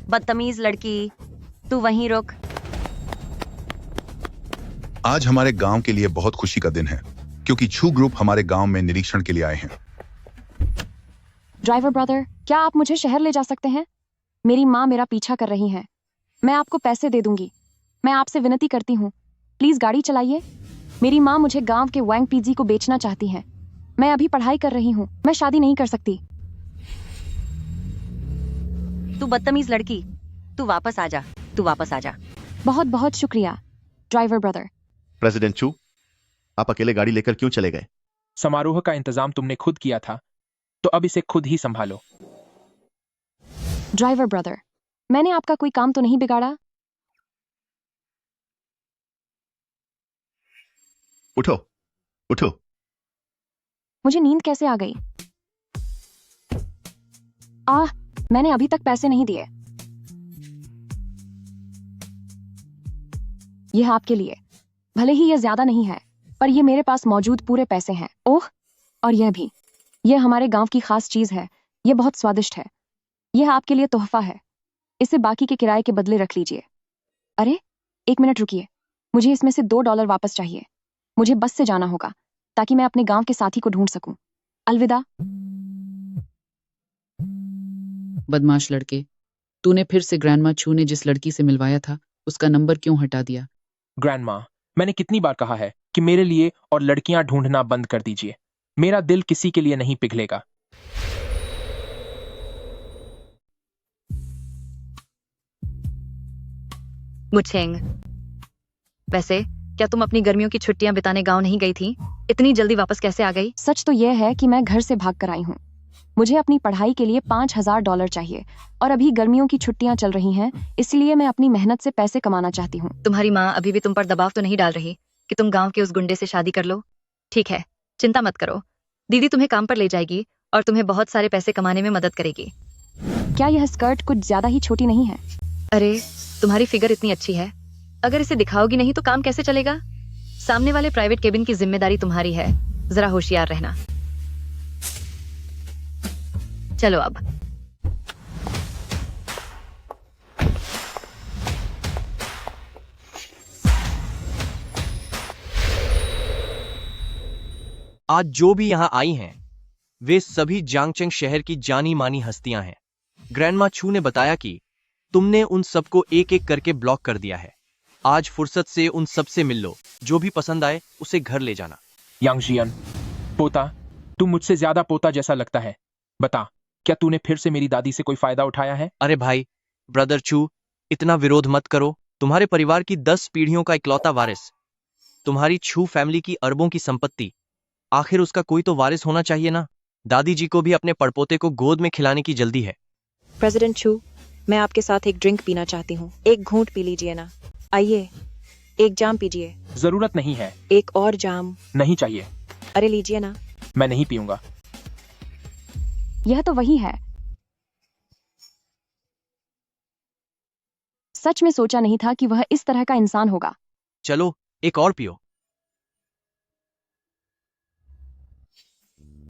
बदतमीज लड़की, तू वहीं रुक। आज हमारे गांव के लिए बहुत खुशी का दिन है क्योंकि छू ग्रुप हमारे गांव में निरीक्षण के लिए आए हैं। ड्राइवर ब्रदर, क्या आप मुझे शहर ले जा सकते हैं? मेरी माँ मेरा पीछा कर रही हैं। मैं आपको पैसे दे दूंगी। मैं आपसे विनती करती हूँ, प्लीज गाड़ी चलाइए। मेरी माँ मुझे गांव के वैंग पीजी को बेचना चाहती हैं। मैं अभी पढ़ाई कर रही हूँ, मैं शादी नहीं कर सकती। तू बदतमीज लड़की, तू वापस आ जा। बहुत बहुत शुक्रिया ड्राइवर ब्रदर। प्रेसिडेंट चू, आप अकेले गाड़ी लेकर क्यों चले गए? समारोह का इंतजाम तुमने खुद किया था, तो अब इसे खुद ही संभालो। ड्राइवर ब्रदर, मैंने आपका कोई काम तो नहीं बिगाड़ा? उठो उठो। मुझे नींद कैसे आ गई? मैंने अभी तक पैसे नहीं दिए। यह आपके लिए। भले ही यह ज्यादा नहीं है, पर यह मेरे पास मौजूद पूरे पैसे हैं। ओह, और यह भी। यह हमारे गांव की खास चीज है। यह बहुत स्वादिष्ट है। यह आपके लिए तोहफा है। इसे बाकी के किराए के बदले रख लीजिए। अरे, 1 मिनट रुकिए। मुझे इसमें से $2 वापस चाहिए। मुझे बस से जाना होगा ताकि मैं अपने गांव के साथी को ढूंढ सकूं। अलविदा। बदमाश लड़के, तूने फिर से ग्रैंडमा छू ने जिस लड़की से मिलवाया था उसका नंबर क्यों हटा दिया? ग्रैंडमा, मैंने कितनी बार कहा है कि मेरे लिए और लड़कियां ढूंढना बंद कर दीजिए। मेरा दिल किसी के लिए नहीं पिघलेगा। मुछेंग, वैसे क्या तुम अपनी गर्मियों की छुट्टियां बिताने गांव नहीं गई थी? इतनी जल्दी वापस कैसे आ गई? सच तो यह है कि मैं घर से भाग कर आई हूँ। मुझे अपनी पढ़ाई के लिए $5000 चाहिए और अभी गर्मियों की छुट्टियां चल रही हैं, इसलिए मैं अपनी मेहनत से पैसे कमाना चाहती हूँ। तुम्हारी माँ अभी भी तुम पर दबाव तो नहीं डाल रही कि तुम गांव के उस गुंडे से शादी कर लो? ठीक है, चिंता मत करो। दीदी तुम्हें काम पर ले जाएगी और तुम्हें बहुत सारे पैसे कमाने में मदद करेगी। क्या यह स्कर्ट कुछ ज्यादा ही छोटी नहीं है? अरे, तुम्हारी फिगर इतनी अच्छी है, अगर इसे दिखाओगी नहीं तो काम कैसे चलेगा? सामने वाले प्राइवेट केबिन की जिम्मेदारी तुम्हारी है, जरा होशियार रहना। चलो अब। आज जो भी यहाँ आई हैं, वे सभी जांगचेंग शहर की जानी मानी हस्तियां हैं। ग्रैंडमा छू ने बताया कि तुमने उन सबको एक एक करके ब्लॉक कर दिया है। आज फुर्सत से उन सबसे मिल लो, जो भी पसंद आए उसे घर ले जाना। यांगजियन, पोता, तू मुझसे ज्यादा पोता जैसा लगता है। बता, क्या तूने फिर से मेरी दादी से कोई फायदा उठाया है? अरे भाई, ब्रदर छू, इतना विरोध मत करो। तुम्हारे परिवार की 10 पीढ़ियों का इकलौता वारिस, तुम्हारी छू फैमिली की अरबों की संपत्ति, आखिर उसका कोई तो वारिस होना चाहिए ना। दादी जी को भी अपने पड़पोते को गोद में खिलाने की जल्दी है। प्रेसिडेंट छू, मैं आपके साथ एक ड्रिंक पीना चाहती हूँ। एक घूंट पी लीजिए ना। आइए, एक जाम पीजिए। जरूरत नहीं है। एक और जाम। नहीं चाहिए। अरे लीजिए ना। मैं नहीं पीऊंगा। यह तो वही है। सच में सोचा नहीं था कि वह इस तरह का इंसान होगा। चलो, एक और पियो।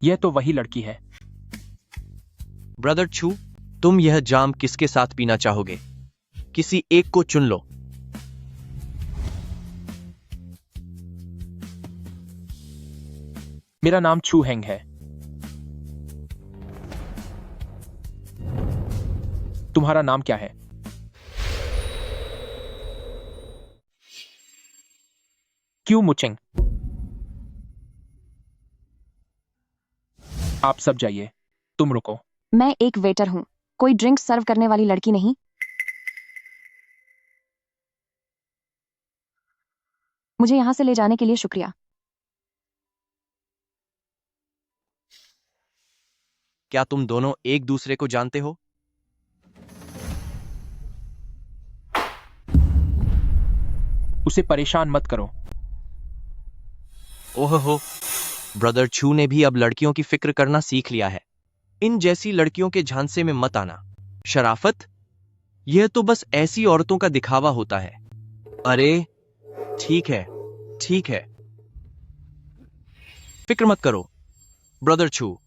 यह तो वही लड़की है। ब्रदर छू, तुम यह जाम किसके साथ पीना चाहोगे? किसी एक को चुन लो। मेरा नाम छू हेंग है। तुम्हारा नाम क्या है? क्यों मुचेंग? आप सब जाइए, तुम रुको। मैं एक वेटर हूँ, कोई ड्रिंक सर्व करने वाली लड़की नहीं। मुझे यहां से ले जाने के लिए शुक्रिया। क्या तुम दोनों एक दूसरे को जानते हो? उसे परेशान मत करो। ओह हो, ब्रदर छू ने भी अब लड़कियों की फिक्र करना सीख लिया है। इन जैसी लड़कियों के झांसे में मत आना। शराफत, यह तो बस ऐसी औरतों का दिखावा होता है। अरे ठीक है, ठीक है, फिक्र मत करो। ब्रदर छू,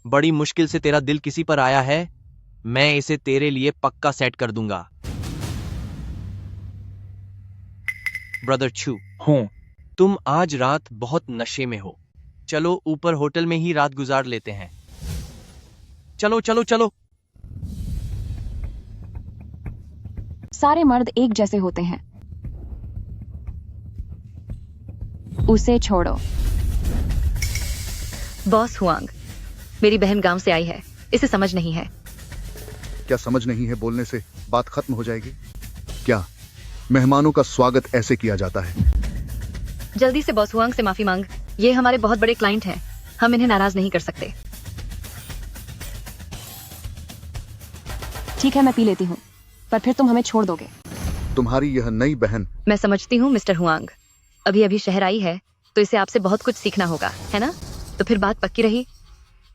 बड़ी मुश्किल से तेरा दिल किसी पर आया है, मैं इसे तेरे लिए पक्का सेट कर दूंगा। ब्रदर छू, हूँ। तुम आज रात बहुत नशे में हो। चलो ऊपर होटल में ही रात गुजार लेते हैं। चलो चलो चलो। सारे मर्द एक जैसे होते हैं। उसे छोड़ो। बॉस हुआंग, मेरी बहन गांव से आई है, इसे समझ नहीं है। क्या समझ नहीं है बोलने से बात खत्म हो जाएगी? क्या मेहमानों का स्वागत ऐसे किया जाता है? जल्दी से बॉस हुआंग से माफी मांग। ये हमारे बहुत बड़े क्लाइंट हैं, हम इन्हें नाराज नहीं कर सकते। ठीक है, मैं पी लेती हूँ, पर फिर तुम हमें छोड़ दोगे। तुम्हारी यह नई बहन मैं समझती हूँ मिस्टर हुआंग, अभी अभी शहर आई है तो इसे आपसे बहुत कुछ सीखना होगा, है ना? तो फिर बात पक्की रही,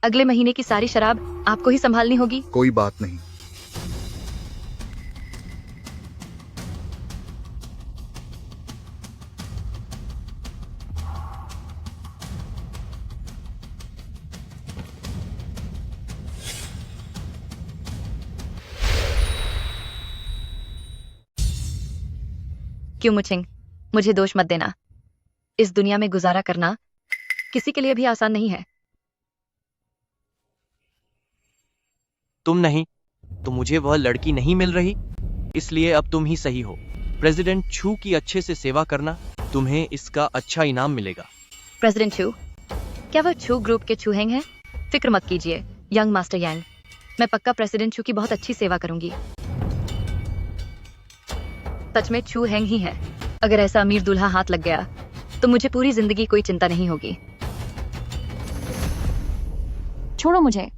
अगले महीने की सारी शराब आपको ही संभालनी होगी। कोई बात नहीं। क्यों मुचिंग, मुझे दोष मत देना। इस दुनिया में गुजारा करना किसी के लिए भी आसान नहीं है। तुम नहीं तो मुझे वह लड़की नहीं मिल रही, इसलिए अब तुम ही सही हो। प्रेसिडेंट छू की अच्छे से सेवा करना, तुम्हें इसका अच्छा इनाम मिलेगा। प्रेसिडेंट छू, क्या वह छू ग्रुप के छू हैंग हैं? फिक्र मत कीजिए यंग मास्टर यांग, मैं पक्का प्रेसिडेंट छू की बहुत अच्छी सेवा करूंगी। सच में छू हैंग ही है। अगर ऐसा अमीर दूल्हा हाथ लग गया तो मुझे पूरी जिंदगी कोई चिंता नहीं होगी। छोड़ो मुझे,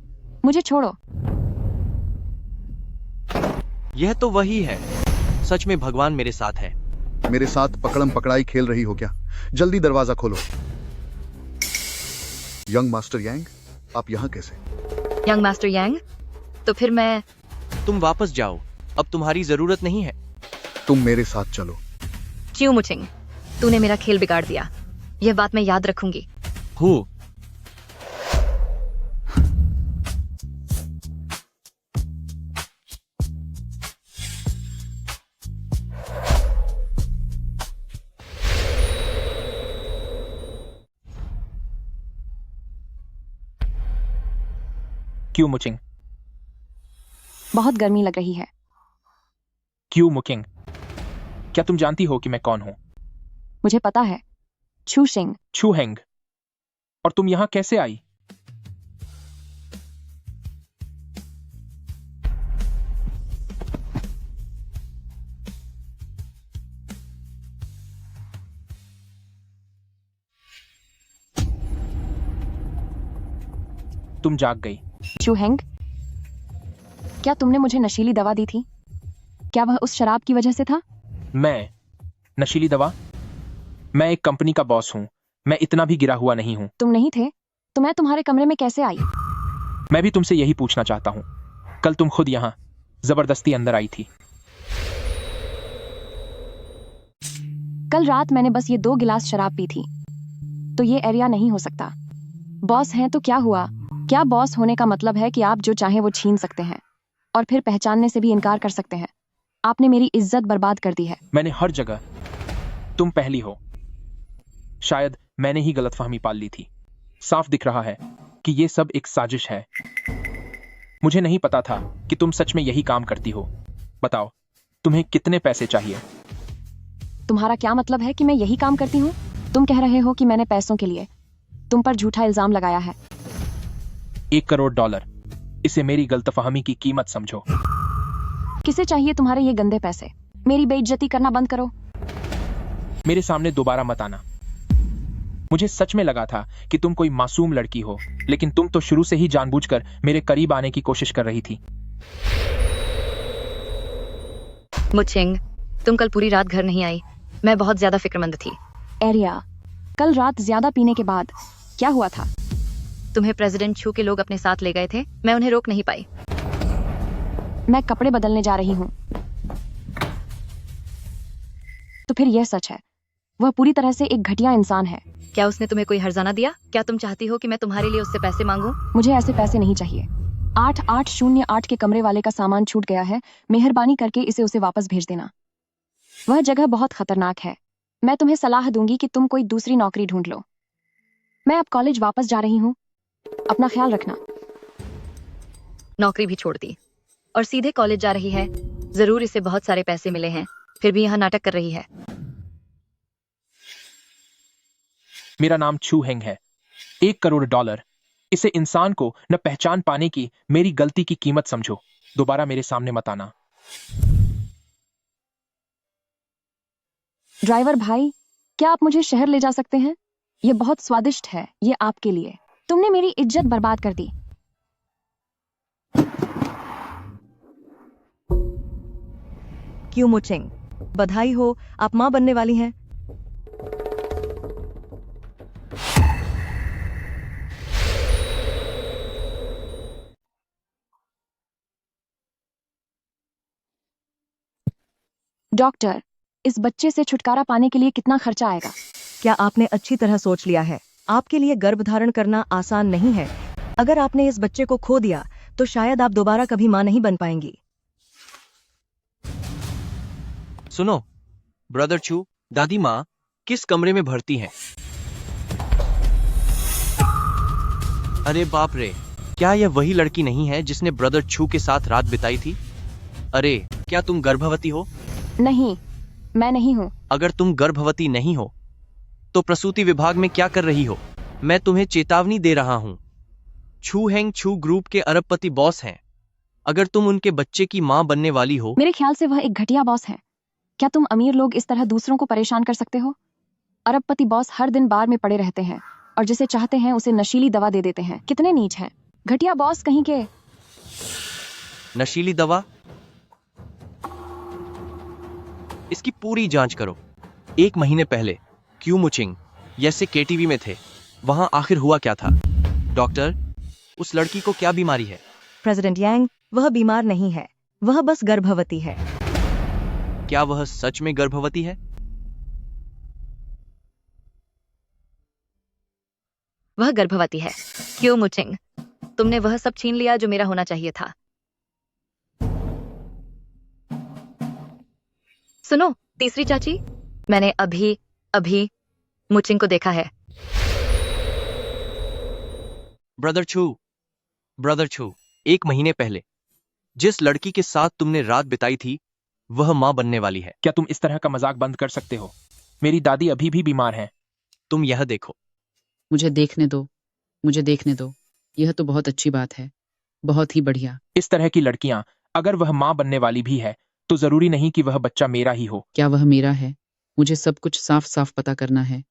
मुझे छोड़ो। यह तो वही है, सच में भगवान मेरे साथ है। मेरे साथ पकड़म पकड़ाई खेल रही हो क्या? जल्दी दरवाजा खोलो। यंग मास्टर यांग, आप यहाँ कैसे? यंग मास्टर यांग, तो फिर मैं तुम वापस जाओ, अब तुम्हारी जरूरत नहीं है। तुम मेरे साथ चलो। च्यू मुचिंग, तूने मेरा खेल बिगाड़ दिया, यह बात मैं याद रखूंगी। हूँ। क्यों मुचिंग? बहुत गर्मी लग रही है। क्यों मुकिंग? क्या तुम जानती हो कि मैं कौन हूं? मुझे पता है, छू सिंह। छू हैंग। और तुम यहां कैसे आई? तुम जाग गई। छू हैंग, क्या तुमने मुझे नशीली दवा दी थी? क्या वह उस शराब की वजह से था? मैं नशीली दवा? मैं एक कंपनी का बॉस हूं, मैं इतना भी गिरा हुआ नहीं हूं। तुम नहीं थे तो मैं तुम्हारे कमरे में कैसे आई? मैं भी तुमसे यही पूछना चाहता हूं। कल तुम खुद यहां जबरदस्ती अंदर आई थी। कल रात मैंने बस ये 2 गिलास शराब पी थी, तो ये एरिया नहीं हो सकता। बॉस हैं तो क्या हुआ? क्या बॉस होने का मतलब है कि आप जो चाहें वो छीन सकते हैं और फिर पहचानने से भी इनकार कर सकते हैं? आपने मेरी इज्जत बर्बाद कर दी है। मैंने हर जगह तुम पहली हो। शायद मैंने ही गलतफहमी पाल ली थी। साफ दिख रहा है कि ये सब एक साजिश है। मुझे नहीं पता था कि तुम सच में यही काम करती हो। बताओ, तुम्हें कितने पैसे चाहिए? तुम्हारा क्या मतलब है कि मैं यही काम करती हूँ? तुम कह रहे हो कि मैंने पैसों के लिए तुम पर झूठा इल्जाम लगाया है। 1 करोड़ डॉलर, इसे मेरी गलतफहमी की कीमत समझो। किसे चाहिए तुम्हारे ये गंदे पैसे? मेरी बेइज्जती करना बंद करो। मेरे सामने दोबारा मत आना। मुझे सच में लगा था कि तुम कोई मासूम लड़की हो, लेकिन तुम तो शुरू से ही जानबूझकर मेरे करीब आने की कोशिश कर रही थी। मुचिंग, तुम कल पूरी रात घर नहीं आई, मैं बहुत ज्यादा फिक्रमंद थी। एरिया, कल रात ज्यादा पीने के बाद क्या हुआ था? तुम्हें प्रेसिडेंट छू के लोग अपने साथ ले गए थे, मैं उन्हें रोक नहीं पाई। मैं कपड़े बदलने जा रही हूँ। तो फिर यह सच है, वह पूरी तरह से एक घटिया इंसान है। क्या उसने तुम्हें कोई हर्जाना दिया? क्या तुम चाहती हो कि मैं तुम्हारे लिए उससे पैसे मांगूं? मुझे ऐसे पैसे नहीं चाहिए। 8808 के कमरे वाले का सामान छूट गया है, मेहरबानी करके इसे उसे वापस भेज देना। वह जगह बहुत खतरनाक है। मैं तुम्हें सलाह दूंगी कि तुम कोई दूसरी नौकरी ढूंढ लो। मैं अब कॉलेज वापस जा रही हूँ, अपना ख्याल रखना। नौकरी भी छोड़ दी और सीधे कॉलेज जा रही है। जरूर इसे बहुत सारे पैसे मिले हैं, फिर भी यहाँ नाटक कर रही है। मेरा नाम छू हेंग है। $1 करोड़। इसे इंसान को न पहचान पाने की मेरी गलती की कीमत समझो। दोबारा मेरे सामने मत आना। ड्राइवर भाई, क्या आप मुझे शहर ले जा सकते हैं? ये बहुत स्वादिष्ट है, ये आपके लिए। तुमने मेरी इज्जत बर्बाद कर दी। क्यों मुचिंग, बधाई हो, आप मां बनने वाली हैं। डॉक्टर, इस बच्चे से छुटकारा पाने के लिए कितना खर्चा आएगा? क्या आपने अच्छी तरह सोच लिया है? आपके लिए गर्भधारण करना आसान नहीं है। अगर आपने इस बच्चे को खो दिया तो शायद आप दोबारा कभी मां नहीं बन पाएंगी। सुनो ब्रदर छू, दादी माँ किस कमरे में भर्ती है? अरे बाप रे, क्या यह वही लड़की नहीं है जिसने ब्रदर छू के साथ रात बिताई थी? अरे क्या तुम गर्भवती हो? नहीं, मैं नहीं हूँ। अगर तुम गर्भवती नहीं हो तो प्रसूति विभाग में क्या कर रही हो? मैं तुम्हें चेतावनी दे रहा हूँ। छू हेंग छू ग्रुप के अरबपति बॉस हैं। अगर तुम उनके बच्चे की मां बनने वाली हो। मेरे ख्याल से वह एक घटिया बॉस है। क्या तुम अमीर लोग इस तरह दूसरों को परेशान कर सकते हो? अरबपति बॉस हर दिन बार में पड़े रहते हैं और जिसे चाहते हैं उसे नशीली दवा दे देते हैं। कितने नीच हैं। घटिया बॉस कहीं के। नशीली दवा? इसकी पूरी जांच करो। 1 महीने पहले क्यू मुचिंग जैसे केटीवी में थे, वहां आखिर हुआ क्या था? डॉक्टर, उस लड़की को क्या बीमारी है? प्रेसिडेंट यांग, वह बीमार नहीं है, वह बस गर्भवती है। क्या वह सच में गर्भवती है? वह गर्भवती है। क्यों मुचिंग, तुमने वह सब छीन लिया जो मेरा होना चाहिए था। सुनो तीसरी चाची, मैंने अभी मुचिंग को देखा है। ब्रदर छू, 1 महीने पहले जिस लड़की के साथ तुमने रात बिताई थी वह मां बनने वाली है। क्या तुम इस तरह का मजाक बंद कर सकते हो? मेरी दादी अभी भी बीमार हैं। तुम यह देखो। मुझे देखने दो। यह तो बहुत अच्छी बात है, बहुत ही बढ़िया। इस तरह की लड़कियां अगर वह मां बनने वाली भी है तो जरूरी नहीं कि वह बच्चा मेरा ही हो। क्या वह मेरा है? मुझे सब कुछ साफ साफ पता करना है।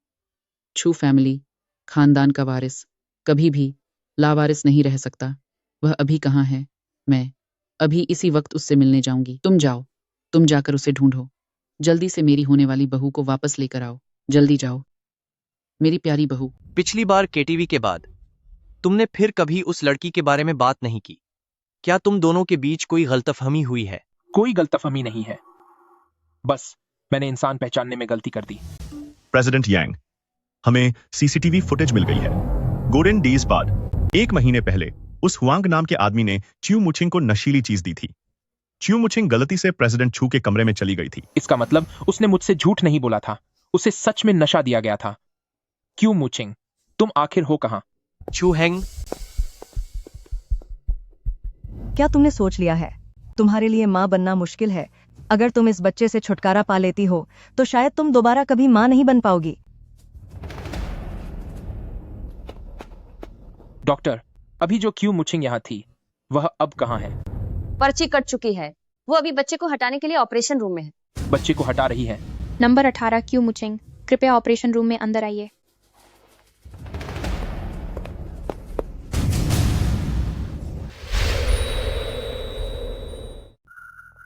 छू फैमिली, खानदान का वारिस, कभी भी लावारिस नहीं रह सकता। वह अभी कहाँ है? मैं अभी इसी वक्त उससे मिलने जाऊंगी। तुम जाओ, तुम जाकर उसे ढूंढो। जल्दी से मेरी होने वाली बहू को वापस लेकर आओ। जल्दी जाओ मेरी प्यारी बहू। पिछली बार केटीवी के बाद तुमने फिर कभी उस लड़की के बारे में बात नहीं की। क्या तुम दोनों के बीच कोई गलतफहमी हुई है? कोई गलतफहमी नहीं है, बस मैंने इंसान पहचानने में गलती कर दी। प्रेसिडेंट यांग, हमें सीसीटीवी फुटेज मिल गई है। गोल्डन डेज बाद 1 महीने पहले उस हुआंग नाम के आदमी ने च्यू मुचिंग को नशीली चीज दी थी। च्यू मुचिंग गलती से प्रेसिडेंट छू के कमरे में चली गई थी। इसका मतलब उसने मुझसे झूठ नहीं बोला था, उसे सच में नशा दिया गया था। क्यों मुचिंग, तुम आखिर हो कहां? छू हेंग, क्या तुमने सोच लिया है? तुम्हारे लिए मां बनना मुश्किल है। अगर तुम इस बच्चे से छुटकारा पा लेती हो तो शायद तुम दोबारा कभी मां नहीं बन पाओगी। डॉक्टर, अभी जो क्यू मुचिंग यहाँ थी वह अब कहाँ है? पर्ची कट चुकी है। वो अभी बच्चे को हटाने के लिए ऑपरेशन रूम में है। बच्चे को हटा रही है। नंबर 18 क्यू मुचिंग, कृपया ऑपरेशन रूम में अंदर आइए।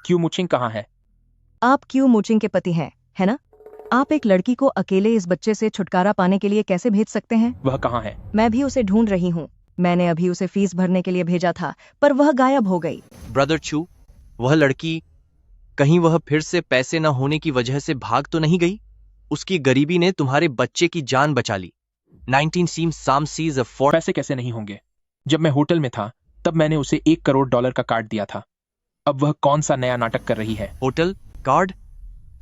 क्यू मुचिंग कहाँ है? आप क्यू मुचिंग के पति हैं, है ना? आप एक लड़की को अकेले इस बच्चे से छुटकारा पाने के लिए कैसे भेज सकते हैं? वह कहाँ है? मैं भी उसे ढूंढ रही हूँ। मैंने अभी उसे फीस भरने के लिए भेजा था, पर वह गायब हो गई। ब्रदर छू, वह लड़की, कहीं वह फिर से पैसे न होने की वजह से भाग तो नहीं गई? उसकी गरीबी ने तुम्हारे बच्चे की जान बचा ली। 19 seems Sam sees a for। पैसे कैसे नहीं होंगे? जब मैं होटल में था तब मैंने उसे $1 करोड़ का कार्ड दिया था। अब वह कौन सा नया नाटक कर रही है? Hotel card?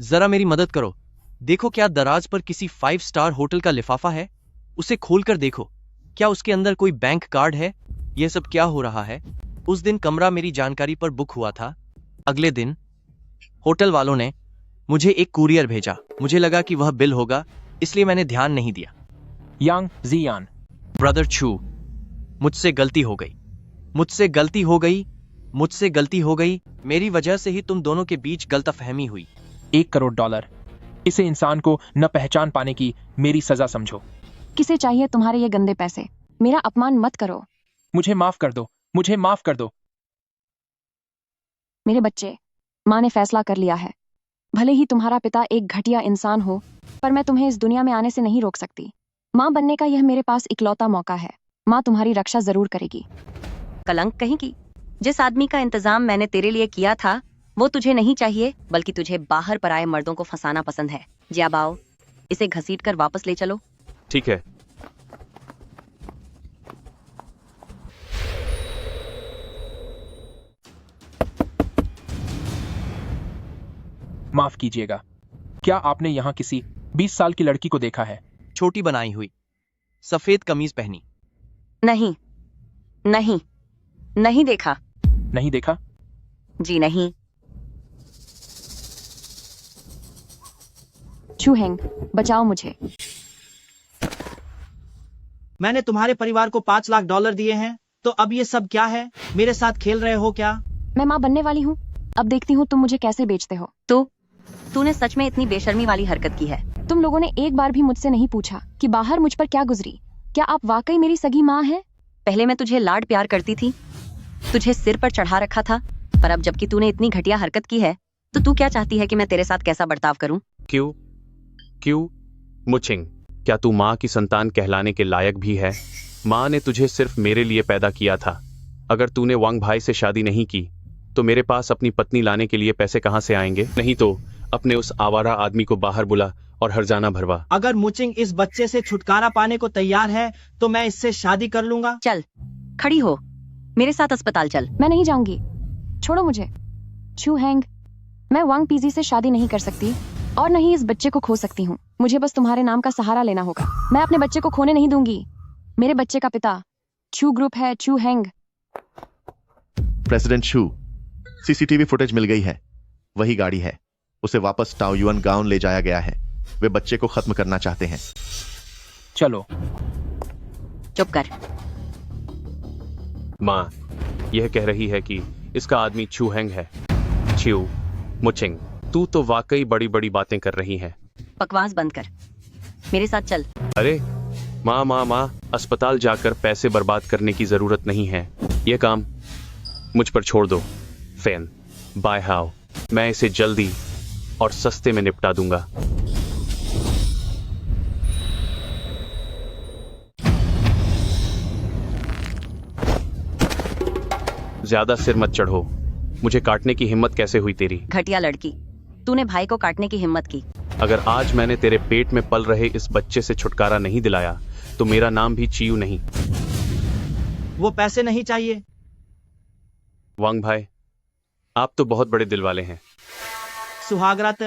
जरा मेरी मदद करो। देखो क्या दराज पर किसी 5 स्टार होटल का लिफाफा है? उसे खोलकर देखो, क्या उसके अंदर कोई बैंक कार्ड है? यह सब क्या हो रहा है? उस दिन कमरा मेरी जानकारी पर बुक हुआ था। अगले दिन होटल वालों ने मुझे एक कुरियर भेजा। मुझे लगा कि वह बिल होगा, इसलिए मैंने ध्यान नहीं दिया। यांग जियान। ब्रदर छू, मुझसे गलती हो गई, मुझसे गलती हो गई, मुझसे गलती हो गई। मेरी वजह से ही तुम दोनों के बीच गलतफहमी हुई। $1 करोड़। इसे इंसान को न पहचान पाने की मेरी सजा समझो। किसे चाहिए तुम्हारे ये गंदे पैसे? मेरा अपमान मत करो। मुझे माफ कर दो, मुझे माफ कर दो। मेरे बच्चे, माँ ने फैसला कर लिया है। भले ही तुम्हारा पिता एक घटिया इंसान हो, पर मैं तुम्हें इस दुनिया में आने से नहीं रोक सकती। माँ बनने का यह मेरे पास इकलौता मौका है। माँ तुम्हारी रक्षा जरूर करेगी। कलंक कहीं की। जिस आदमी का इंतजाम मैंने तेरे लिए किया था वो तुझे नहीं चाहिए, बल्कि तुझे बाहर पर आए मर्दों को फंसाना पसंद है। जियाबाओ, इसे घसीट कर वापस ले चलो। ठीक है। माफ कीजिएगा, क्या आपने यहाँ किसी 20 साल की लड़की को देखा है? छोटी बनाई हुई, सफेद कमीज पहनी। नहीं, नहीं, नहीं देखा। नहीं देखा? जी नहीं। चूहेंग, बचाओ मुझे। मैंने तुम्हारे परिवार को $5 लाख दिए हैं, तो अब ये सब क्या है? मेरे साथ खेल रहे हो क्या? मैं माँ बनने वाली हूँ। अब देखती हूँ तुम मुझे कैसे बेचते हो। तूने सच में इतनी बेशर्मी वाली हरकत की है? तुम लोगों ने एक बार भी मुझसे नहीं पूछा कि बाहर मुझ पर क्या गुजरी। क्या आप वाकई मेरी सगी माँ हैं? पहले मैं तुझे लाड प्यार करती थी, तुझे सिर पर चढ़ा रखा था, पर अब जबकि तूने इतनी घटिया हरकत की है, तो तू क्या चाहती है कि मैं तेरे साथ कैसा बर्ताव करूं? क्यों मुचिंग, क्या तू माँ की संतान कहलाने के लायक भी है? माँ ने तुझे सिर्फ मेरे लिए पैदा किया था। अगर तूने वांग भाई से शादी नहीं की तो मेरे पास अपनी पत्नी लाने के लिए पैसे कहाँ से आएंगे? नहीं तो अपने उस आवारा आदमी को बाहर बुला और हर्जाना भरवा। अगर मुचिंग इस बच्चे से छुटकारा पाने को तैयार है तो मैं इससे शादी कर लूंगा। चल, खड़ी हो, मेरे साथ अस्पताल चल। मैं नहीं जाऊंगी, छोड़ो मुझे। चूहेंग, मैं वांग पीजी से शादी नहीं कर सकती और नहीं इस बच्चे को खो सकती हूँ। मुझे बस तुम्हारे नाम का सहारा लेना होगा। मैं अपने बच्चे को खोने नहीं दूंगी। मेरे बच्चे का पिता चू ग्रुप है। चूहेंग। प्रेसिडेंट शू, सीसीटीवी फुटेज मिल गई है। वही गाड़ी है, उसे वापस टाओयुआन गांव ले जाया गया है। वे बच्चे को खत्म करना चाहते हैं। चलो। चुप कर। माँ यह कह रही है कि इसका आदमी चूहेंग है। च्यू मुचिंग, तू तो वाकई बड़ी बड़ी बातें कर रही है। बकवास बंद कर, मेरे साथ चल। अरे माँ, अस्पताल जाकर पैसे बर्बाद करने की जरूरत नहीं है। यह काम मुझ पर छोड़ दो। फैन बाय हाउ, मैं इसे जल्दी और सस्ते में निपटा दूंगा। ज्यादा सिर मत चढ़ो। मुझे काटने की हिम्मत कैसे हुई तेरी? घटिया लड़की, तूने भाई को काटने की हिम्मत की। अगर आज मैंने तेरे पेट में पल रहे इस बच्चे से छुटकारा नहीं दिलाया तो मेरा नाम भी चियू नहीं। वो पैसे नहीं चाहिए। वांग भाई, आप तो बहुत बड़े दिल वाले हैं। सुहागरात।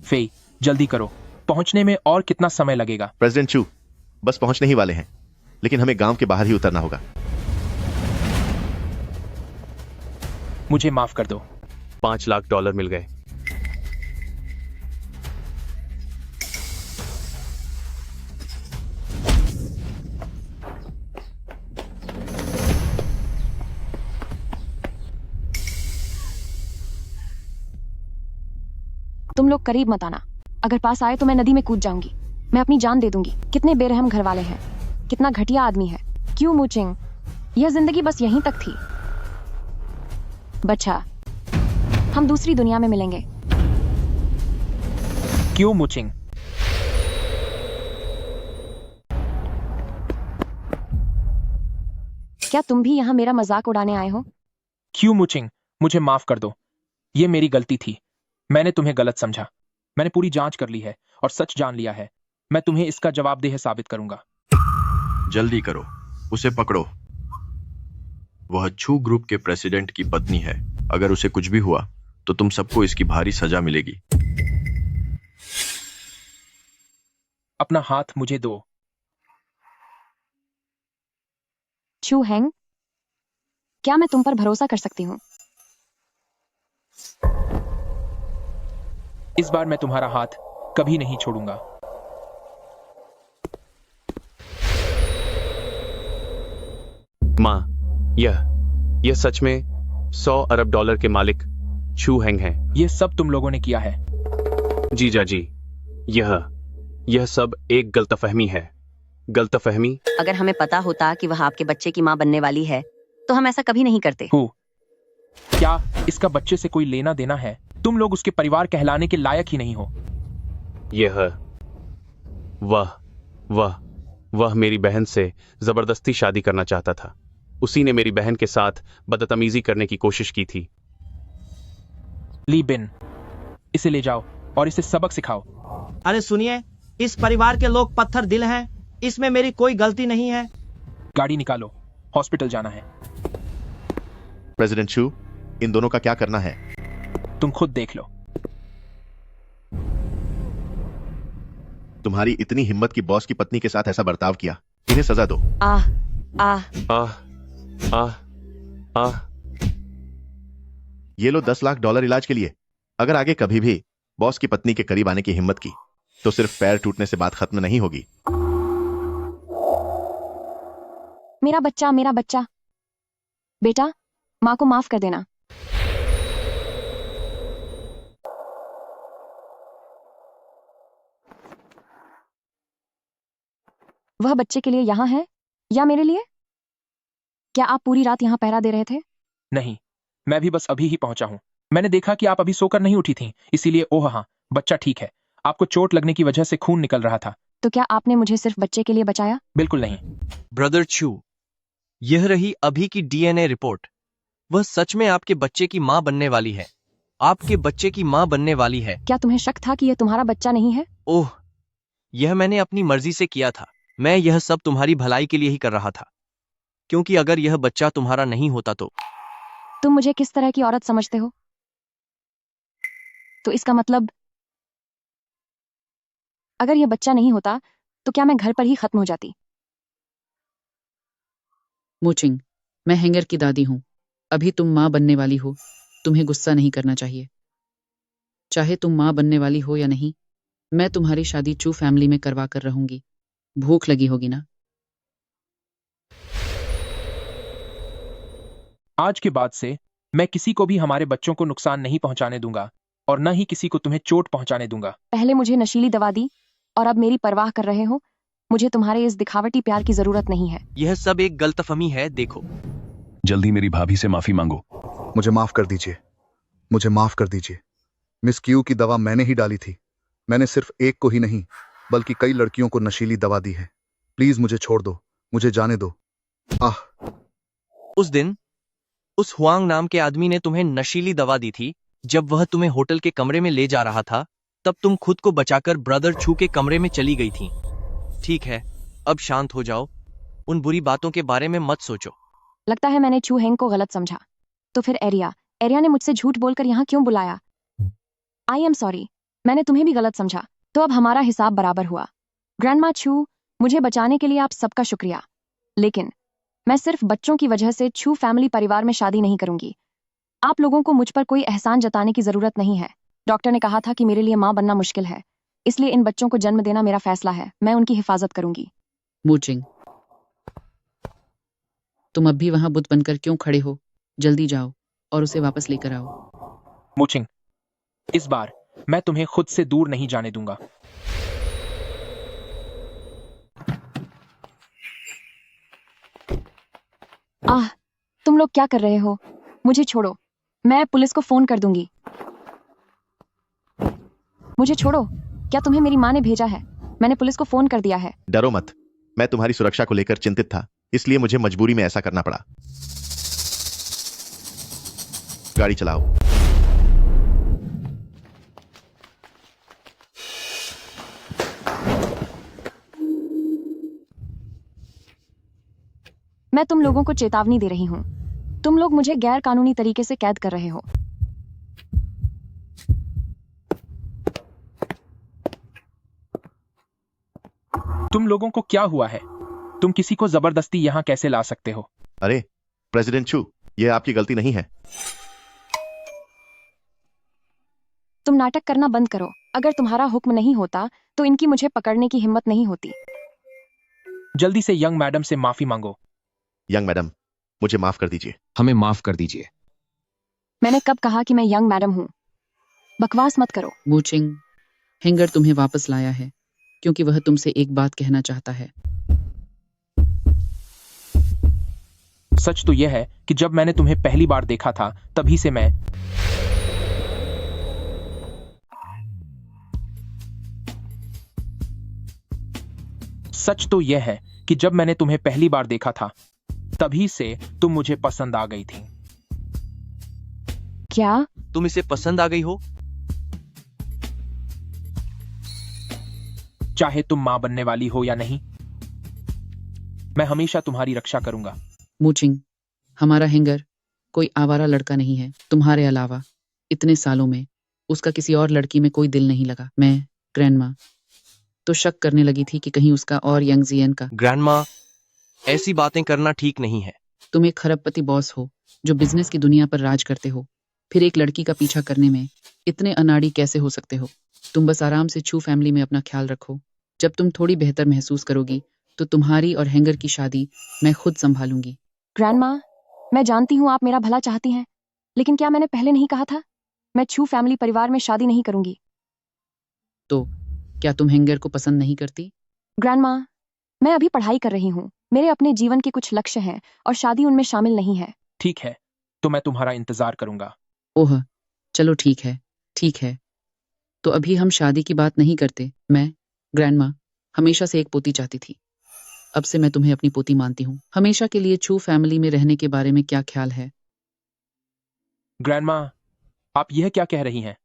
फेई, जल्दी करो, पहुंचने में और कितना समय लगेगा? प्रेसिडेंट चू, बस पहुंचने ही वाले हैं, लेकिन हमें गांव के बाहर ही उतरना होगा। मुझे माफ कर दो। $5 लाख मिल गए। तुम लोग करीब मत आना। अगर पास आए तो मैं नदी में कूद जाऊंगी। मैं अपनी जान दे दूंगी। कितने बेरहम घर वाले हैं, कितना घटिया आदमी है। क्यों मुचिंग, यह जिंदगी बस यहीं तक थी। बच्चा, हम दूसरी दुनिया में मिलेंगे। क्यों मुचिंग? क्या तुम भी यहाँ मेरा मजाक उड़ाने आए हो? क्यों मुचिंग, मुझे माफ कर दो। ये मेरी गलती थी। मैंने तुम्हें गलत समझा। मैंने पूरी जांच कर ली है और सच जान लिया है। मैं तुम्हें इसका जवाबदेह साबित करूंगा। जल्दी करो, उसे पकड़ो। वह छू ग्रुप के प्रेसिडेंट की पत्नी है। अगर उसे कुछ भी हुआ तो तुम सबको इसकी भारी सजा मिलेगी। अपना हाथ मुझे दो। चू हैंग, क्या मैं तुम पर भरोसा कर सकती हूँ? इस बार मैं तुम्हारा हाथ कभी नहीं छोड़ूंगा। माँ, यह सच में 100 अरब डॉलर के मालिक छू हैंग हैं। ये सब तुम लोगों ने किया है। जीजा जी, यह सब एक गलतफहमी है। गलतफहमी? अगर हमें पता होता कि वह आपके बच्चे की माँ बनने वाली है तो हम ऐसा कभी नहीं करते। क्या इसका बच्चे से कोई लेना देना है? तुम लोग उसके परिवार कहलाने के लायक ही नहीं हो। वह मेरी बहन से जबरदस्ती शादी करना चाहता था। उसी ने मेरी बहन के साथ बदतमीजी करने की कोशिश की थी। ली बिन, इसे ले जाओ और इसे सबक सिखाओ। अरे सुनिए, इस परिवार के लोग पत्थर दिल हैं। इसमें मेरी कोई गलती नहीं है। गाड़ी निकालो, हॉस्पिटल जाना है। प्रेसिडेंट छू, इन दोनों का क्या करना है? तुम खुद देख लो। तुम्हारी इतनी हिम्मत की बॉस की पत्नी के साथ ऐसा बर्ताव किया। इन्हें सजा दो। ये लो 10 लाख डॉलर इलाज के लिए। अगर आगे कभी भी बॉस की पत्नी के करीब आने की हिम्मत की तो सिर्फ पैर टूटने से बात खत्म नहीं होगी। मेरा बच्चा। बेटा, माँ को माफ कर देना। वह बच्चे के लिए यहाँ है या मेरे लिए? क्या आप पूरी रात यहाँ पहरा दे रहे थे? नहीं, मैं भी बस अभी ही पहुंचा हूँ। मैंने देखा कि आप अभी सोकर नहीं उठी थीं, इसीलिए ओह हाँ, बच्चा ठीक है। आपको चोट लगने की वजह से खून निकल रहा था। तो क्या आपने मुझे सिर्फ बच्चे के लिए बचाया? बिल्कुल नहीं। ब्रदर छू, यह रही अभी की डीएनए रिपोर्ट। वह सच में आपके बच्चे की माँ बनने वाली है। आपके बच्चे की माँ बनने वाली है। क्या तुम्हें शक था कि यह तुम्हारा बच्चा नहीं है? ओह, यह मैंने अपनी मर्जी से किया था। मैं यह सब तुम्हारी भलाई के लिए ही कर रहा था, क्योंकि अगर यह बच्चा तुम्हारा नहीं होता तो। तुम मुझे किस तरह की औरत समझते हो? तो इसका मतलब अगर यह बच्चा नहीं होता तो क्या मैं घर पर ही खत्म हो जाती? मुचिंग, मैं हैंगर की दादी हूं। अभी तुम माँ बनने वाली हो। तुम्हें गुस्सा नहीं करना चाहिए। चाहे तुम माँ बनने वाली हो या नहीं, मैं तुम्हारी शादी चू फैमिली में करवा कर रहूंगी। भूख लगी होगी ना? आज के बाद से मैं किसी को भी हमारे बच्चों को नुकसान नहीं पहुंचाने दूंगा और न ही किसी को तुम्हें चोट पहुंचाने दूंगा। पहले मुझे नशीली दवा दी और अब मेरी परवाह कर रहे हो। मुझे तुम्हारे इस दिखावटी प्यार की जरूरत नहीं है। यह सब एक गलतफहमी है। देखो, जल्दी मेरी भाभी से माफी मांगो। मुझे माफ कर दीजिए, मुझे माफ कर दीजिए। मिस क्यू की दवा मैंने ही डाली थी। मैंने सिर्फ एक को ही नहीं बल्कि कई लड़कियों को नशीली दवा दी है। प्लीज मुझे छोड़ दो, मुझे जाने दो। उस दिन उस हुआंग नाम के आदमी ने तुम्हें नशीली दवा दी थी। जब वह तुम्हें होटल के कमरे में ले जा रहा था, तब तुम खुद को बचाकर ब्रदर छू के कमरे में चली गई थी। ठीक है, अब शांत हो जाओ। उन बुरी बातों के बारे में मत सोचो। लगता है मैंने चू हैंग को गलत समझा। तो फिर एरिया ने मुझसे झूठ बोलकर यहाँ क्यों बुलाया? आई एम सॉरी, मैंने तुम्हें भी गलत समझा। तो अब हमारा हिसाब बराबर हुआ। ग्रैंडमा छू, मुझे बचाने के लिए आप सबका शुक्रिया। लेकिन मैं सिर्फ बच्चों की वजह से छू फैमिली परिवार में शादी नहीं करूंगी। आप लोगों को मुझ पर कोई एहसान जताने की जरूरत नहीं है। डॉक्टर ने कहा था कि मेरे लिए माँ बनना मुश्किल है, इसलिए इन बच्चों को जन्म देना मेरा फैसला है। मैं उनकी हिफाजत करूंगी। मुचिंग, तुम अब भी वहां बुत बनकर क्यों खड़े हो? जल्दी जाओ और उसे वापस लेकर आओ। मुचिंग, इस बार मैं तुम्हें खुद से दूर नहीं जाने दूंगा। तुम लोग क्या कर रहे हो? मुझे छोड़ो, मैं पुलिस को फोन कर दूंगी। मुझे छोड़ो। क्या तुम्हें मेरी माँ ने भेजा है? मैंने पुलिस को फोन कर दिया है। डरो मत, मैं तुम्हारी सुरक्षा को लेकर चिंतित था, इसलिए मुझे मजबूरी में ऐसा करना पड़ा। गाड़ी चलाओ। मैं तुम लोगों को चेतावनी दे रही हूँ। तुम लोग मुझे गैर कानूनी तरीके से कैद कर रहे हो। तुम लोगों को क्या हुआ है? तुम किसी को जबरदस्ती यहाँ कैसे ला सकते हो? अरे प्रेसिडेंट चू, ये आपकी गलती नहीं है। तुम नाटक करना बंद करो। अगर तुम्हारा हुक्म नहीं होता तो इनकी मुझे पकड़ने की हिम्मत नहीं होती। जल्दी से यंग मैडम से माफी मांगो। यंग मैडम, मुझे माफ कर दीजिए। हमें माफ कर दीजिए। मैंने कब कहा कि मैं यंग मैडम हूँ? बकवास मत करो। मूचिंग, हेंगर तुम्हें वापस लाया है क्योंकि वह तुमसे एक बात कहना चाहता है। सच तो यह है कि जब मैंने तुम्हें पहली बार देखा था तभी से मैं सच तो यह है कि जब मैंने तुम्हें पहली बार देखा था तभी से तुम मुझे पसंद आ गई थी। क्या? तुम इसे पसंद आ गई हो? चाहे तुम मां बनने वाली हो या नहीं, मैं हमेशा तुम्हारी रक्षा करूंगा। मूचिंग, हमारा हेंगर कोई आवारा लड़का नहीं है। तुम्हारे अलावा इतने सालों में उसका किसी और लड़की में कोई दिल नहीं लगा। मैं ग्रैंडमा तो शक करने लगी थी कि कहीं उसका और यंग जियन का। ग्रैंडमा, ऐसी बातें करना ठीक नहीं है। तुम एक खरबपति बॉस हो जो बिजनेस की दुनिया पर राज करते हो, फिर एक लड़की का पीछा करने में इतने अनाड़ी कैसे हो सकते हो? तुम बस आराम से छू फैमिली में अपना ख्याल रखो। जब तुम थोड़ी बेहतर महसूस करोगी तो तुम्हारी और हेंगर की शादी मैं खुद संभालूंगी। ग्रैंडमा, मैं जानती हूँ आप मेरा भला चाहती हैं, लेकिन क्या मैंने पहले नहीं कहा था? मैं छू फैमिली परिवार में शादी नहीं करूंगी। तो क्या तुम हेंगर को पसंद नहीं करती? ग्रैंडमा, मैं अभी पढ़ाई कर रही हूँ। मेरे अपने जीवन के कुछ लक्ष्य हैं और शादी उनमें शामिल नहीं है। ठीक है, तो मैं तुम्हारा इंतजार करूंगा। ओह, चलो ठीक है, ठीक है। तो अभी हम शादी की बात नहीं करते। मैं ग्रैंडमा हमेशा से एक पोती चाहती थी। अब से मैं तुम्हें अपनी पोती मानती हूँ। हमेशा के लिए छू फैमिली में रहने के बारे में क्या ख्याल है? ग्रैंडमा, आप यह क्या कह रही हैं?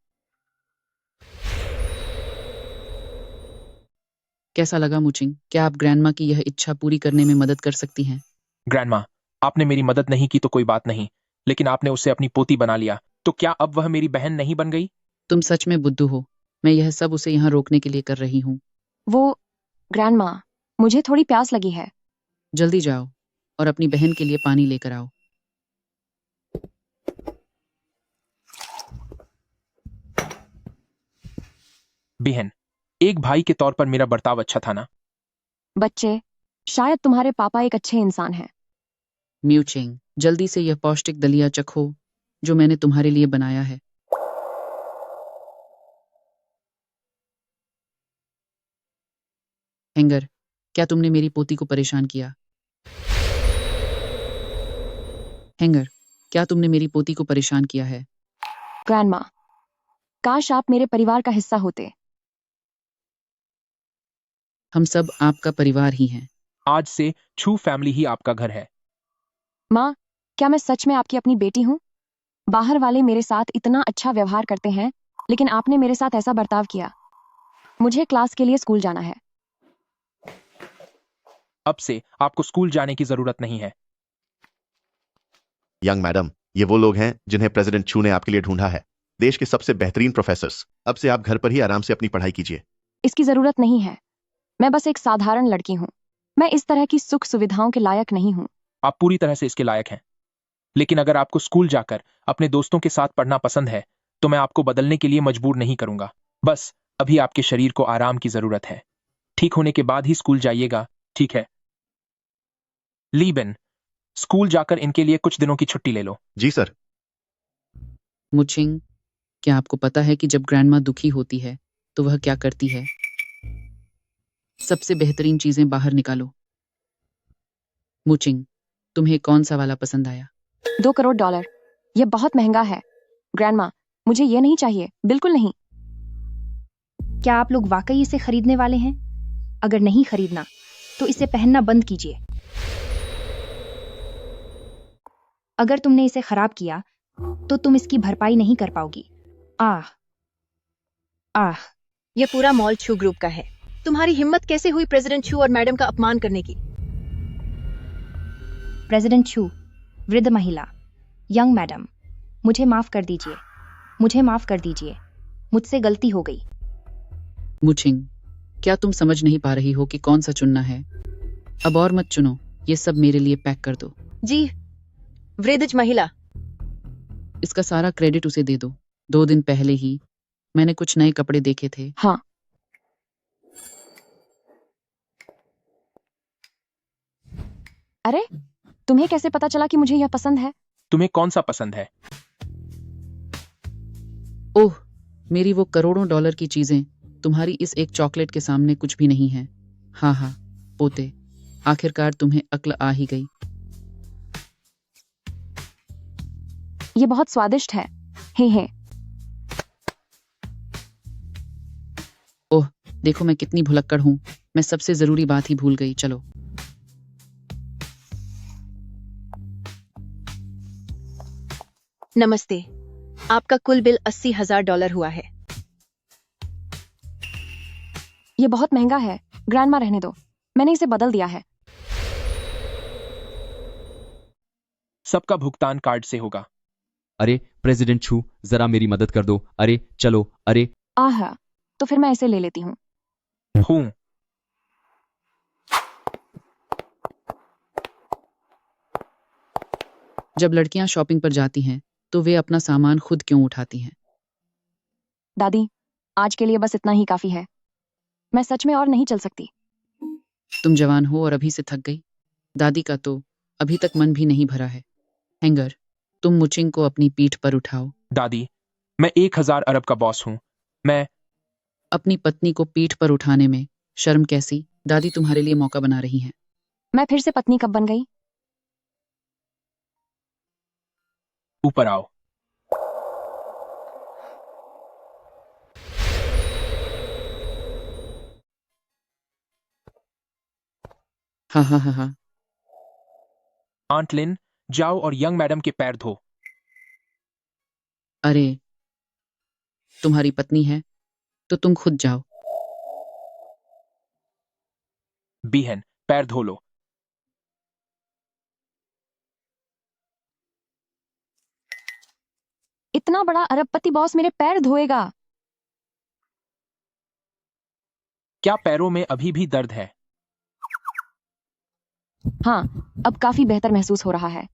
कैसा लगा मूचिंग? क्या आप ग्रैंडमा की यह इच्छा पूरी करने में मदद कर सकती हैं? ग्रैंडमा, आपने मेरी मदद नहीं की तो कोई बात नहीं, लेकिन आपने उसे अपनी पोती बना लिया, तो क्या अब वह मेरी बहन नहीं बन गई? तुम सच में बुद्धू हो। मैं यह सब उसे यहाँ रोकने के लिए कर रही हूँ। वो ग्रैंडमा, मुझे थोड़ी प्यास लगी है। जल्दी जाओ और अपनी बहन के लिए पानी लेकर आओ। बहन, एक भाई के तौर पर मेरा बर्ताव अच्छा था ना? बच्चे, शायद तुम्हारे पापा एक अच्छे इंसान हैं। म्यूचिंग, जल्दी से यह पौष्टिक दलिया चखो जो मैंने तुम्हारे लिए बनाया है। हेंगर, क्या तुमने मेरी पोती को परेशान किया? हेंगर, क्या तुमने मेरी पोती को परेशान किया है? ग्रैंडमा, काश आप मेरे परिवार का हिस्सा होते। हम सब आपका परिवार ही हैं। आज से छू फैमिली ही आपका घर है। माँ, क्या मैं सच में आपकी अपनी बेटी हूँ? बाहर वाले मेरे साथ इतना अच्छा व्यवहार करते हैं, लेकिन आपने मेरे साथ ऐसा बर्ताव किया। मुझे क्लास के लिए स्कूल जाना है। अब से आपको स्कूल जाने की जरूरत नहीं है। यंग मैडम, ये वो लोग हैं जिन्हें प्रेसिडेंट चू ने आपके लिए ढूंढा है। देश के सबसे बेहतरीन प्रोफेसर्स। अब से आप घर पर ही आराम से अपनी पढ़ाई कीजिए। इसकी जरूरत नहीं है। मैं बस एक साधारण लड़की हूँ। मैं इस तरह की सुख सुविधाओं के लायक नहीं हूँ। आप पूरी तरह से इसके लायक हैं, लेकिन अगर आपको स्कूल जाकर अपने दोस्तों के साथ पढ़ना पसंद है तो मैं आपको बदलने के लिए मजबूर नहीं करूंगा। बस अभी आपके शरीर को आराम की जरूरत है। ठीक होने के बाद ही स्कूल जाइएगा, ठीक है? लीबेन, स्कूल जाकर इनके लिए कुछ दिनों की छुट्टी ले लो। जी सर। मुचिंग, क्या आपको पता है कि जब ग्रैंडमा दुखी होती है तो वह क्या करती है? सबसे बेहतरीन चीजें बाहर निकालो। मुचिंग, तुम्हें कौन सा वाला पसंद आया? $2 करोड़। यह बहुत महंगा है। ग्रैंडमा, मुझे ये नहीं चाहिए, बिल्कुल नहीं। क्या आप लोग वाकई इसे खरीदने वाले हैं? अगर नहीं खरीदना तो इसे पहनना बंद कीजिए। अगर तुमने इसे खराब किया तो तुम इसकी भरपाई नहीं कर पाओगी। आह आह, ये पूरा मॉल छू ग्रुप का है। तुम्हारी हिम्मत कैसे हुई प्रेसिडेंट छू और मैडम का अपमान करने की? प्रेसिडेंट छू, वृद्ध महिला, यंग मैडम, मुझे माफ कर दीजिए, मुझे माफ कर दीजिए, मुझसे गलती हो गई। मुचिंग, क्या तुम समझ नहीं पा रही हो कि कौन सा चुनना है? अब और मत चुनो, ये सब मेरे लिए पैक कर दो। जी, वृद्ध महिला। इसका सारा क्रेडिट उसे दे दो। 2 दिन पहले ही मैंने कुछ नए कपड़े देखे थे। हाँ। अरे, तुम्हें कैसे पता चला कि मुझे यह पसंद है? तुम्हें कौन सा पसंद है? ओह, मेरी वो करोड़ों डॉलर की चीजें तुम्हारी इस एक चॉकलेट के सामने कुछ भी नहीं है। हाँ हाँ, पोते, आखिरकार तुम्हें अक्ल आ ही गई। ये बहुत स्वादिष्ट है। हे। ओह, देखो मैं कितनी भुलक्कड़ हूँ। मैं सबसे जरूरी बात ही भूल गई। चलो। नमस्ते, आपका कुल बिल $80,000 हुआ है। ये बहुत महंगा है। ग्रैंडमा रहने दो, मैंने इसे बदल दिया है। सबका भुगतान कार्ड से होगा। अरे प्रेसिडेंट छू, जरा मेरी मदद कर दो। अरे चलो, अरे। आह, तो फिर मैं इसे ले लेती हूँ। हूँ। जब लड़कियां शॉपिंग पर जाती हैं तो वे अपना सामान खुद क्यों उठाती हैं? दादी, आज के लिए बस इतना ही काफी है। मैं सच में और नहीं चल सकती। तुम जवान हो और अभी से थक गई। दादी का तो अभी तक मन भी नहीं भरा है। हैंगर, तुम मुचिंग को अपनी पीठ पर उठाओ। दादी, मैं 1000 अरब का बॉस हूँ। मैं अपनी पत्नी को पीठ पर उठाने में शर्म कैसी? दादी तुम्हारे लिए मौका बना रही हैं। मैं फिर से पत्नी कब बन गई? ऊपर आओ। हाँ। आंट लिन, जाओ और यंग मैडम के पैर धो। अरे, तुम्हारी पत्नी है तो तुम खुद जाओ। बीहन, पैर धो लो। इतना बड़ा अरबपति बॉस मेरे पैर धोएगा? क्या पैरों में अभी भी दर्द है? हाँ, अब काफी बेहतर महसूस हो रहा है।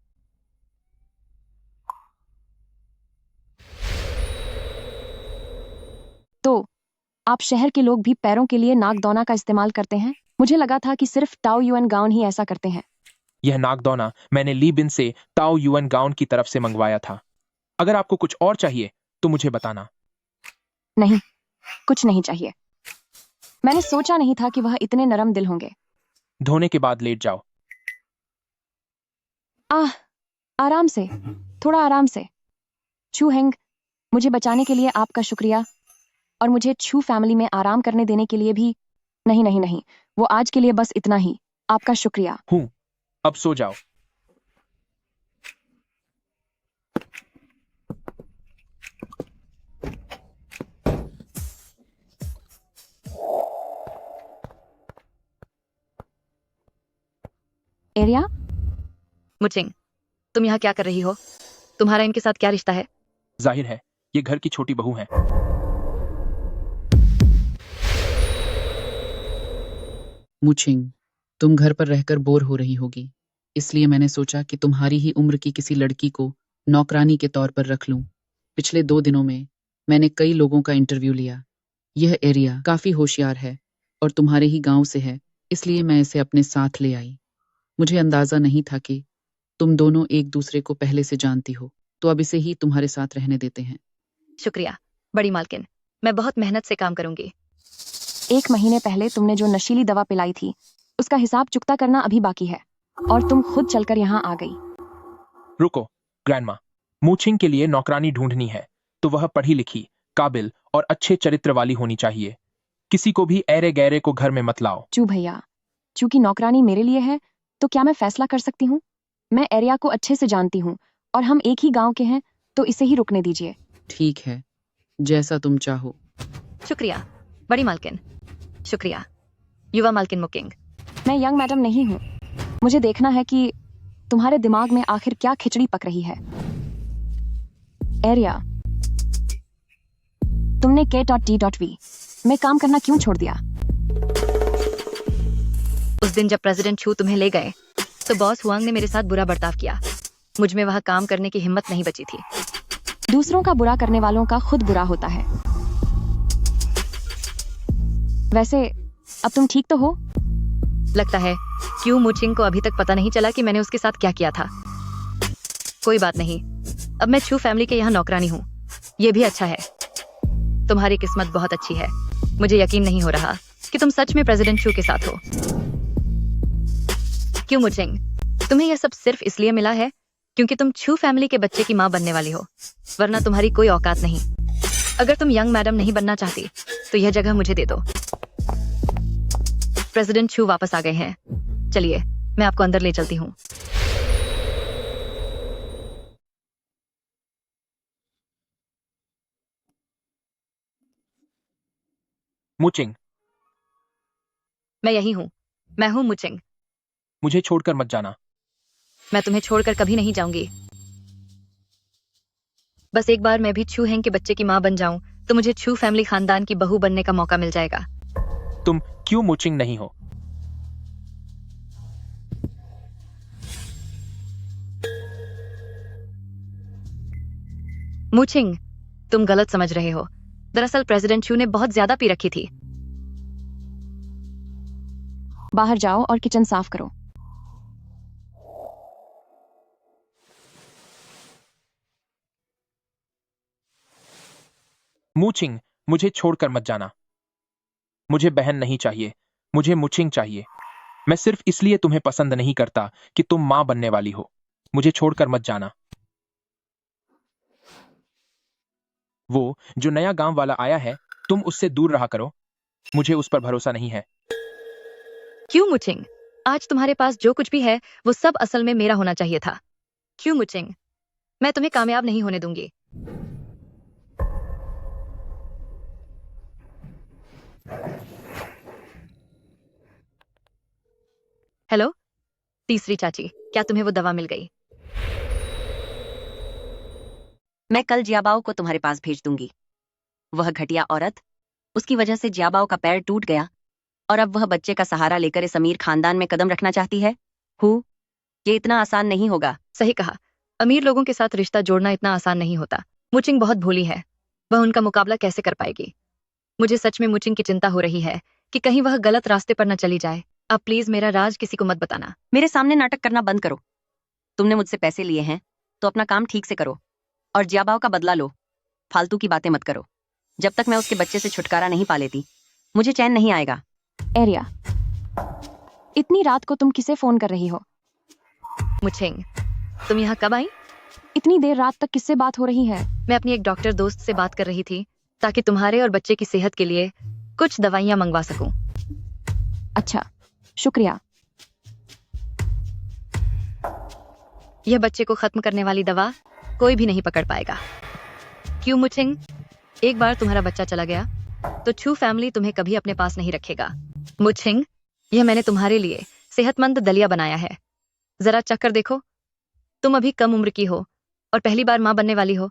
तो आप शहर के लोग भी पैरों के लिए नागदौना का इस्तेमाल करते हैं? मुझे लगा था कि सिर्फ टाओ युएन गाउन ही ऐसा करते हैं। यह नागदौना मैंने ली बिन से ताओ युएन गाउन की तरफ से मंगवाया था। अगर आपको कुछ और चाहिए तो मुझे बताना। नहीं, कुछ नहीं चाहिए। मैंने सोचा नहीं था कि वह इतने नरम दिल होंगे। धोने के बाद लेट जाओ। आराम से, थोड़ा आराम से। छू हेंग, मुझे बचाने के लिए आपका शुक्रिया, और मुझे छू फैमिली में आराम करने देने के लिए भी। नहीं, वो आज के लिए बस इतना ही। आपका शुक्रिया। हूँ, अब सो जाओ। एरिया, मुचिंग, तुम यहाँ क्या कर रही हो? तुम्हारा इनके साथ क्या रिश्ता है? जाहिर है ये घर की छोटी बहू है। मुचिंग, तुम घर पर रहकर बोर हो रही होगी, इसलिए मैंने सोचा कि तुम्हारी ही उम्र की किसी लड़की को नौकरानी के तौर पर रख लूं। पिछले 2 दिनों में मैंने कई लोगों का इंटरव्यू लिया। यह एरिया काफी होशियार है और तुम्हारे ही गांव से है, इसलिए मैं इसे अपने साथ ले आई। मुझे अंदाजा नहीं था कि तुम दोनों एक दूसरे को पहले से जानती हो, तो अब इसे ही तुम्हारे साथ रहने देते हैं। शुक्रिया बड़ी मालकिन, मैं बहुत मेहनत से काम करूंगी। 1 महीने पहले तुमने जो नशीली दवा पिलाई थी, उसका हिसाब चुकता करना अभी बाकी है, और तुम खुद चलकर यहाँ आ गई। रुको ग्रैंडमा, मूचिंग के लिए नौकरानी ढूंढनी है तो वह पढ़ी लिखी, काबिल और अच्छे चरित्र वाली होनी चाहिए। किसी को भी ऐरे गैरे को घर में मत लाओ। चू भैया, चूंकि नौकरानी मेरे लिए है तो क्या मैं फैसला कर सकती हूँ? मैं एरिया को अच्छे से जानती हूँ और हम एक ही गांव के हैं, तो इसे ही रुकने दीजिए। ठीक है, जैसा तुम चाहो। शुक्रिया बड़ी मालकिन। शुक्रिया युवा मालकिन मुकिंग। मैं यंग मैडम नहीं हूँ। मुझे देखना है कि तुम्हारे दिमाग में आखिर क्या खिचड़ी पक रही है? एरिया, तुमने K.T.V में काम करना क्यों छोड़ दिया? उस दिन जब प्रेसिडेंट छू तुम्हें ले गए तो बॉस हुआंग ने मेरे साथ बुरा बर्ताव किया। मुझ में वह काम करने की हिम्मत नहीं बची थी। दूसरों का बुरा करने वालों का खुद बुरा होता है। वैसे अब तुम ठीक तो हो? लगता है क्यू मुचिंग को अभी तक पता नहीं चला कि मैंने उसके साथ क्या किया था। कोई बात नहीं, अब मैं छू फैमिली के यहाँ नौकरानी हूँ। ये भी अच्छा है। तुम्हारी किस्मत बहुत अच्छी है। मुझे यकीन नहीं हो रहा कि तुम सच में प्रेसिडेंट छू के साथ हो। क्यू मुचिंग, तुम्हें यह सब सिर्फ इसलिए मिला है क्योंकि तुम छू फैमिली के बच्चे की माँ बनने वाली हो, वरना तुम्हारी कोई औकात नहीं। अगर तुम यंग मैडम नहीं बनना चाहती तो यह जगह मुझे दे दो। प्रेसिडेंट छू वापस आ गए हैं। चलिए, मैं आपको अंदर ले चलती हूँ। मुचिंग, मैं यही हूँ। मैं हूँ मुचिंग। मुझे छोड़कर मत जाना। मैं तुम्हें छोड़कर कभी नहीं जाऊंगी। बस एक बार मैं भी छू हैंग के बच्चे की माँ बन जाऊं तो मुझे छू फैमिली खानदान की बहू बनने का मौका मिल जाएगा। तुम क्यों मुचिंग नहीं हो? मुचिंग, तुम गलत समझ रहे हो। दरअसल प्रेसिडेंट छू ने बहुत ज्यादा पी रखी थी। बाहर जाओ और किचन साफ करो। मुचिंग, मुझे छोड़कर मत जाना। मुझे बहन नहीं चाहिए, मुझे मुचिंग चाहिए। मैं सिर्फ इसलिए तुम्हें पसंद नहीं करता कि तुम माँ बनने वाली हो। मुझे छोड़कर मत जाना। वो जो नया गांव वाला आया है, तुम उससे दूर रहा करो। मुझे उस पर भरोसा नहीं है। क्यों मुचिंग? आज तुम्हारे पास जो कुछ भी है वो सब असल में मेरा होना चाहिए था। क्यों मुचिंग? मैं तुम्हें कामयाब नहीं होने दूंगी। हेलो, तीसरी चाची, क्या तुम्हें वो दवा मिल गई? मैं कल जियाबाओ को तुम्हारे पास भेज दूंगी। वह घटिया औरत, उसकी वजह से जियाबाओ का पैर टूट गया और अब वह बच्चे का सहारा लेकर इस अमीर खानदान में कदम रखना चाहती है। ये इतना आसान नहीं होगा। सही कहा। अमीर लोगों के साथ रिश्ता जोड़ना इतना आसान नहीं होता। मुचिंग बहुत भोली है। वह उनका मुकाबला कैसे कर पाएगी? मुझे सच में मुचिंग की चिंता हो रही है कि कहीं वह गलत रास्ते पर न चली जाए। आप प्लीज मेरा राज किसी को मत बताना। मेरे सामने नाटक करना बंद करो। तुमने मुझसे पैसे लिए हैं तो अपना काम ठीक से करो और जियाबाओ का बदला लो। फालतू की बातें मत करो। जब तक मैं उसके बच्चे से छुटकारा नहीं पा लेती मुझे चैन नहीं आएगा। एरिया, इतनी रात को तुम किसे फोन कर रही हो? मुचिंग, तुम यहाँ कब आई? इतनी देर रात तक किससे बात हो रही है? मैं अपनी एक डॉक्टर दोस्त से बात कर रही थी ताकि तुम्हारे और बच्चे की सेहत के लिए कुछ दवाइयाँ मंगवा सकूं। अच्छा, शुक्रिया। यह बच्चे को खत्म करने वाली दवा कोई भी नहीं पकड़ पाएगा। क्यों मुचिंग? एक बार तुम्हारा बच्चा चला गया तो छू फैमिली तुम्हें कभी अपने पास नहीं रखेगा। मुचिंग, यह मैंने तुम्हारे लिए सेहतमंद दलिया बनाया है। जरा चखकर देखो। तुम अभी कम उम्र की हो और पहली बार माँ बनने वाली हो।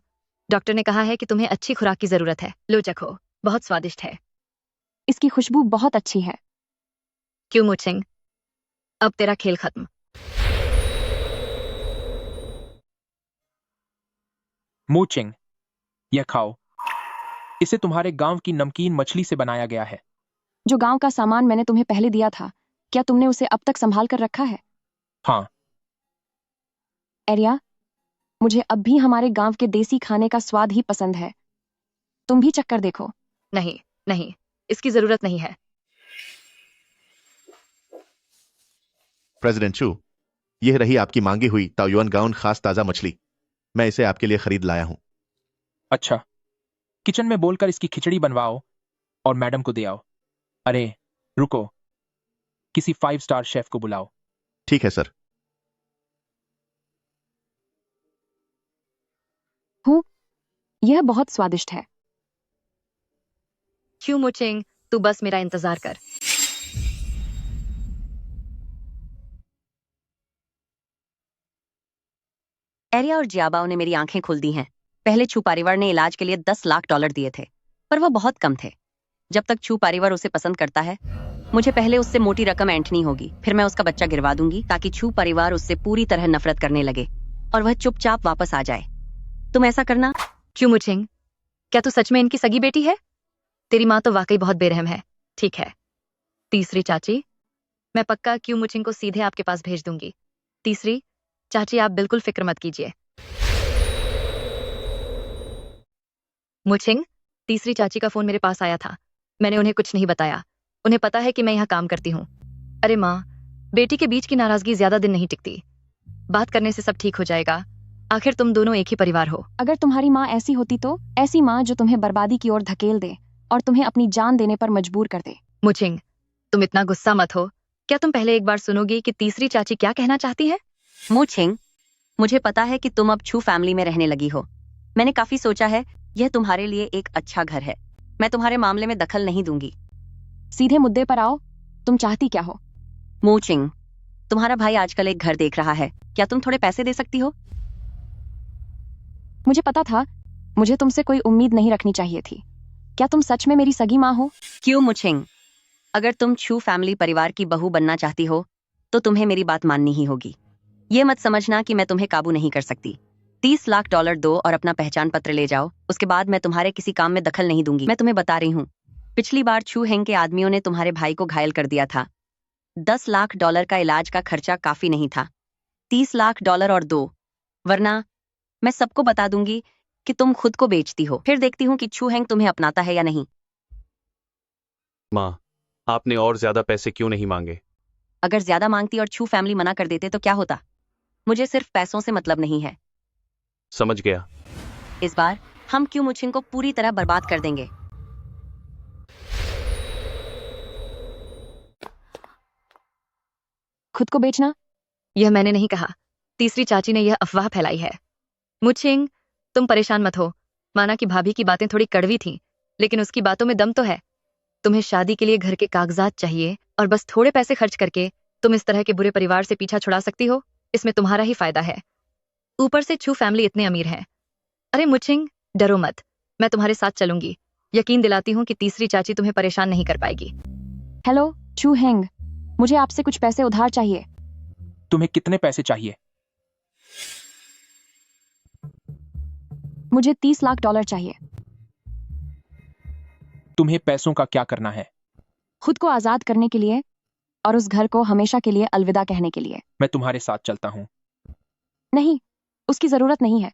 डॉक्टर ने कहा है कि तुम्हें अच्छी खुराक की जरूरत है। लो चखो, बहुत स्वादिष्ट है। इसकी खुशबू बहुत अच्छी है। क्यों मुचिंग? अब तेरा खेल खत्म। मुचिंग, यह खाओ। इसे तुम्हारे गांव की नमकीन मछली से बनाया गया है। जो गांव का सामान मैंने तुम्हें पहले दिया था, क्या तुमने उसे अब तक संभाल कर रखा है? हाँ। एरिया, मुझे अब भी हमारे गांव के देसी खाने का स्वाद ही पसंद है। तुम भी चक्कर देखो। नहीं नहीं, इसकी जरूरत नहीं है। प्रेसिडेंट चू, यह रही आपकी मांगी हुई ताओयुआन गाउन खास ताजा मछली। मैं इसे आपके लिए खरीद लाया हूं। अच्छा, किचन में बोलकर इसकी खिचड़ी बनवाओ और मैडम को दे आओ। अरे रुको, किसी 5 स्टार शेफ को बुलाओ। ठीक है सर। यह बहुत स्वादिष्ट है। क्यों मुचिंग, तू बस मेरा इंतजार कर। एरिया और जियाबाओ ने मेरी आंखें खोल दी हैं। पहले छू परिवार ने इलाज के लिए $10 लाख दिए थे, पर वो बहुत कम थे। जब तक छू परिवार उसे पसंद करता है, मुझे पहले उससे मोटी रकम ऐंठनी होगी, फिर मैं उसका बच्चा गिरवा दूंगी ताकि छू परिवार उससे पूरी तरह नफरत करने लगे और वह चुपचाप वापस आ जाए। तुम ऐसा करना। क्यों मुचिंग, क्या तू सच में इनकी सगी बेटी है? तेरी माँ तो वाकई बहुत बेरहम है। ठीक है तीसरी चाची, मैं पक्का क्यों मुचिंग को सीधे आपके पास भेज दूंगी। तीसरी चाची, आप बिल्कुल फिक्र मत कीजिए। मुचिंग, तीसरी चाची का फोन मेरे पास आया था। मैंने उन्हें कुछ नहीं बताया। उन्हें पता है कि मैं यहाँ काम करती हूँ। अरे माँ, बेटी के बीच की नाराजगी ज्यादा दिन नहीं टिकती। बात करने से सब ठीक हो जाएगा। आखिर तुम दोनों एक ही परिवार हो। अगर तुम्हारी माँ ऐसी होती तो ऐसी माँ जो तुम्हें बर्बादी की ओर धकेल दे और तुम्हें अपनी जान देने पर मजबूर कर दे। मुचिंग, तुम इतना गुस्सा मत हो। क्या तुम पहले एक बार सुनोगी कि तीसरी चाची क्या कहना चाहती है? मुचिंग, मुझे पता है कि तुम अब छू फैमिली में रहने लगी हो। मैंने काफी सोचा है, यह तुम्हारे लिए एक अच्छा घर है। मैं तुम्हारे मामले में दखल नहीं दूंगी। सीधे मुद्दे पर आओ, तुम चाहती क्या हो? मुचिंग, तुम्हारा भाई आजकल एक घर देख रहा है, क्या तुम थोड़े पैसे दे सकती हो? मुझे पता था, मुझे तुमसे कोई उम्मीद नहीं रखनी चाहिए थी। क्या तुम सच में मेरी सगी माँ हो? क्यों मुचिंग, अगर तुम छू फैमिली परिवार की बहू बनना चाहती हो तो तुम्हें मेरी बात माननी ही होगी। ये मत समझना कि मैं तुम्हें काबू नहीं कर सकती। $30 लाख दो और अपना पहचान पत्र ले जाओ। उसके बाद मैं तुम्हारे किसी काम में दखल नहीं दूंगी। मैं तुम्हें बता रही हूँ, पिछली बार छू हेंग के आदमियों ने तुम्हारे भाई को घायल कर दिया था। $10 लाख का इलाज का खर्चा काफी नहीं था। $30 लाख और दो, वरना मैं सबको बता दूंगी कि तुम खुद को बेचती हो। फिर देखती हूँ कि छू हेंग तुम्हें अपनाता है या नहीं। माँ, आपने और ज्यादा पैसे क्यों नहीं मांगे? अगर ज्यादा मांगती और छू फैमिली मना कर देते तो क्या होता? मुझे सिर्फ पैसों से मतलब नहीं है। समझ गया। इस बार हम क्यों मुचिंग को पूरी तरह बर्बाद कर देंगे। खुद को बेचना? यह मैंने नहीं कहा, तीसरी चाची ने यह अफवाह फैलाई है। मुचिंग, तुम परेशान मत हो। माना कि भाभी की बातें थोड़ी कड़वी थीं, लेकिन उसकी बातों में दम तो है। तुम्हें शादी के लिए घर के कागजात चाहिए और बस थोड़े पैसे खर्च करके तुम इस तरह के बुरे परिवार से पीछा छुड़ा सकती हो। इसमें तुम्हारा ही फायदा है। ऊपर से छू फैमिली इतने अमीर हैं। अरे मुचिंग, डरो मत, मैं तुम्हारे साथ चलूंगी। यकीन दिलाती हूँ कि तीसरी चाची तुम्हें परेशान नहीं कर पाएगी। हेलो छू हेंग, मुझे आपसे कुछ पैसे उधार चाहिए। तुम्हें कितने पैसे चाहिए? मुझे $30 लाख चाहिए। तुम्हें पैसों का क्या करना है? खुद को आजाद करने के लिए और उस घर को हमेशा के लिए अलविदा कहने के लिए। मैं तुम्हारे साथ चलता हूँ। नहीं, उसकी जरूरत नहीं है।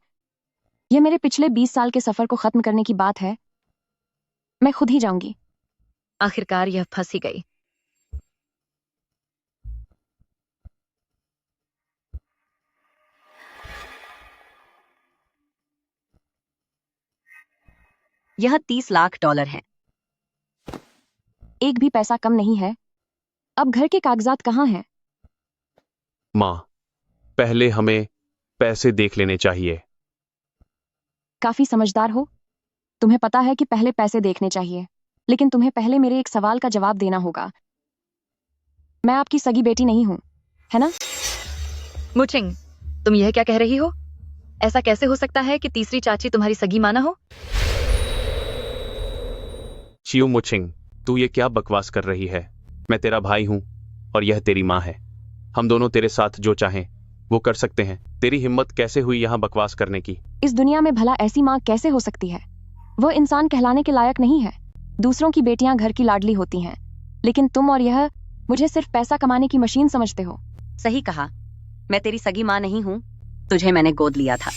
यह मेरे पिछले 20 साल के सफर को खत्म करने की बात है। मैं खुद ही जाऊंगी। आखिरकार यह फंस ही गई। यह $30 लाख है। एक भी पैसा कम नहीं है। अब घर के कागजात कहाँ हैं? माँ, पहले हमें पैसे देख लेने चाहिए। काफी समझदार हो। तुम्हें पता है कि पहले पैसे देखने चाहिए, लेकिन तुम्हें पहले मेरे एक सवाल का जवाब देना होगा। मैं आपकी सगी बेटी नहीं हूं, है ना? मुचिंग, तुम यह क्या कह रही हो? ऐसा कैसे हो सकता है कि तीसरी चाची तुम्हारी सगी माँ ना हो? चियो मुचिंग, तू ये क्या बकवास कर रही है? मैं तेरा भाई हूं और यह तेरी माँ है। हम दोनों तेरे साथ जो चाहें वो कर सकते हैं। तेरी हिम्मत कैसे हुई यहाँ बकवास करने की? इस दुनिया में भला ऐसी माँ कैसे हो सकती है? वह इंसान कहलाने के लायक नहीं है। दूसरों की बेटियां घर की लाडली होती हैं, लेकिन तुम और यह मुझे सिर्फ पैसा कमाने की मशीन समझते हो। सही कहा, मैं तेरी सगी माँ नहीं हूँ। तुझे मैंने गोद लिया था।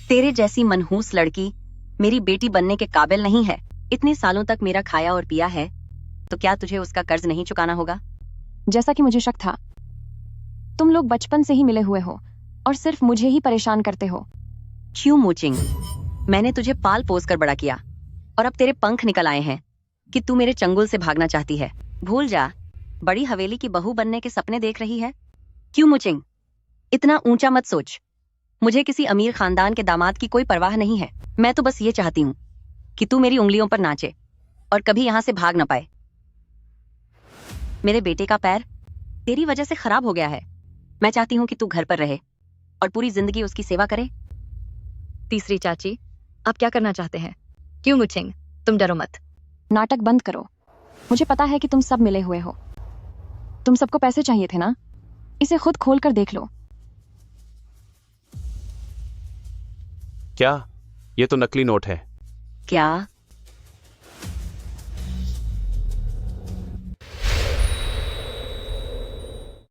तेरे जैसी मनहूस लड़की मेरी बेटी बनने के काबिल नहीं है। इतने सालों तक मेरा खाया और पिया है, तो क्या तुझे उसका कर्ज नहीं चुकाना होगा? जैसा कि मुझे शक था, तुम लोग बचपन से ही मिले हुए हो और सिर्फ मुझे ही परेशान करते हो। क्यों मुचिंग, मैंने तुझे पाल पोस कर बड़ा किया और अब तेरे पंख निकल आए हैं कि तू मेरे चंगुल से भागना चाहती है। भूल जा, बड़ी हवेली की बहू बनने के सपने देख रही है। क्यों मुचिंग, इतना ऊंचा मत सोच। मुझे किसी अमीर खानदान के दामाद की कोई परवाह नहीं है। मैं तो बस ये चाहती हूँ कि तू मेरी उंगलियों पर नाचे और कभी यहाँ से भाग न पाए। मेरे बेटे का पैर तेरी वजह से खराब हो गया है। मैं चाहती हूँ कि तू घर पर रहे। और पूरी जिंदगी उसकी सेवा करे? तीसरी चाची, आप क्या करना चाहते हैं? क्यों मुचिंग, तुम डरो मत। नाटक बंद करो। मुझे पता है कि तुम सब मिले हुए हो। तुम सबको पैसे चाहिए थे ना? इसे खुद खोल कर देख लो। क्या? ये तो नकली नोट है। क्या?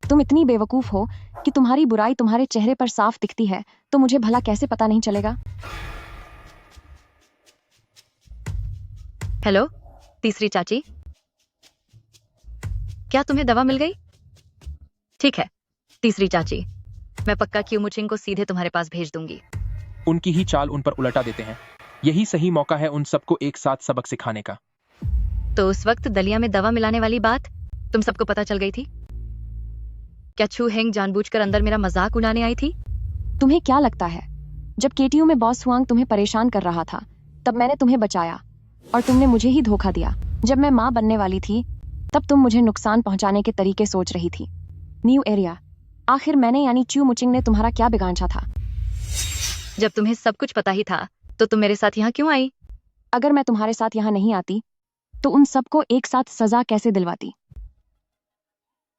तुम इतनी बेवकूफ हो कि तुम्हारी बुराई तुम्हारे चेहरे पर साफ दिखती है, तो मुझे भला कैसे पता नहीं चलेगा? हेलो तीसरी चाची, क्या तुम्हें दवा मिल गई? ठीक है तीसरी चाची, मैं पक्का क्यू मुचिंग को सीधे तुम्हारे पास भेज दूंगी। उनकी ही चाल उन पर उलटा देते हैं। यही सही मौका है उन सबको एक साथ सबक सिखाने का। तो उस वक्त दलिया में दवा मिलाने वाली बात तुम सबको पता चल गई थी? क्या छू हेंग जानबूझकर अंदर मेरा मजाक उड़ाने आई थी? तुम्हें क्या लगता है, जब केटीयू में बॉस हुआंग तुम्हें परेशान कर रहा था, तब मैंने तुम्हें बचाया और तुमने मुझे ही धोखा दिया। जब मैं माँ बनने वाली थी, तब तुम मुझे नुकसान पहुंचाने के तरीके सोच रही थी। न्यू एरिया, आखिर मैंने यानी च्यू मुचिंग ने तुम्हारा क्या बिगाड़ा था? जब तुम्हें सब कुछ पता ही था, तो तुम मेरे साथ यहाँ क्यों आई? अगर मैं तुम्हारे साथ यहाँ नहीं आती, तो उन सबको एक साथ सजा कैसे दिलवाती?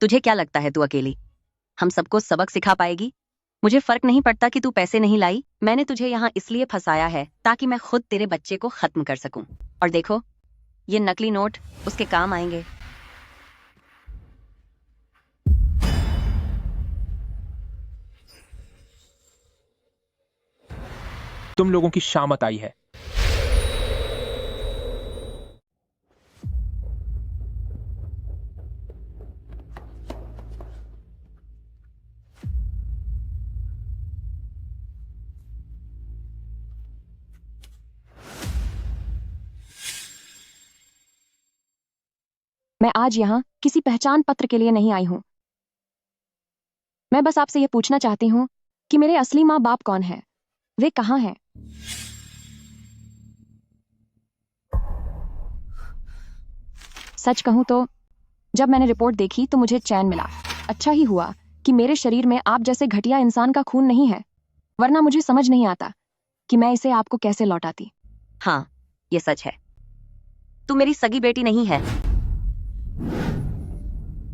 तुझे क्या लगता है तू अकेली हम सबको सबक सिखा पाएगी? मुझे फर्क नहीं पड़ता कि तू पैसे नहीं लाई। मैंने तुझे यहाँ इसलिए फंसाया है ताकि मैं खुद तेरे बच्चे को खत्म कर सकूं। और देखो, ये नकली नोट उसके काम आएंगे। तुम लोगों की शामत आई है। मैं आज यहाँ किसी पहचान पत्र के लिए नहीं आई हूँ। मैं बस आपसे ये पूछना चाहती हूँ कि मेरे असली माँ बाप कौन है? वे कहाँ हैं? सच कहूँ तो जब मैंने रिपोर्ट देखी तो मुझे चैन मिला। अच्छा ही हुआ कि मेरे शरीर में आप जैसे घटिया इंसान का खून नहीं है, वरना मुझे समझ नहीं आता कि मैं इसे आपको कैसे लौटाती। हाँ, ये सच है। तू मेरी सगी बेटी नहीं है।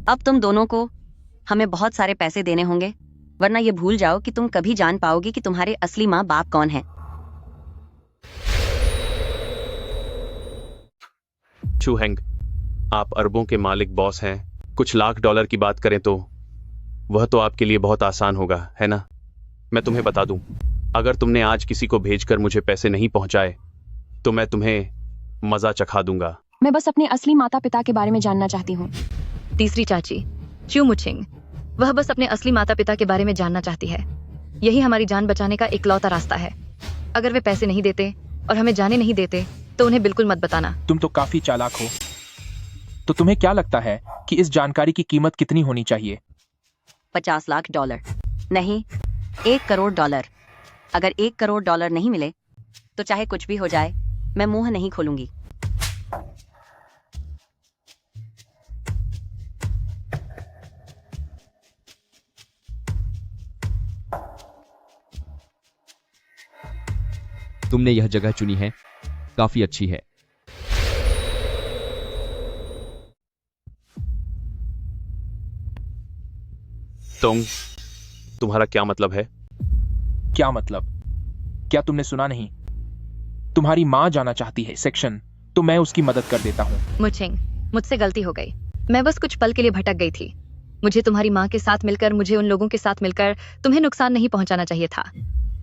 अब तुम दोनों को हमें बहुत सारे पैसे देने होंगे, वरना ये भूल जाओ कि तुम कभी जान पाओगे कि तुम्हारे असली माँ बाप कौन है। छू हेंग, आप अरबों के मालिक बॉस हैं। कुछ लाख डॉलर की बात करें तो वह तो आपके लिए बहुत आसान होगा, है ना? मैं तुम्हें बता दूं, अगर तुमने आज किसी को भेजकर मुझे पैसे नहीं पहुंचाए तो मैं तुम्हें मजा चखा दूंगा। मैं बस अपने असली माता पिता के बारे में जानना चाहती हूँ। तीसरी चाची, च्यू मुचिंग, वह बस अपने असली माता पिता के बारे में जानना चाहती है। यही हमारी जान बचाने का इकलौता रास्ता है। अगर वे पैसे नहीं देते और हमें जाने नहीं देते तो उन्हें बिल्कुल मत बताना। तुम तो काफी चालाक हो। तो तुम्हें क्या लगता है कि इस जानकारी की कीमत कितनी होनी चाहिए? 50 लाख डॉलर नहीं, 1 करोड़ डॉलर। अगर 1 करोड़ डॉलर नहीं मिले तो चाहे कुछ भी हो जाए, मैं मुंह नहीं खोलूंगी। तुमने यह जगह चुनी है, काफी अच्छी है। तुम्हारा क्या मतलब है? क्या मतलब? क्या तुमने सुना नहीं? तुम्हारी माँ जाना चाहती है सेक्शन, तो मैं उसकी मदद कर देता हूँ। मुचिंग, मुझसे गलती हो गई। मैं बस कुछ पल के लिए भटक गई थी। मुझे तुम्हारी माँ के साथ मिलकर, मुझे उन लोगों के साथ मिलकर तुम्हें नुकसान नहीं पहुंचाना चाहिए था।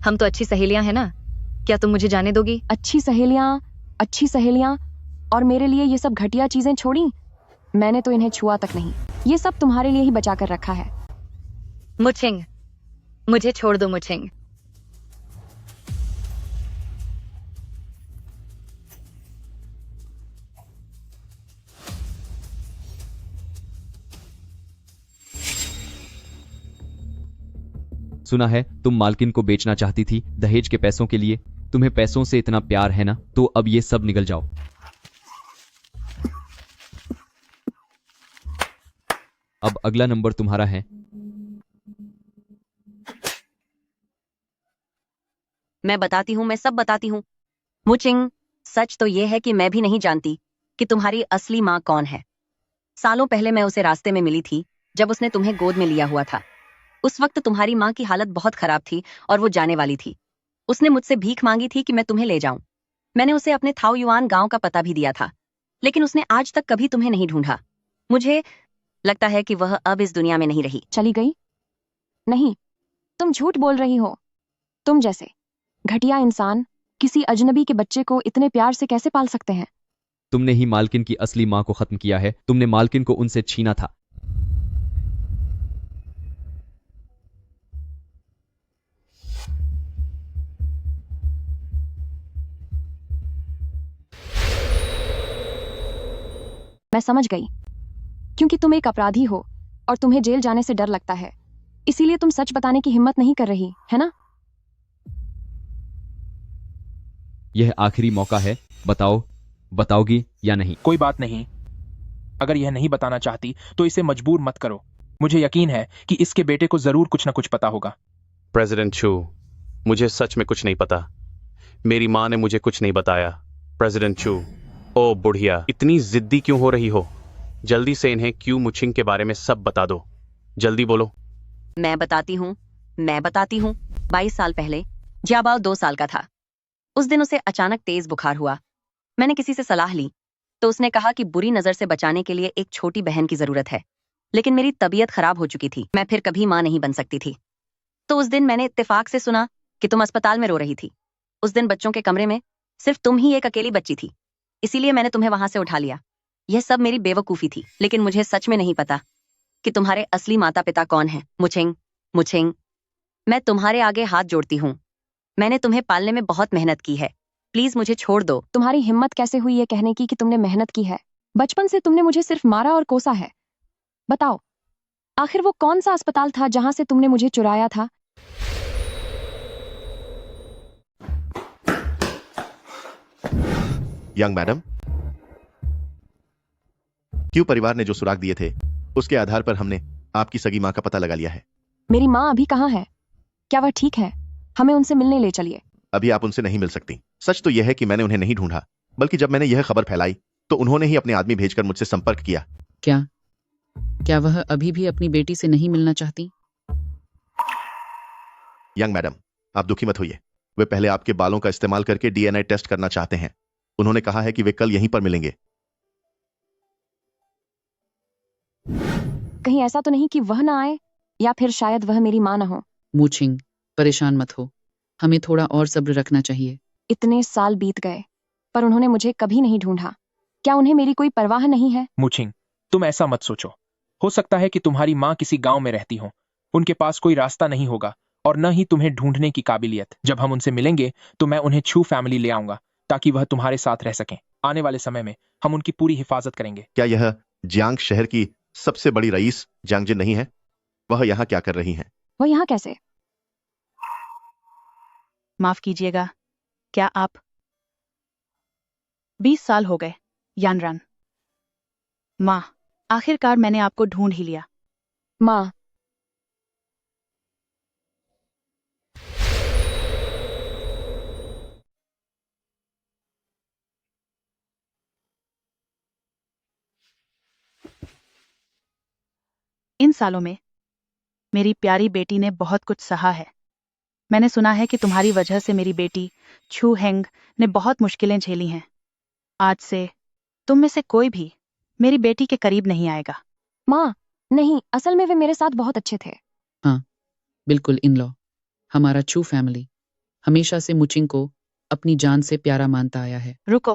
हम तो अच्छी सहेलियां हैं ना? क्या तुम मुझे जाने दोगी? अच्छी सहेलियां और मेरे लिए ये सब घटिया चीजें छोड़ी? मैंने तो इन्हें छुआ तक नहीं। ये सब तुम्हारे लिए ही बचा कर रखा है। मुचिंग, मुझे छोड़ दो मुचिंग। सुना है तुम मालकिन को बेचना चाहती थी दहेज के पैसों के लिए। तुम्हें पैसों से इतना प्यार है ना, तो अब ये सब निकल जाओ। अब अगला नंबर तुम्हारा है। मैं बताती हूँ, मैं सब बताती हूँ। मुचिंग, सच तो ये है कि मैं भी नहीं जानती कि तुम्हारी असली माँ कौन है। सालों पहले मैं उसे रास्ते में मिली थी जब उसने तुम्हें गोद में लिया हुआ था। उस वक्त तुम्हारी माँ की हालत बहुत खराब थी और वो जाने वाली थी। उसने मुझसे भीख मांगी थी कि मैं तुम्हें ले जाऊं। मैंने उसे अपने थाओ युआन गांव का पता भी दिया था, लेकिन उसने आज तक कभी तुम्हें नहीं ढूंढा। मुझे लगता है कि वह अब इस दुनिया में नहीं रही। चली गई? नहीं, तुम झूठ बोल रही हो। तुम जैसे घटिया इंसान किसी अजनबी के बच्चे को इतने प्यार से कैसे पाल सकते हैं? तुमने ही मालकिन की असली माँ को खत्म किया है। तुमने मालकिन को उनसे छीना था। मैं समझ गई, क्योंकि तुम एक अपराधी हो और तुम्हें जेल जाने से डर लगता है, इसीलिए तुम सच बताने की हिम्मत नहीं कर रही, है ना? यह आखिरी मौका है। बताओ, बताओगी या नहीं? कोई बात नहीं। अगर यह नहीं बताना चाहती तो इसे मजबूर मत करो। मुझे यकीन है कि इसके बेटे को जरूर कुछ न कुछ पता होगा। प्रेसिडेंट छू, मुझे सच में कुछ नहीं पता। मेरी माँ ने मुझे कुछ नहीं बताया। प्रेसिडेंट छू, ओ बुढ़िया, इतनी जिद्दी क्यों हो रही हो? जल्दी से इन्हें क्यू मुचिंग के बारे में सब बता दो। जल्दी बोलो। मैं बताती हूँ। 22 साल पहले जियाबाओ 2 साल का था। उस दिन उसे अचानक तेज बुखार हुआ। मैंने किसी से सलाह ली तो उसने कहा कि बुरी नजर से बचाने के लिए एक छोटी बहन की जरूरत है, लेकिन मेरी तबीयत खराब हो चुकी थी। मैं फिर कभी माँ नहीं बन सकती थी। तो उस दिन मैंने इत्तेफाक से सुना कि तुम अस्पताल में रो रही थी। उस दिन बच्चों के कमरे में सिर्फ तुम ही एक अकेली बच्ची थी, इसीलिए मैंने तुम्हें वहां से उठा लिया। यह सब मेरी बेवकूफी थी, लेकिन मुझे सच में नहीं पता कि तुम्हारे असली माता पिता कौन है। मुचिंग, मैं तुम्हारे आगे हाथ जोड़ती हूँ। मैंने तुम्हें पालने में बहुत मेहनत की है। प्लीज मुझे छोड़ दो। तुम्हारी हिम्मत कैसे हुई ये कहने की कि तुमने मेहनत की है? बचपन से तुमने मुझे सिर्फ मारा और कोसा है। बताओ, आखिर वो कौन सा अस्पताल था जहां से तुमने मुझे चुराया था? यंग मैडम, क्यों परिवार ने जो सुराग दिए थे उसके आधार पर हमने आपकी सगी माँ का पता लगा लिया है। मेरी माँ अभी कहाँ है? क्या वह ठीक है? हमें उनसे मिलने ले चलिए। अभी आप उनसे नहीं मिल सकती। सच तो यह है कि मैंने उन्हें नहीं ढूंढा, बल्कि जब मैंने यह खबर फैलाई तो उन्होंने ही अपने आदमी भेजकर मुझसे संपर्क किया। क्या वह अभी भी अपनी बेटी से नहीं मिलना चाहती? यंग मैडम, आप दुखी मत होइए। वे पहले आपके बालों का इस्तेमाल करके डीएनए टेस्ट करना चाहते हैं। उन्होंने कहा है कि वे कल यहीं पर मिलेंगे। कहीं ऐसा तो नहीं कि वह ना आए, या फिर शायद वह मेरी माँ ना हो। मुचिंग, परेशान मत हो। हमें थोड़ा और सब्र रखना चाहिए। इतने साल बीत गए पर उन्होंने मुझे कभी नहीं ढूंढा। क्या उन्हें मेरी कोई परवाह नहीं है? मुचिंग, तुम ऐसा मत सोचो। हो सकता है कि तुम्हारी माँ किसी गांव में रहती हो। उनके पास कोई रास्ता नहीं होगा और न ही तुम्हें ढूंढने की काबिलियत। जब हम उनसे मिलेंगे तो मैं उन्हें छू फैमिली ले आऊंगा ताकि वह तुम्हारे साथ रह सकें। आने वाले समय में हम उनकी पूरी हिफाजत करेंगे। क्या यह जियांग शहर की सबसे बड़ी रईस जियांगजिन नहीं है? वह यहाँ क्या कर रही हैं? वह यहाँ कैसे? माफ कीजिएगा, क्या आप 20 साल हो गए यानरन। माँ, आखिरकार मैंने आपको ढूंढ ही लिया। माँ, इन सालों में मेरी प्यारी बेटी ने बहुत कुछ सहा है। मैंने सुना है कि तुम्हारी वजह से मेरी बेटी छू हेंग ने बहुत मुश्किलें झेली हैं। आज से तुम में से कोई भी मेरी बेटी के करीब नहीं आएगा। माँ, नहीं, असल में वे मेरे साथ बहुत अच्छे थे। हाँ, बिल्कुल इन लॉ। हमारा छू फैमिली हमेशा से मुचिंग को अपनी जान से प्यारा मानता आया है। रुको,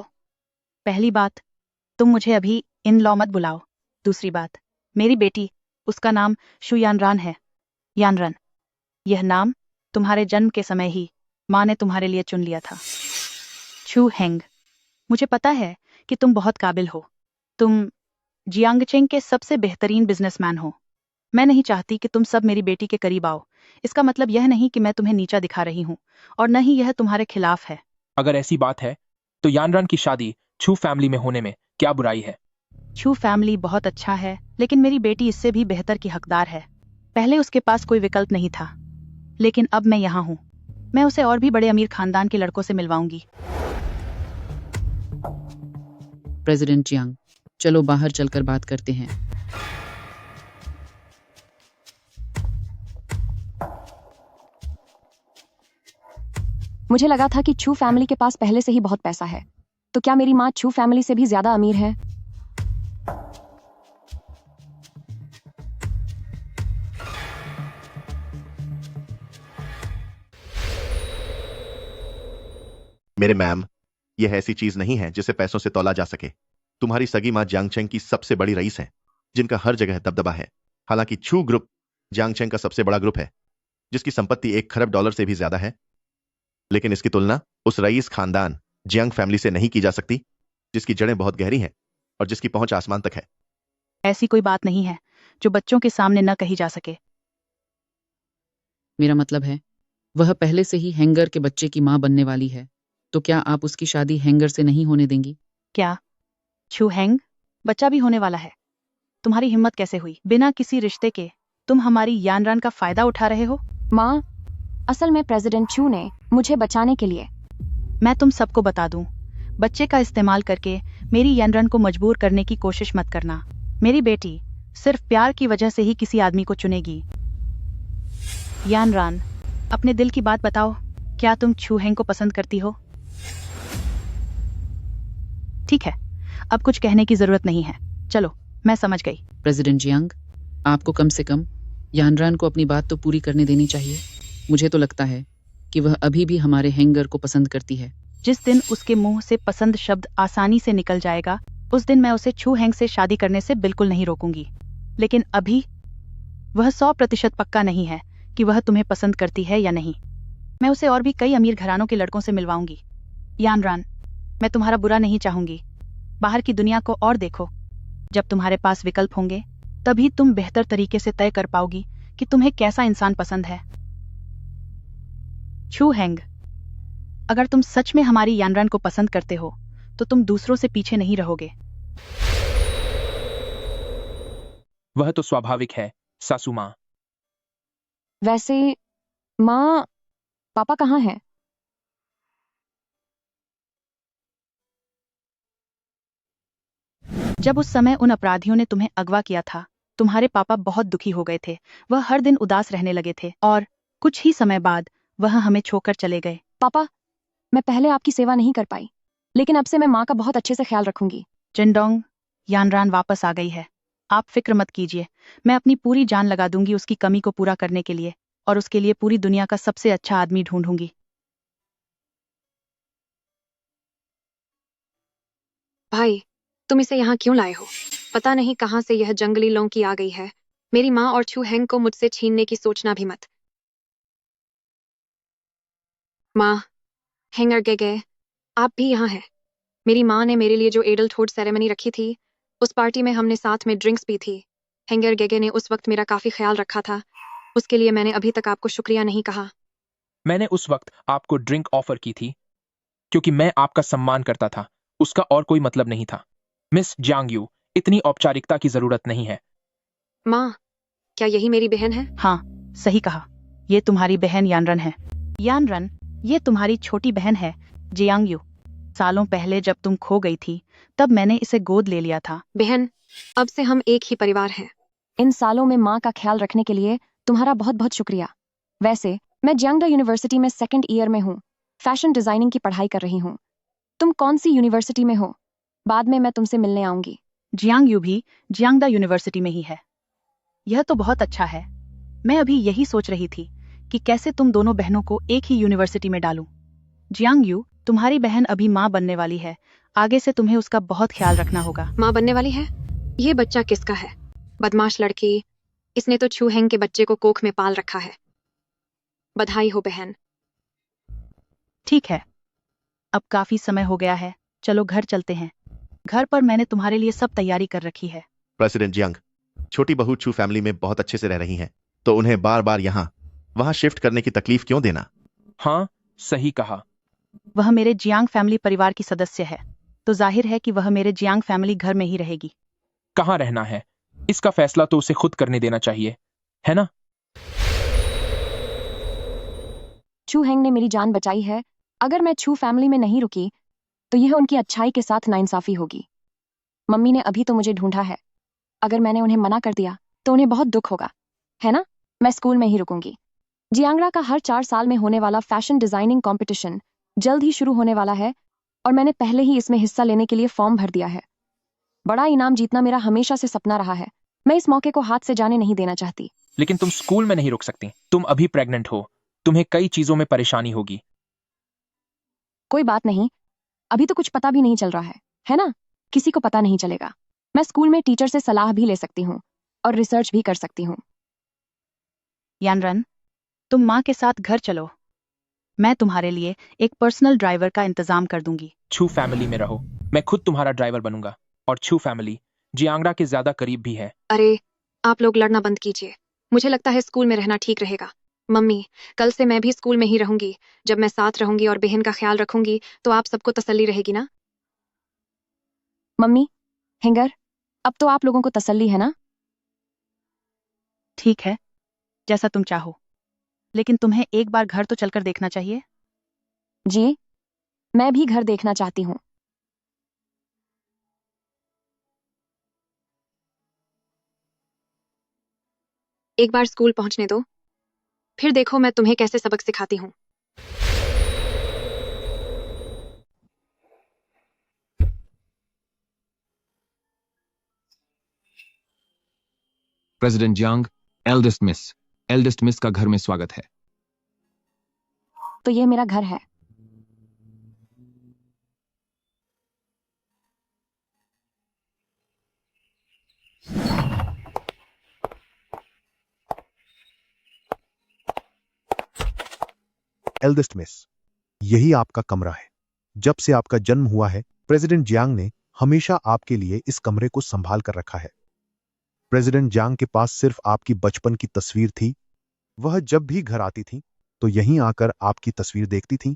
पहली बात, तुम मुझे अभी इन लॉ मत बुलाओ। दूसरी बात, मेरी बेटी, उसका नाम शू यानरान है। यानरन, यह नाम तुम्हारे जन्म के समय ही माँ ने तुम्हारे लिए चुन लिया था। छू हेंग, मुझे पता है कि तुम बहुत काबिल हो। तुम जियांगचेंग के सबसे बेहतरीन बिजनेसमैन हो। मैं नहीं चाहती कि तुम सब मेरी बेटी के करीब आओ। इसका मतलब यह नहीं कि मैं तुम्हें नीचा दिखा रही हूँ, और न ही यह तुम्हारे खिलाफ है। अगर ऐसी बात है तो यानरन की शादी छू फैमिली में होने में क्या बुराई है? छू फैमिली बहुत अच्छा है, लेकिन मेरी बेटी इससे भी बेहतर की हकदार है। पहले उसके पास कोई विकल्प नहीं था, लेकिन अब मैं यहाँ हूँ। मैं उसे और भी बड़े अमीर खानदान के लड़कों से मिलवाऊंगी। प्रेसिडेंट जियांग, चलो बाहर चलकर बात करते हैं। मुझे लगा था कि छू फैमिली के पास पहले से ही बहुत पैसा है, तो क्या मेरी माँ छू फैमिली से भी ज्यादा अमीर है? मेरे मैम, यह ऐसी चीज नहीं है जिसे पैसों से तौला जा सके। तुम्हारी सगी माँ जियांगचेंग की सबसे बड़ी रईस है, जिनका हर जगह दबदबा है। हालांकि छू ग्रुप जियांगचेंग का सबसे बड़ा ग्रुप है, जिसकी संपत्ति $1 खरब से भी ज्यादा है, लेकिन इसकी तुलना उस रईस खानदान जियांग फैमिली से नहीं की जा सकती, जिसकी जड़ें बहुत गहरी हैं और जिसकी पहुंच आसमान तक है। ऐसी कोई बात नहीं है जो बच्चों के सामने न कही जा सके। मेरा मतलब है, वह पहले से ही हैंगर के बच्चे की माँ बनने वाली है, तो क्या आप उसकी शादी हैंगर से नहीं होने देंगी? क्या छू हैंग बच्चा भी होने वाला है? तुम्हारी हिम्मत कैसे हुई? बिना किसी रिश्ते के तुम हमारी यानरान का फायदा उठा रहे हो? माँ, असल में प्रेसिडेंट छू ने मुझे बचाने के लिए। मैं तुम सबको बता दूं, बच्चे का इस्तेमाल करके मेरी यानरान को मजबूर करने की कोशिश मत करना। मेरी बेटी सिर्फ प्यार की वजह से ही किसी आदमी को चुनेगी। यानरान, अपने दिल की बात बताओ, क्या तुम छू हैंग को पसंद करती हो? ठीक है, अब कुछ कहने की जरूरत नहीं है, चलो मैं समझ गई। प्रेसिडेंट जियांग, आपको कम से कम यानरान को अपनी बात तो पूरी करने देनी चाहिए। मुझे तो लगता है कि वह अभी भी हमारे हैंगर को पसंद करती है। जिस दिन उसके मुंह से पसंद शब्द आसानी से निकल जाएगा, उस दिन मैं उसे छू हैंग से शादी करने से बिल्कुल नहीं रोकूंगी। लेकिन अभी वह 100% पक्का नहीं है कि वह तुम्हें पसंद करती है या नहीं। मैं उसे और भी कई अमीर घरानों के लड़कों से मिलवाऊंगी। यानरान, मैं तुम्हारा बुरा नहीं चाहूंगी। बाहर की दुनिया को और देखो। जब तुम्हारे पास विकल्प होंगे, तभी तुम बेहतर तरीके से तय कर पाओगी कि तुम्हें कैसा इंसान पसंद है। छू हैंग, अगर तुम सच में हमारी यानरान को पसंद करते हो, तो तुम दूसरों से पीछे नहीं रहोगे। वह तो स्वाभाविक है, सासू माँ। वैसे माँ, पापा कहाँ हैं? जब उस समय उन अपराधियों ने तुम्हें अगवा किया था, तुम्हारे पापा बहुत दुखी हो गए थे। वह हर दिन उदास रहने लगे थे और कुछ ही समय बाद वह हमें छोड़कर चले गए। पापा, मैं पहले आपकी सेवा नहीं कर पाई, लेकिन अब से मैं माँ का बहुत अच्छे से ख्याल रखूंगी। जिनडोंग, यानरान वापस आ गई है। आप फिक्र मत कीजिए, मैं अपनी पूरी जान लगा दूंगी उसकी कमी को पूरा करने के लिए, और उसके लिए पूरी दुनिया का सबसे अच्छा आदमी ढूंढूंगी। भाई, तुम इसे यहाँ क्यों लाए हो? पता नहीं कहाँ से यह जंगली लौंकी आ गई है। मेरी माँ और छू हैंग को मुझसे छीनने की सोचना भी मत। माँ, हैंगर गेगे, आप भी यहाँ हैं। मेरी माँ ने मेरे लिए जो एडल्टहुड सेरेमनी रखी थी, उस पार्टी में हमने साथ में ड्रिंक्स पी थी। हैंगर गेगे ने उस वक्त मेरा काफी ख्याल रखा था। उसके लिए मैंने अभी तक आपको शुक्रिया नहीं कहा। मैंने उस वक्त आपको ड्रिंक ऑफर की थी क्योंकि मैं आपका सम्मान करता था, उसका और कोई मतलब नहीं था। मिस जियांग यू, इतनी औपचारिकता की जरूरत नहीं है। माँ, क्या यही मेरी बहन है? हाँ, सही कहा, ये तुम्हारी बहन यानरन है। यानरन, ये तुम्हारी छोटी बहन है, जियांग यू। सालों पहले जब तुम खो गई थी, तब मैंने इसे गोद ले लिया था। बहन, अब से हम एक ही परिवार हैं। इन सालों में माँ का ख्याल रखने के लिए तुम्हारा बहुत बहुत शुक्रिया। वैसे मैं जियांगडा यूनिवर्सिटी में 2nd ईयर में हूँ, फैशन डिजाइनिंग की पढ़ाई कर रही हूँ। तुम कौन सी यूनिवर्सिटी में हो? बाद में मैं तुमसे मिलने आऊंगी। जियांग यू भी जियांगडा यूनिवर्सिटी में ही है। यह तो बहुत अच्छा है। मैं अभी यही सोच रही थी कि कैसे तुम दोनों बहनों को एक ही यूनिवर्सिटी में डालूं। जियांग यू, तुम्हारी बहन अभी माँ बनने वाली है। आगे से तुम्हें उसका बहुत ख्याल रखना होगा। माँ बनने वाली है? ये बच्चा किसका है? बदमाश लड़की, इसने तो छू हैंग के बच्चे को कोख में पाल रखा है। बधाई हो बहन। ठीक है, अब काफी समय हो गया है, चलो घर चलते हैं। घर पर मैंने तुम्हारे लिए सब तैयारी कर रखी है। प्रेसिडेंट जियांग, छोटी बहू छू फैमिली में बहुत अच्छे से रह रही हैं, तो उन्हें बार बार यहाँ वहां शिफ्ट करने की तकलीफ क्यों देना? हाँ, सही कहा। वह मेरे जियांग फैमिली परिवार की सदस्य है, तो जाहिर है कि वह मेरे जियांग फैमिली घर में ही रहेगी। कहाँ रहना है, इसका फैसला तो उसे खुद करने देना चाहिए, है ना? छू हेंग ने मेरी जान बचाई है। अगर मैं छू फैमिली में नहीं रुकी तो यह उनकी अच्छाई के साथ नाइंसाफी होगी। मम्मी ने अभी तो मुझे ढूंढा है, अगर मैंने उन्हें मना कर दिया तो उन्हें बहुत दुख होगा, है ना? मैं स्कूल में ही रुकूंगी। जियांगरा का हर 4 साल में होने वाला फैशन डिजाइनिंग कंपटीशन जल्द ही शुरू होने वाला है और मैंने पहले ही इसमें हिस्सा लेने के लिए फॉर्म भर दिया है। बड़ा इनाम जीतना मेरा हमेशा से सपना रहा है। मैं इस मौके को हाथ से जाने नहीं देना चाहती। लेकिन तुम स्कूल में नहीं रुक सकती। तुम अभी प्रेग्नेंट हो, तुम्हें कई चीजों में परेशानी होगी। कोई बात नहीं, अभी तो कुछ पता भी नहीं चल रहा है ना? किसी को पता नहीं चलेगा। मैं स्कूल में टीचर से सलाह भी ले सकती हूँ और रिसर्च भी कर सकती हूँ। यानरन, तुम माँ के साथ घर चलो। मैं तुम्हारे लिए एक पर्सनल ड्राइवर का इंतजाम कर दूंगी। छू फैमिली में रहो, मैं खुद तुम्हारा ड्राइवर बनूंगा। और छू फैमिली जियांगरा के ज्यादा करीब भी है। अरे आप लोग लड़ना बंद कीजिए। मुझे लगता है स्कूल में रहना ठीक रहेगा। मम्मी, कल से मैं भी स्कूल में ही रहूंगी। जब मैं साथ रहूंगी और बहन का ख्याल रखूंगी तो आप सबको तसल्ली रहेगी ना? मम्मी, हिंगर, अब तो आप लोगों को तसल्ली है ना? ठीक है, जैसा तुम चाहो, लेकिन तुम्हें एक बार घर तो चलकर देखना चाहिए। जी, मैं भी घर देखना चाहती हूँ। एक बार स्कूल पहुंचने दो, फिर देखो मैं तुम्हें कैसे सबक सिखाती हूँ। प्रेसिडेंट यांग, एल्डेस्ट मिस का घर में स्वागत है। तो ये मेरा घर है। एल्डेस्ट मिस, यही आपका कमरा है। जब से आपका जन्म हुआ है, प्रेसिडेंट जियांग ने हमेशा आपके लिए इस कमरे को संभाल कर रखा है। प्रेसिडेंट जियांग के पास सिर्फ आपकी बचपन की तस्वीर थी। वह जब भी घर आती थी तो यहीं आकर आपकी तस्वीर देखती थी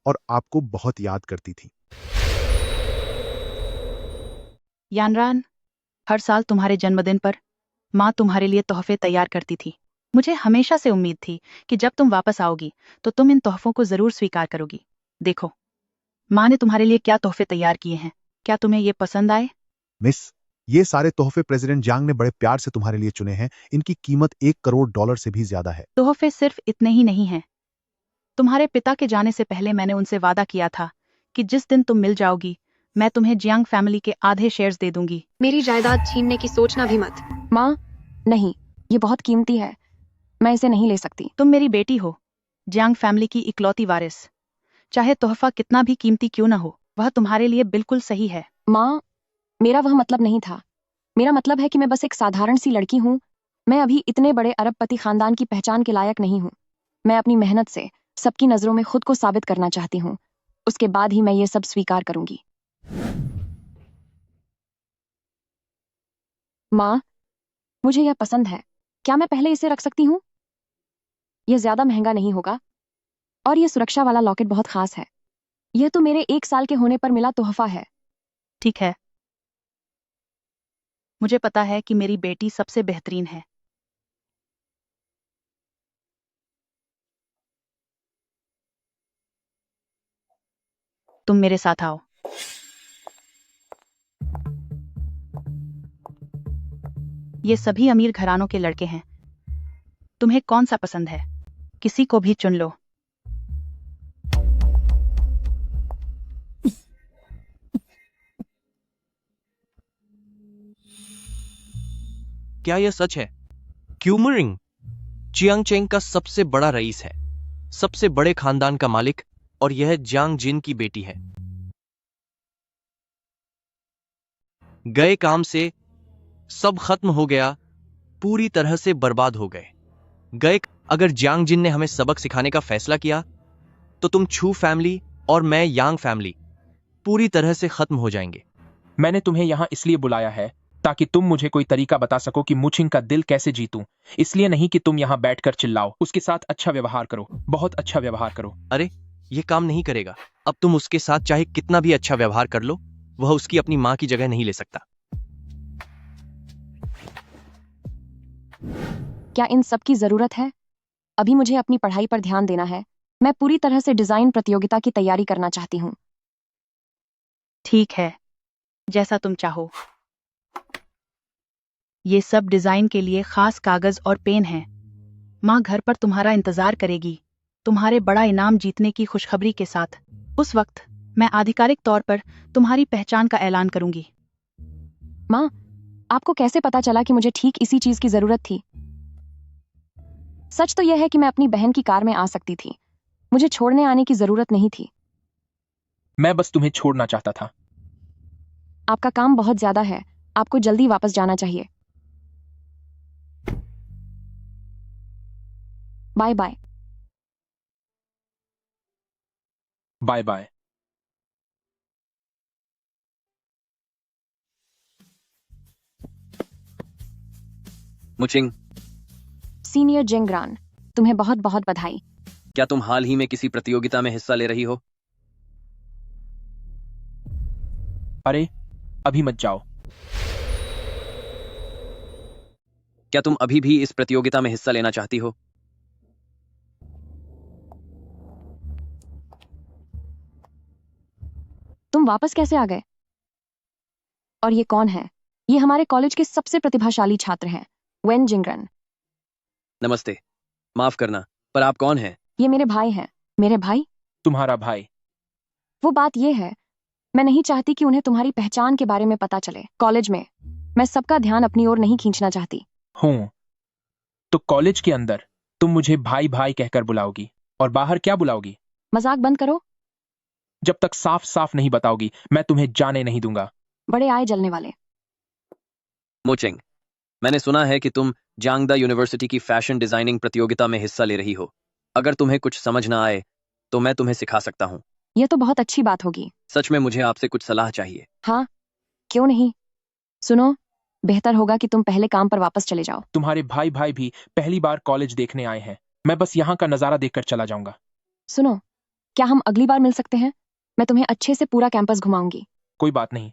और आपको बहुत याद करती थी। यानरान, हर साल तुम्हारे जन्मदिन पर माँ तुम्हारे लिए तोहफे तैयार करती थी। मुझे हमेशा से उम्मीद थी कि जब तुम वापस आओगी तो तुम इन तोहफों को जरूर स्वीकार करोगी। देखो, माँ ने तुम्हारे लिए क्या तोहफे तैयार किए हैं। क्या तुम्हें ये पसंद आए? मिस, ये सारे तोहफे प्रेसिडेंट जियांग ने बड़े प्यार से तुम्हारे लिए चुने हैं। इनकी कीमत $1 करोड़ से भी ज्यादा है। तोहफे सिर्फ इतने ही नहीं हैं। तुम्हारे पिता के जाने से पहले मैंने उनसे वादा किया था कि जिस दिन तुम मिल जाओगी मैं तुम्हें जियांग फैमिली के आधे शेयर्स दे दूंगी। मेरी जायदाद छीनने की सोचना भी मत। माँ, नहीं, ये बहुत कीमती है, मैं इसे नहीं ले सकती। तुम मेरी बेटी हो, जियांग फैमिली की इकलौती वारिस। चाहे तोहफा कितना भी कीमती क्यों ना हो, वह तुम्हारे लिए बिल्कुल सही है। माँ, मेरा वह मतलब नहीं था। मेरा मतलब है कि मैं बस एक साधारण सी लड़की हूँ। मैं अभी इतने बड़े अरबपति खानदान की पहचान के लायक नहीं हूँ। मैं अपनी मेहनत से सबकी नजरों में खुद को साबित करना चाहती हूँ। उसके बाद ही मैं ये सब स्वीकार करूंगी। माँ, मुझे यह पसंद है। क्या मैं पहले इसे रख सकती हूँ? यह ज्यादा महंगा नहीं होगा और यह सुरक्षा वाला लॉकेट बहुत खास है। यह तो मेरे 1 साल के होने पर मिला तोहफा है। ठीक है, मुझे पता है कि मेरी बेटी सबसे बेहतरीन है। तुम मेरे साथ आओ। ये सभी अमीर घरानों के लड़के हैं। तुम्हें कौन सा पसंद है? किसी को भी चुन लो। क्या यह सच है? क्यूमरिंग चियांगचेंग का सबसे बड़ा रईस है, सबसे बड़े खानदान का मालिक, और यह जियांग जिन की बेटी है। गए काम से सब खत्म हो गया, पूरी तरह से बर्बाद हो गए। अगर जियांग जिन ने हमें सबक सिखाने का फैसला किया तो तुम छू फैमिली और मैं यांग फैमिली पूरी तरह से खत्म हो जाएंगे। मैंने तुम्हें यहां इसलिए बुलाया है ताकि तुम मुझे कोई तरीका बता सको कि मुचिंग का दिल कैसे जीतूं। इसलिए नहीं कि तुम यहां बैठकर चिल्लाओ। उसके साथ अच्छा व्यवहार करो, बहुत अच्छा व्यवहार करो। अरे, यह काम नहीं करेगा। अब तुम उसके साथ चाहे कितना भी अच्छा व्यवहार कर लो, वह उसकी अपनी मां की जगह नहीं ले सकता। क्या इन सब की जरूरत है? अभी मुझे अपनी पढ़ाई पर ध्यान देना है। मैं पूरी तरह से डिजाइन प्रतियोगिता की तैयारी करना चाहती हूँ। ठीक है, जैसा तुम चाहो। ये सब डिजाइन के लिए खास कागज और पेन हैं। माँ घर पर तुम्हारा इंतजार करेगी, तुम्हारे बड़ा इनाम जीतने की खुशखबरी के साथ। उस वक्त मैं आधिकारिक तौर पर तुम्हारी पहचान का ऐलान करूंगी। माँ, आपको कैसे पता चला कि मुझे ठीक इसी चीज की जरूरत थी? सच तो यह है कि मैं अपनी बहन की कार में आ सकती थी। मुझे छोड़ने आने की जरूरत नहीं थी। मैं बस तुम्हें छोड़ना चाहता था। आपका काम बहुत ज्यादा है, आपको जल्दी वापस जाना चाहिए। Bye bye. Bye bye. मुचिंग, सीनियर जिंगरान, तुम्हें बहुत बहुत बधाई। क्या तुम हाल ही में किसी प्रतियोगिता में हिस्सा ले रही हो? अरे, अभी मत जाओ। क्या तुम अभी भी इस प्रतियोगिता में हिस्सा लेना चाहती हो? तुम वापस कैसे आ गए? और ये कौन है? ये हमारे कॉलेज के सबसे प्रतिभाशाली छात्र हैं, वेन जिंगरन। नमस्ते, माफ करना, पर आप कौन हैं? ये मेरे भाई हैं। मेरे भाई? तुम्हारा भाई? वो बात ये है, मैं नहीं चाहती कि उन्हें तुम्हारी पहचान के बारे में पता चले। कॉलेज में मैं सबका ध्यान अपनी ओर नहीं खींचना चाहती। हूँ, तो कॉलेज के अंदर तुम मुझे भाई भाई कहकर बुलाओगी और बाहर क्या बुलाओगी? मजाक बंद करो। जब तक साफ साफ नहीं बताओगी, मैं तुम्हें जाने नहीं दूंगा। बड़े आए जलने वाले। मुचिंग, मैंने सुना है कि तुम जांगदा यूनिवर्सिटी की फैशन डिजाइनिंग प्रतियोगिता में हिस्सा ले रही हो। अगर तुम्हें कुछ समझ ना आए तो मैं तुम्हें सिखा सकता हूँ। यह तो बहुत अच्छी बात होगी। सच में मुझे आपसे कुछ सलाह चाहिए। हाँ, क्यों नहीं। सुनो, बेहतर होगा कि तुम पहले काम पर वापस चले जाओ। तुम्हारे भाई भाई भी पहली बार कॉलेज देखने आए हैं। मैं बस यहाँ का नजारा देखकर चला जाऊंगा। सुनो, क्या हम अगली बार मिल सकते हैं? मैं तुम्हें अच्छे से पूरा कैंपस घुमाऊंगी। कोई बात नहीं,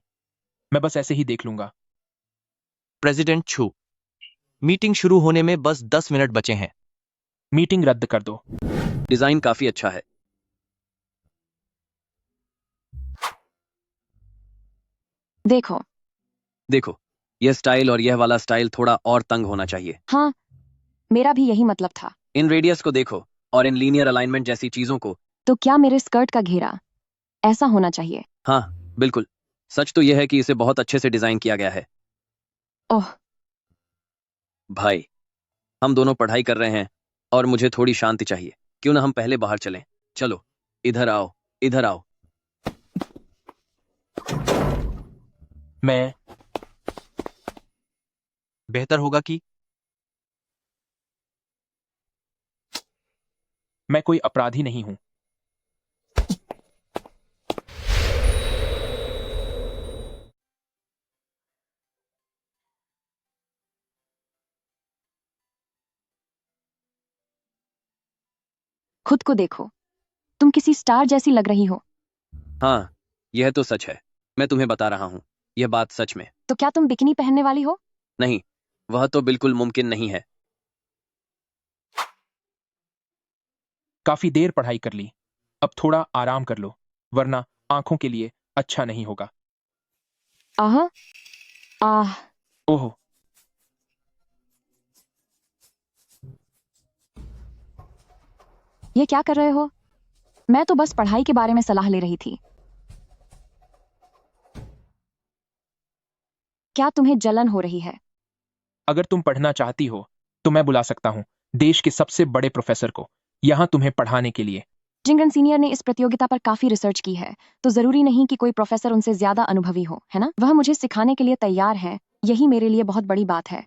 मैं बस ऐसे ही देख लूंगा। प्रेसिडेंट छू, मीटिंग शुरू होने में बस 10 मिनट बचे हैं। मीटिंग रद्द कर दो। डिजाइन काफी अच्छा है। देखो देखो, यह स्टाइल और यह वाला स्टाइल थोड़ा और तंग होना चाहिए। हाँ, मेरा भी यही मतलब था। इन रेडियस को देखो और इन लीनियर अलाइनमेंट जैसी चीजों को। तो क्या मेरे स्कर्ट का घेरा ऐसा होना चाहिए? हाँ, बिल्कुल। सच तो यह है कि इसे बहुत अच्छे से डिजाइन किया गया है। ओह भाई, हम दोनों पढ़ाई कर रहे हैं और मुझे थोड़ी शांति चाहिए। क्यों ना हम पहले बाहर चलें? चलो, इधर आओ, इधर आओ। मैं बेहतर होगा कि मैं कोई अपराधी नहीं हूं। खुद को देखो, तुम किसी स्टार जैसी लग रही हो। हाँ, यह तो सच है। मैं तुम्हें बता रहा हूँ, यह बात सच में। तो क्या तुम बिकिनी पहनने वाली हो? नहीं, वह तो बिल्कुल मुमकिन नहीं है। काफी देर पढ़ाई कर ली, अब थोड़ा आराम कर लो, वरना आंखों के लिए अच्छा नहीं होगा। आह आह ओह, ये क्या कर रहे हो? मैं तो बस पढ़ाई के बारे में सलाह ले रही थी। क्या तुम्हें जलन हो रही है? अगर तुम पढ़ना चाहती हो तो मैं बुला सकता हूँ देश के सबसे बड़े प्रोफेसर को यहाँ तुम्हें पढ़ाने के लिए। जिंगरन सीनियर ने इस प्रतियोगिता पर काफी रिसर्च की है, तो जरूरी नहीं कि कोई प्रोफेसर उनसे ज्यादा अनुभवी हो, है ना? वह मुझे सिखाने के लिए तैयार है, यही मेरे लिए बहुत बड़ी बात है।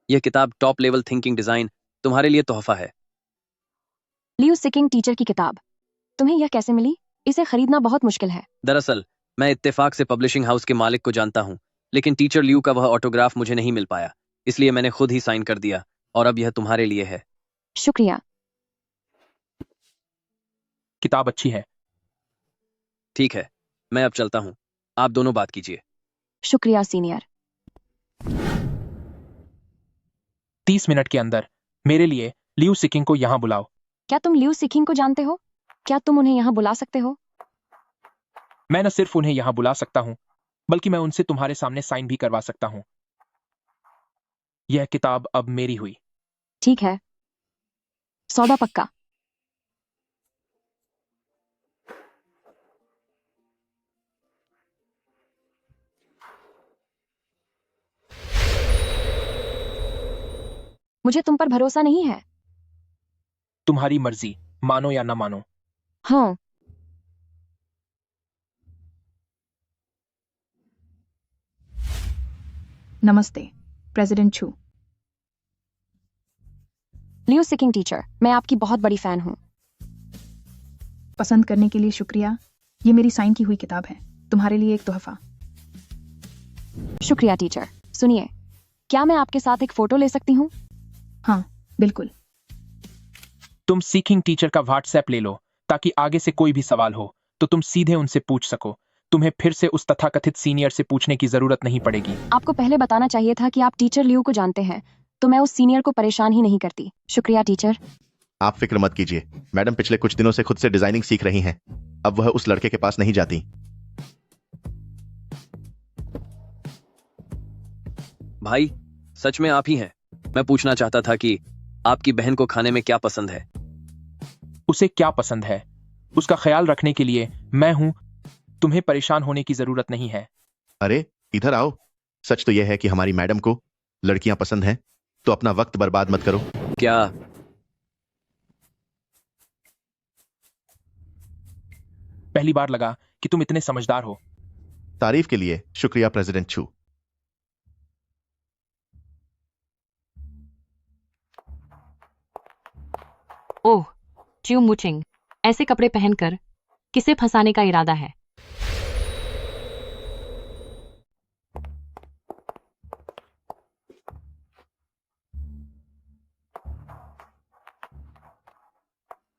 यह किताब टॉप लेवल थिंकिंग डिजाइन तुम्हारे लिए तोहफा है। लियू सिकिंग टीचर की किताब, तुम्हें यह कैसे मिली? इसे खरीदना बहुत मुश्किल है। दरअसल मैं इत्तेफाक से पब्लिशिंग हाउस के मालिक को जानता हूँ, लेकिन टीचर लियू का वह ऑटोग्राफ मुझे नहीं मिल पाया, इसलिए मैंने खुद ही साइन कर दिया और अब यह तुम्हारे लिए है। शुक्रिया। किताब अच्छी है। ठीक है, मैं अब चलता हूँ, आप दोनों बात कीजिए। शुक्रिया सीनियर। 30 मिनट के अंदर मेरे लिए लियू सिकिंग को यहाँ बुलाओ। क्या तुम लियू सिकिंग को जानते हो? क्या तुम उन्हें यहाँ बुला सकते हो? मैं न सिर्फ उन्हें यहाँ बुला सकता हूँ, बल्कि मैं उनसे तुम्हारे सामने साइन भी करवा सकता हूँ। यह किताब अब मेरी हुई। ठीक है, सौदा पक्का। मुझे तुम पर भरोसा नहीं है। तुम्हारी मर्जी, मानो या न मानो। हाँ। नमस्ते, प्रेसिडेंट छू। लियू सिकिंग टीचर, मैं आपकी बहुत बड़ी फैन हूँ। पसंद करने के लिए शुक्रिया। ये मेरी साइन की हुई किताब है, तुम्हारे लिए एक तोहफा। शुक्रिया टीचर। सुनिए, क्या मैं आपके साथ एक फोटो ले सकती हूँ? हाँ, बिल्कुल। तुम सीकिंग टीचर का व्हाट्सएप ले लो, ताकि आगे से कोई भी सवाल हो तो तुम सीधे उनसे पूछ सको। तुम्हें फिर से उस तथाकथित सीनियर से पूछने की जरूरत नहीं पड़ेगी। आपको पहले बताना चाहिए था कि आप टीचर लियू को जानते हैं, तो मैं उस सीनियर को परेशान ही नहीं करती। शुक्रिया टीचर। आप फिक्र मत कीजिए, मैडम पिछले कुछ दिनों से खुद से डिजाइनिंग सीख रही हैं। अब वह उस लड़के के पास नहीं जाती। भाई, सच में आप ही हैं। मैं पूछना चाहता था कि आपकी बहन को खाने में क्या पसंद है? उसे क्या पसंद है, उसका ख्याल रखने के लिए मैं हूं। तुम्हें परेशान होने की जरूरत नहीं है। अरे इधर आओ। सच तो यह है कि हमारी मैडम को लड़कियां पसंद हैं, तो अपना वक्त बर्बाद मत करो। क्या? पहली बार लगा कि तुम इतने समझदार हो। तारीफ के लिए शुक्रिया प्रेसिडेंट छू। ओह, च्यू मुचिंग, ऐसे कपड़े पहनकर किसे फंसाने का इरादा है?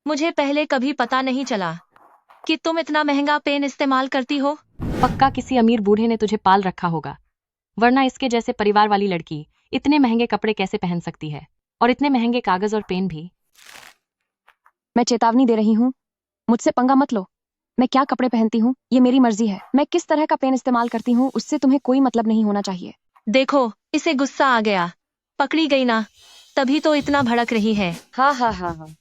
मुझे पहले कभी पता नहीं चला कि तुम इतना महंगा पेन इस्तेमाल करती हो। पक्का किसी अमीर बूढ़े ने तुझे पाल रखा होगा, वरना इसके जैसे परिवार वाली लड़की इतने महंगे कपड़े कैसे पहन सकती है, और इतने महंगे कागज और पेन भी। मैं चेतावनी दे रही हूँ, मुझसे पंगा मत लो। मैं क्या कपड़े पहनती हूँ ये मेरी मर्जी है। मैं किस तरह का पेन इस्तेमाल करती हूँ उससे तुम्हें कोई मतलब नहीं होना चाहिए। देखो, इसे गुस्सा आ गया। पकड़ी गई ना, तभी तो इतना भड़क रही है। हाँ हाँ हाँ हाँ।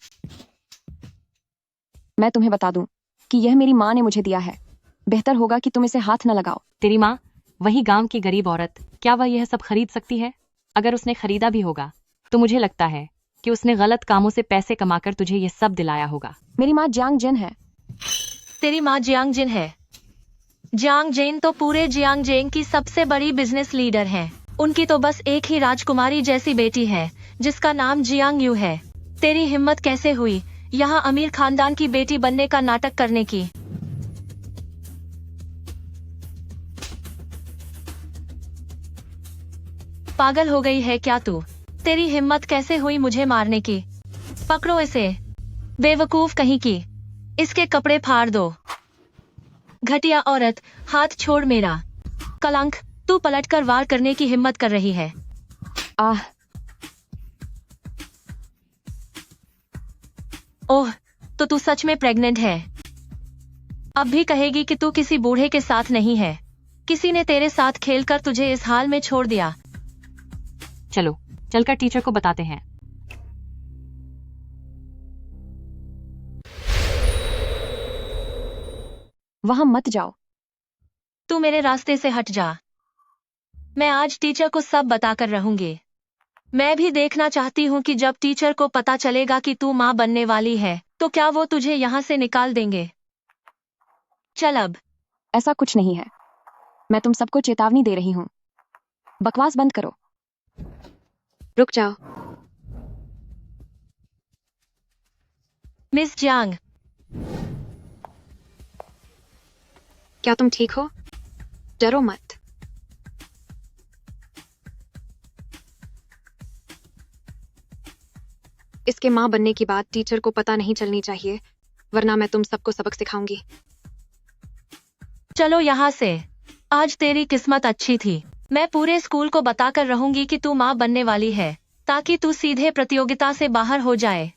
मैं तुम्हें बता दूं कि यह मेरी माँ ने मुझे दिया है। बेहतर होगा कि तुम इसे हाथ न लगाओ। तेरी माँ, वही गांव की गरीब औरत, क्या वह यह सब खरीद सकती है? अगर उसने खरीदा भी होगा तो मुझे लगता है कि उसने गलत कामों से पैसे कमाकर तुझे ये सब दिलाया होगा। मेरी माँ जियांग जिन है। तेरी माँ जियांग जिन है? जियांग जिन तो पूरे जियांगजेंग की सबसे बड़ी बिजनेस लीडर हैं। उनकी तो बस एक ही राजकुमारी जैसी बेटी है जिसका नाम जियांग यू है। तेरी हिम्मत कैसे हुई यहाँ अमीर खानदान की बेटी बनने का नाटक करने की? पागल हो गई है क्या तू? तेरी हिम्मत कैसे हुई मुझे मारने की? पकड़ो इसे, बेवकूफ कहीं की। इसके कपड़े फाड़ दो। घटिया औरत, हाथ छोड़ मेरा। कलंक, तू पलटकर वार करने की हिम्मत कर रही है। आह। ओह, तो तू सच में प्रेग्नेंट है? अब भी कहेगी कि तू किसी बूढ़े के साथ नहीं है। किसी ने तेरे साथ खेलकर तुझे इस हाल में छोड़ दिया। चलो, चलकर टीचर को बताते हैं। वहां मत जाओ। तू मेरे रास्ते से हट जा। मैं आज टीचर को सब बताकर रहूंगी। मैं भी देखना चाहती हूँ कि जब टीचर को पता चलेगा कि तू माँ बनने वाली है तो क्या वो तुझे यहाँ से निकाल देंगे। चल अब। ऐसा कुछ नहीं है। मैं तुम सबको चेतावनी दे रही हूँ। बकवास बंद करो। रुक जाओ। मिस जियांग, क्या तुम ठीक हो? डरो मत। इसके माँ बनने की बात टीचर को पता नहीं चलनी चाहिए, वरना मैं तुम सबको सबक सिखाऊंगी। चलो यहाँ से। आज तेरी किस्मत अच्छी थी। मैं पूरे स्कूल को बताकर रहूंगी कि तू माँ बनने वाली है, ताकि तू सीधे प्रतियोगिता से बाहर हो जाए।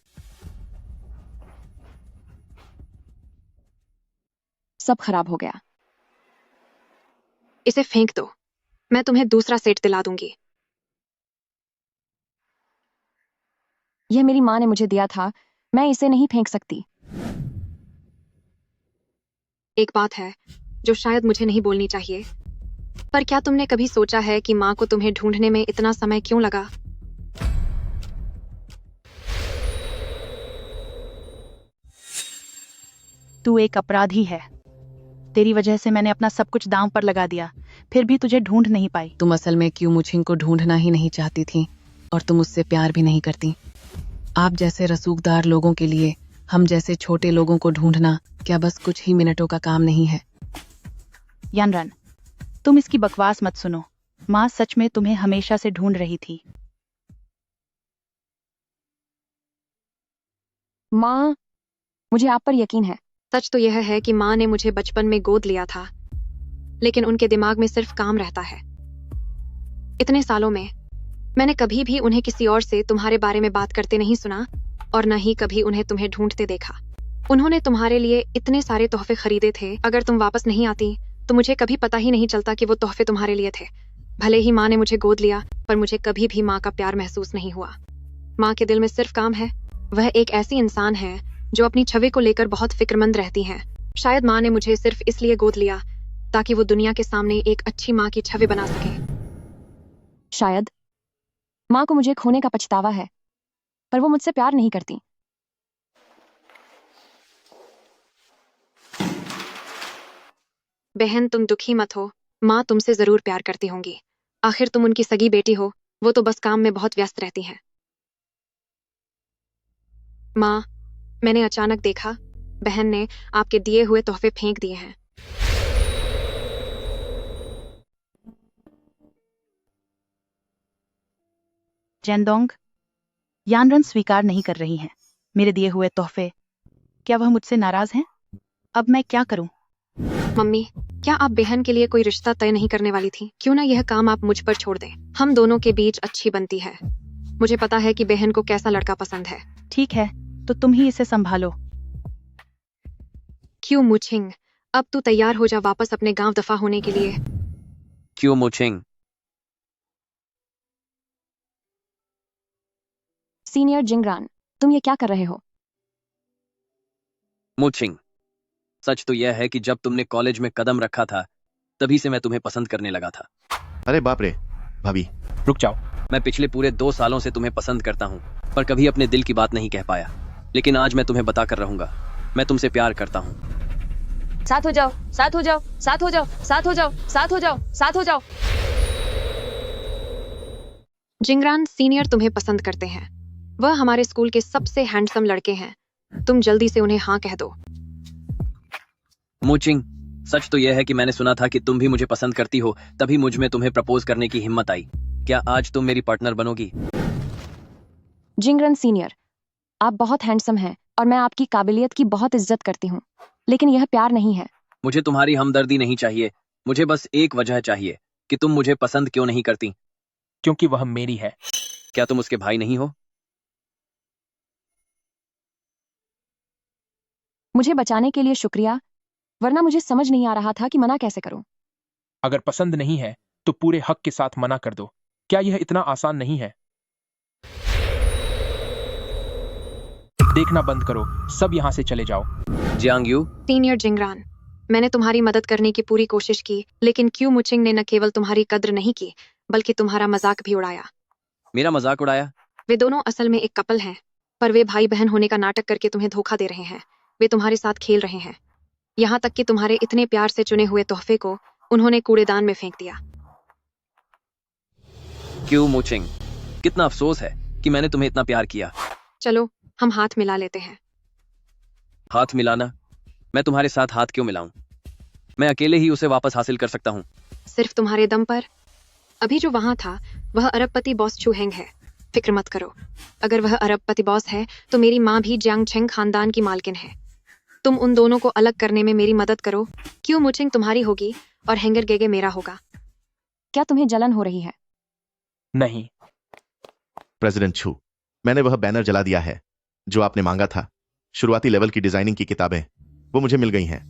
सब खराब हो गया। इसे फेंक दो, मैं तुम्हें दूसरा सेट दिला दूंगी। यह मेरी माँ ने मुझे दिया था, मैं इसे नहीं फेंक सकती। एक बात है जो शायद मुझे नहीं बोलनी चाहिए, पर क्या तुमने कभी सोचा है कि माँ को तुम्हें ढूंढने में इतना समय क्यों लगा? तू एक अपराधी है। तेरी वजह से मैंने अपना सब कुछ दांव पर लगा दिया, फिर भी तुझे ढूंढ नहीं पाई। तुम असल में क्यों मुझिंग को ढूंढना ही नहीं चाहती थी और तुम उससे प्यार भी नहीं करती। आप जैसे रसूखदार लोगों के लिए हम जैसे छोटे लोगों को ढूंढना क्या बस कुछ ही मिनटों का काम नहीं है? यानरन, तुम इसकी बकवास मत सुनो। माँ सच में तुम्हें हमेशा से ढूंढ रही थी। माँ, मुझे आप पर यकीन है। सच तो यह है कि माँ ने मुझे बचपन में गोद लिया था, लेकिन उनके दिमाग में सिर्फ काम रहता है। इतने सालों में मैंने कभी भी उन्हें किसी और से तुम्हारे बारे में बात करते नहीं सुना और न ही कभी उन्हें तुम्हें ढूंढते देखा। उन्होंने तुम्हारे लिए इतने सारे तोहफे खरीदे थे, अगर तुम वापस नहीं आती तो मुझे कभी पता ही नहीं चलता कि वो तोहफे तुम्हारे लिए थे। भले ही माँ ने मुझे गोद लिया, पर मुझे कभी भी माँ का प्यार महसूस नहीं हुआ। माँ के दिल में सिर्फ काम है। वह एक ऐसी इंसान है जो अपनी छवि को लेकर बहुत फिक्रमंद रहती हैं। शायद माँ ने मुझे सिर्फ इसलिए गोद लिया ताकि वो दुनिया के सामने एक अच्छी माँ की छवि बना सके। शायद माँ को मुझे खोने का पछतावा है, पर वो मुझसे प्यार नहीं करती। बहन, तुम दुखी मत हो, माँ तुमसे जरूर प्यार करती होंगी। आखिर तुम उनकी सगी बेटी हो, वो तो बस काम में बहुत व्यस्त रहती हैं। माँ, मैंने अचानक देखा बहन ने आपके दिए हुए तोहफे फेंक दिए हैं। जेनडोंग, यानरन स्वीकार नहीं कर रही हैं मेरे दिए हुए तोहफे। क्या वह मुझसे नाराज हैं? अब मैं क्या करूं? मम्मी, क्या आप बहन के लिए कोई रिश्ता तय नहीं करने वाली थी? क्यों ना यह काम आप मुझ पर छोड़ दें। हम दोनों के बीच अच्छी बनती है। मुझे पता है कि बहन को कैसा लड़का पसंद है। ठीक है, तो तुम ही इसे संभालो। क्यों मुछिंग, अब तू तैयार हो जा वापस अपने गांव दफा होने के लिए। क्यों मुछिंग? सीनियर जिंगरान, तुम ये क्या कर रहे हो? मुछिंग, सच तो यह है कि जब तुमने कॉलेज में कदम रखा था तभी से मैं तुम्हें पसंद करने लगा था। अरे बाप रे, भाभी रुक जाओ। मैं पिछले पूरे 2 सालों से तुम्हें पसंद करता हूँ, पर कभी अपने दिल की बात नहीं कह पाया। लेकिन आज मैं तुम्हें बता कर रहूंगा, मैं तुमसे प्यार करता हूँ। साथ हो जाओ, साथ हो जाओ, साथ हो जाओ, साथ हो जाओ, साथ हो जाओ, साथ हो जाओ। जिंगरान सीनियर तुम्हें पसंद करते हैं। वह हमारे स्कूल के सबसे हैंडसम लड़के हैं। तुम जल्दी से उन्हें हाँ कह दो। मुचिंग, सच तो यह है कि मैंने सुना था कि तुम भी मुझे पसंद करती हो, तभी मुझ में तुम्हें प्रपोज करने की हिम्मत आई। क्या आज तुम मेरी पार्टनर बनोगी? जिंगरन सीनियर, आप बहुत हैंडसम हैं और मैं आपकी काबिलियत की बहुत इज्जत करती हूँ, लेकिन यह प्यार नहीं है। मुझे तुम्हारी हमदर्दी नहीं चाहिए, मुझे बस एक वजह चाहिए कि तुम मुझे पसंद क्यों नहीं करती। क्योंकि वह मेरी है। क्या तुम उसके भाई नहीं हो? मुझे बचाने के लिए शुक्रिया, वरना मुझे समझ नहीं आ रहा था कि मना कैसे करूं। अगर पसंद नहीं है तो पूरे हक के साथ मना कर दो। क्या यह इतना आसान नहीं है? देखना बंद करो, सब यहाँ से चले जाओ। Jiang Yu. सीनियर जिंगरान, मैंने तुम्हारी मदद करने की पूरी कोशिश की, लेकिन क्यू मुचिंग ने न केवल तुम्हारी कद्र नहीं की बल्कि तुम्हारा मजाक भी उड़ाया। मेरा मजाक उड़ाया? वे दोनों असल में एक कपल हैं, पर वे भाई बहन होने का नाटक करके तुम्हें धोखा दे रहे हैं। वे तुम्हारे साथ खेल रहे हैं, यहाँ तक कि तुम्हारे इतने प्यार से चुने हुए तोहफे को उन्होंने कूड़ेदान में फेंक दिया। क्यों मुचिंग, कितना अफसोस है कि मैंने तुम्हें इतना प्यार किया। चलो हम हाथ मिला लेते हैं। हाथ मिलाना? मैं तुम्हारे साथ हाथ क्यों मिलाऊं? मैं अकेले ही उसे वापस हासिल कर सकता हूँ। सिर्फ तुम्हारे दम पर। अभी जो वहां था वह अरबपति बॉस चूहेंग है। फिक्र मत करो, अगर वह अरबपति बॉस है तो मेरी माँ भी जियांगचेंग खानदान की मालकिन है। तुम उन दोनों को अलग करने में मेरी मदद करो। क्यों मुचिंग तुम्हारी होगी और हैंगर गेगे मेरा होगा। क्या तुम्हें जलन हो रही है? नहीं। प्रेसिडेंट छू, मैंने वह बैनर जला दिया है जो आपने मांगा था। शुरुआती लेवल की डिजाइनिंग की किताबें वो मुझे मिल गई हैं।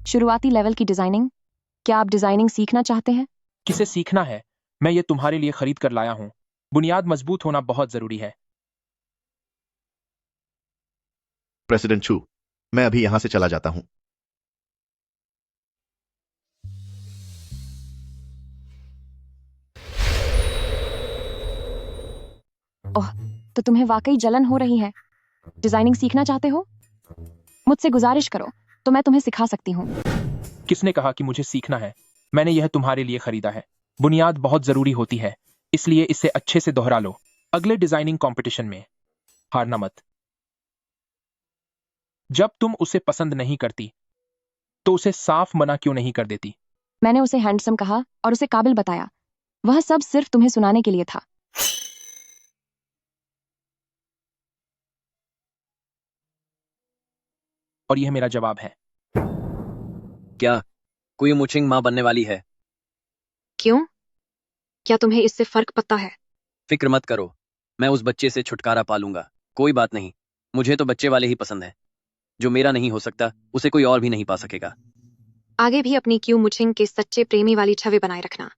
शुरुआती लेवल की डिजाइनिंग। क्या आप डिजाइनिंग सीखना चाहते हैं? किसे सीखना है? मैं ये तुम्हारे लिए खरीद कर लाया हूँ। बुनियाद मजबूत होना बहुत जरूरी है। प्रेसिडेंट छू, मैं अभी यहां से चला जाता हूं। ओह, तो तुम्हें वाकई जलन हो रही है। डिजाइनिंग सीखना चाहते हो? मुझसे गुजारिश करो तो मैं तुम्हें सिखा सकती हूँ। किसने कहा कि मुझे सीखना है? मैंने यह तुम्हारे लिए खरीदा है। बुनियाद बहुत जरूरी होती है, इसलिए इसे अच्छे से दोहरा लो। अगले डिजाइनिंग कंपटीशन में हारना मत। जब तुम उसे पसंद नहीं करती तो उसे साफ मना क्यों नहीं कर देती? मैंने उसे हैंडसम कहा और उसे काबिल बताया। वह सब सिर्फ तुम्हें सुनाने के लिए था। और यह मेरा जवाब है। क्या कोई मुचिंग माँ बनने वाली है? क्यों? क्या तुम्हें इससे फर्क पता है? फिक्र मत करो, मैं उस बच्चे से छुटकारा पालूंगा। कोई बात नहीं, मुझे तो बच्चे वाले ही पसंद है। जो मेरा नहीं हो सकता उसे कोई और भी नहीं पा सकेगा। आगे भी अपनी क्यू मुचिंग के सच्चे प्रेमी वाली छवि बनाए रखना।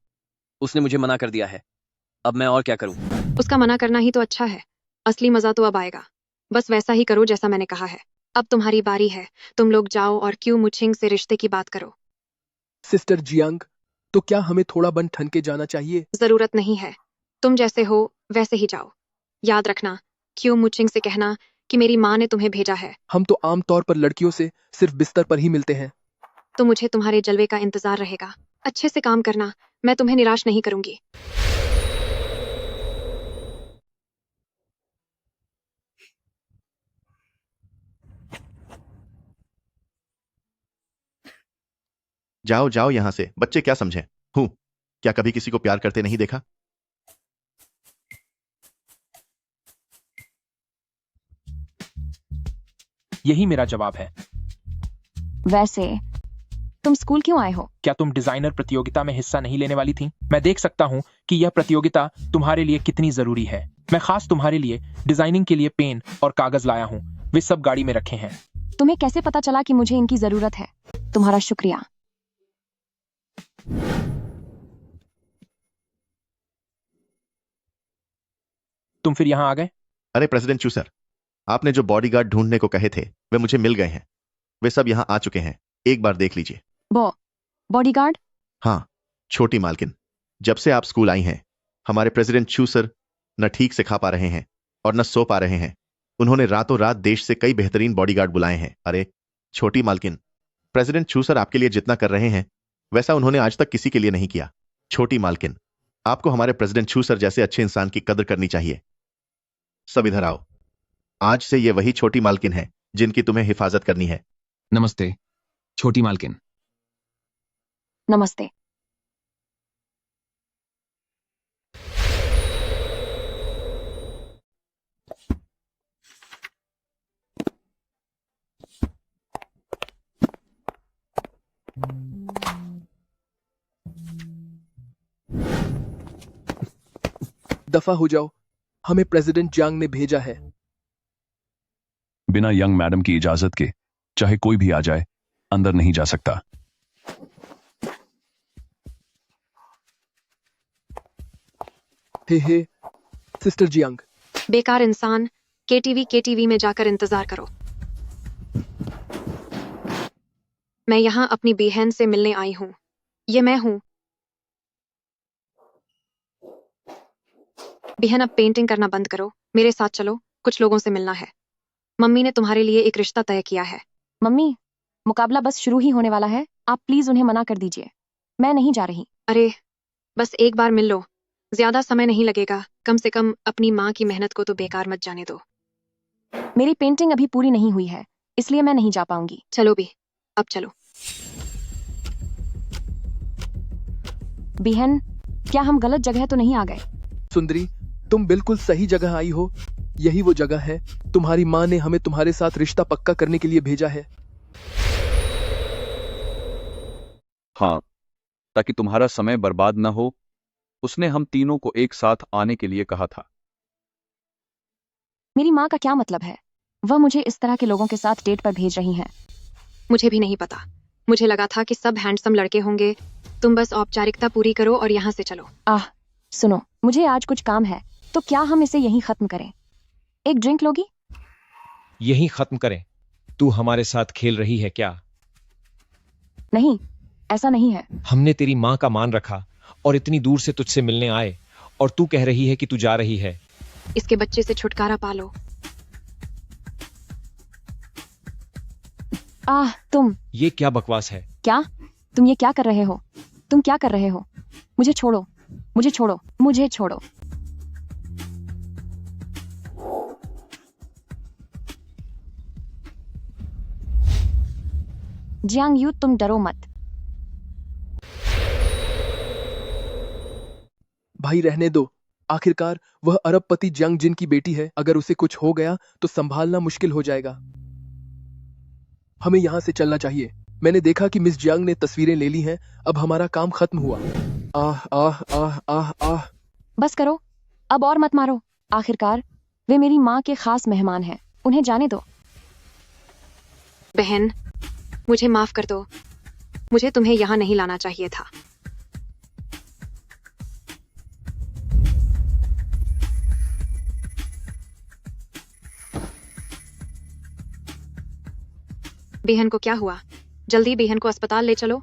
उसने मुझे मना कर दिया है, अब मैं और क्या करूं? उसका मना करना ही तो अच्छा है। असली मजा तो अब आएगा। बस वैसा ही करो जैसा मैंने कहा है। अब तुम्हारी बारी है। तुम लोग जाओ और क्यू मुचिंग से रिश्ते की बात करो। सिस्टर जियांग, तो क्या हमें थोड़ा बन ठन के जाना चाहिए? जरूरत नहीं है। तुम जैसे हो वैसे ही जाओ। याद रखना, क्यू मुचिंग से कहना कि मेरी माँ ने तुम्हें भेजा है। हम तो आमतौर पर लड़कियों से सिर्फ बिस्तर पर ही मिलते हैं। तो मुझे तुम्हारे जलवे का इंतजार रहेगा। अच्छे से काम करना, मैं तुम्हें निराश नहीं करूंगी। जाओ जाओ यहां से। बच्चे क्या समझे? हूं, क्या कभी किसी को प्यार करते नहीं देखा? यही मेरा जवाब है। वैसे तुम स्कूल क्यों आए हो? क्या तुम डिजाइनर प्रतियोगिता में हिस्सा नहीं लेने वाली थी? मैं देख सकता हूँ कि यह प्रतियोगिता तुम्हारे लिए कितनी जरूरी है। मैं खास तुम्हारे लिए डिजाइनिंग के लिए पेन और कागज लाया हूँ। वे सब गाड़ी में रखे हैं। तुम्हें कैसे पता चला कि मुझे इनकी जरूरत है? तुम्हारा शुक्रिया। तुम फिर यहाँ आ गए? अरे प्रेसिडेंट चू सर, आपने जो बॉडीगार्ड ढूंढने को कहे थे वे मुझे मिल गए हैं। वे सब यहाँ आ चुके हैं, एक बार देख लीजिए। बॉडीगार्ड? हाँ, छोटी मालकिन। जब से आप स्कूल आई हैं, हमारे प्रेसिडेंट चू सर न ठीक से खा पा रहे हैं और न सो पा रहे हैं। उन्होंने रातों रात देश से कई बेहतरीन बॉडीगार्ड बुलाए हैं। अरे छोटी मालकिन, प्रेसिडेंट चू सर आपके लिए जितना कर रहे हैं वैसा उन्होंने आज तक किसी के लिए नहीं किया। छोटी मालकिन, आपको हमारे प्रेसिडेंट चू सर जैसे अच्छे इंसान की कदर करनी चाहिए। सब इधर आओ। आज से ये वही छोटी मालकिन है जिनकी तुम्हें हिफाजत करनी है। नमस्ते छोटी मालकिन। नमस्ते। दफा हो जाओ, हमें प्रेसिडेंट जियांग ने भेजा है। बिना यंग मैडम की इजाजत के चाहे कोई भी आ जाए अंदर नहीं जा सकता। हे सिस्टर जियांग। बेकार इंसान, केटीवी में जाकर इंतजार करो। मैं यहाँ अपनी बहन से मिलने आई हूँ। ये मैं हूँ। बहन, अब पेंटिंग करना बंद करो, मेरे साथ चलो, कुछ लोगों से मिलना है। मम्मी ने तुम्हारे लिए एक रिश्ता तय किया है। मम्मी, मुकाबला बस शुरू ही होने वाला है। आप प्लीज उन्हें मना कर दीजिए। मैं नहीं जा रही। अरे बस एक बार मिल लो, ज्यादा समय नहीं लगेगा। कम से कम अपनी माँ की मेहनत को तो बेकार मत जाने दो। मेरी पेंटिंग अभी पूरी नहीं हुई है, इसलिए मैं नहीं जा पाऊंगी। चलो भी, अब चलो। बहन, क्या हम गलत जगह तो नहीं आ गए? सुंदरी, तुम बिल्कुल सही जगह आई हो। यही वो जगह है। तुम्हारी माँ ने हमें तुम्हारे साथ रिश्ता पक्का करने के लिए भेजा है। हाँ, ताकि तुम्हारा समय बर्बाद न हो, उसने हम तीनों को एक साथ आने के लिए कहा था। मेरी माँ का क्या मतलब है? वह मुझे इस तरह के लोगों के साथ डेट पर भेज रही हैं। मुझे भी नहीं पता। मुझे लगा था कि सब हैंडसम लड़के होंगे। तुम बस औपचारिकता पूरी करो और यहाँ से चलो। सुनो, मुझे आज कुछ काम है, तो क्या हम इसे यहीं खत्म करें? एक ड्रिंक लोगी? यहीं खत्म करें? तू हमारे साथ खेल रही है क्या? नहीं, ऐसा नहीं है। हमने तेरी माँ का मान रखा और इतनी दूर से तुझसे मिलने आए, और तू कह रही है कि तू जा रही है। इसके बच्चे से छुटकारा पालो। तुम ये क्या बकवास है? क्या? तुम ये क्या कर रहे हो? तुम क्या कर रहे हो? मुझे छोड़ो, मुझे छोड़ो, मुझे छोड़ो। जियांग यू, तुम डरो मत। भाई रहने दो। आखिरकार वह अरबपति जियांग जिन की बेटी है। अगर उसे कुछ हो गया तो संभालना मुश्किल हो जाएगा। हमें यहाँ से चलना चाहिए। मैंने देखा कि मिस जियांग ने तस्वीरें ले ली हैं। अब हमारा काम खत्म हुआ। आह आह आह आह आह। बस करो, अब और मत मारो। आखिरकार वे मेरी माँ के खास मेहमान हैं, उन्हें जाने दो। बहन, मुझे माफ कर दो। मुझे तुम्हें यहाँ नहीं लाना चाहिए था। बेहन को क्या हुआ? जल्दी बेहन को अस्पताल ले चलो।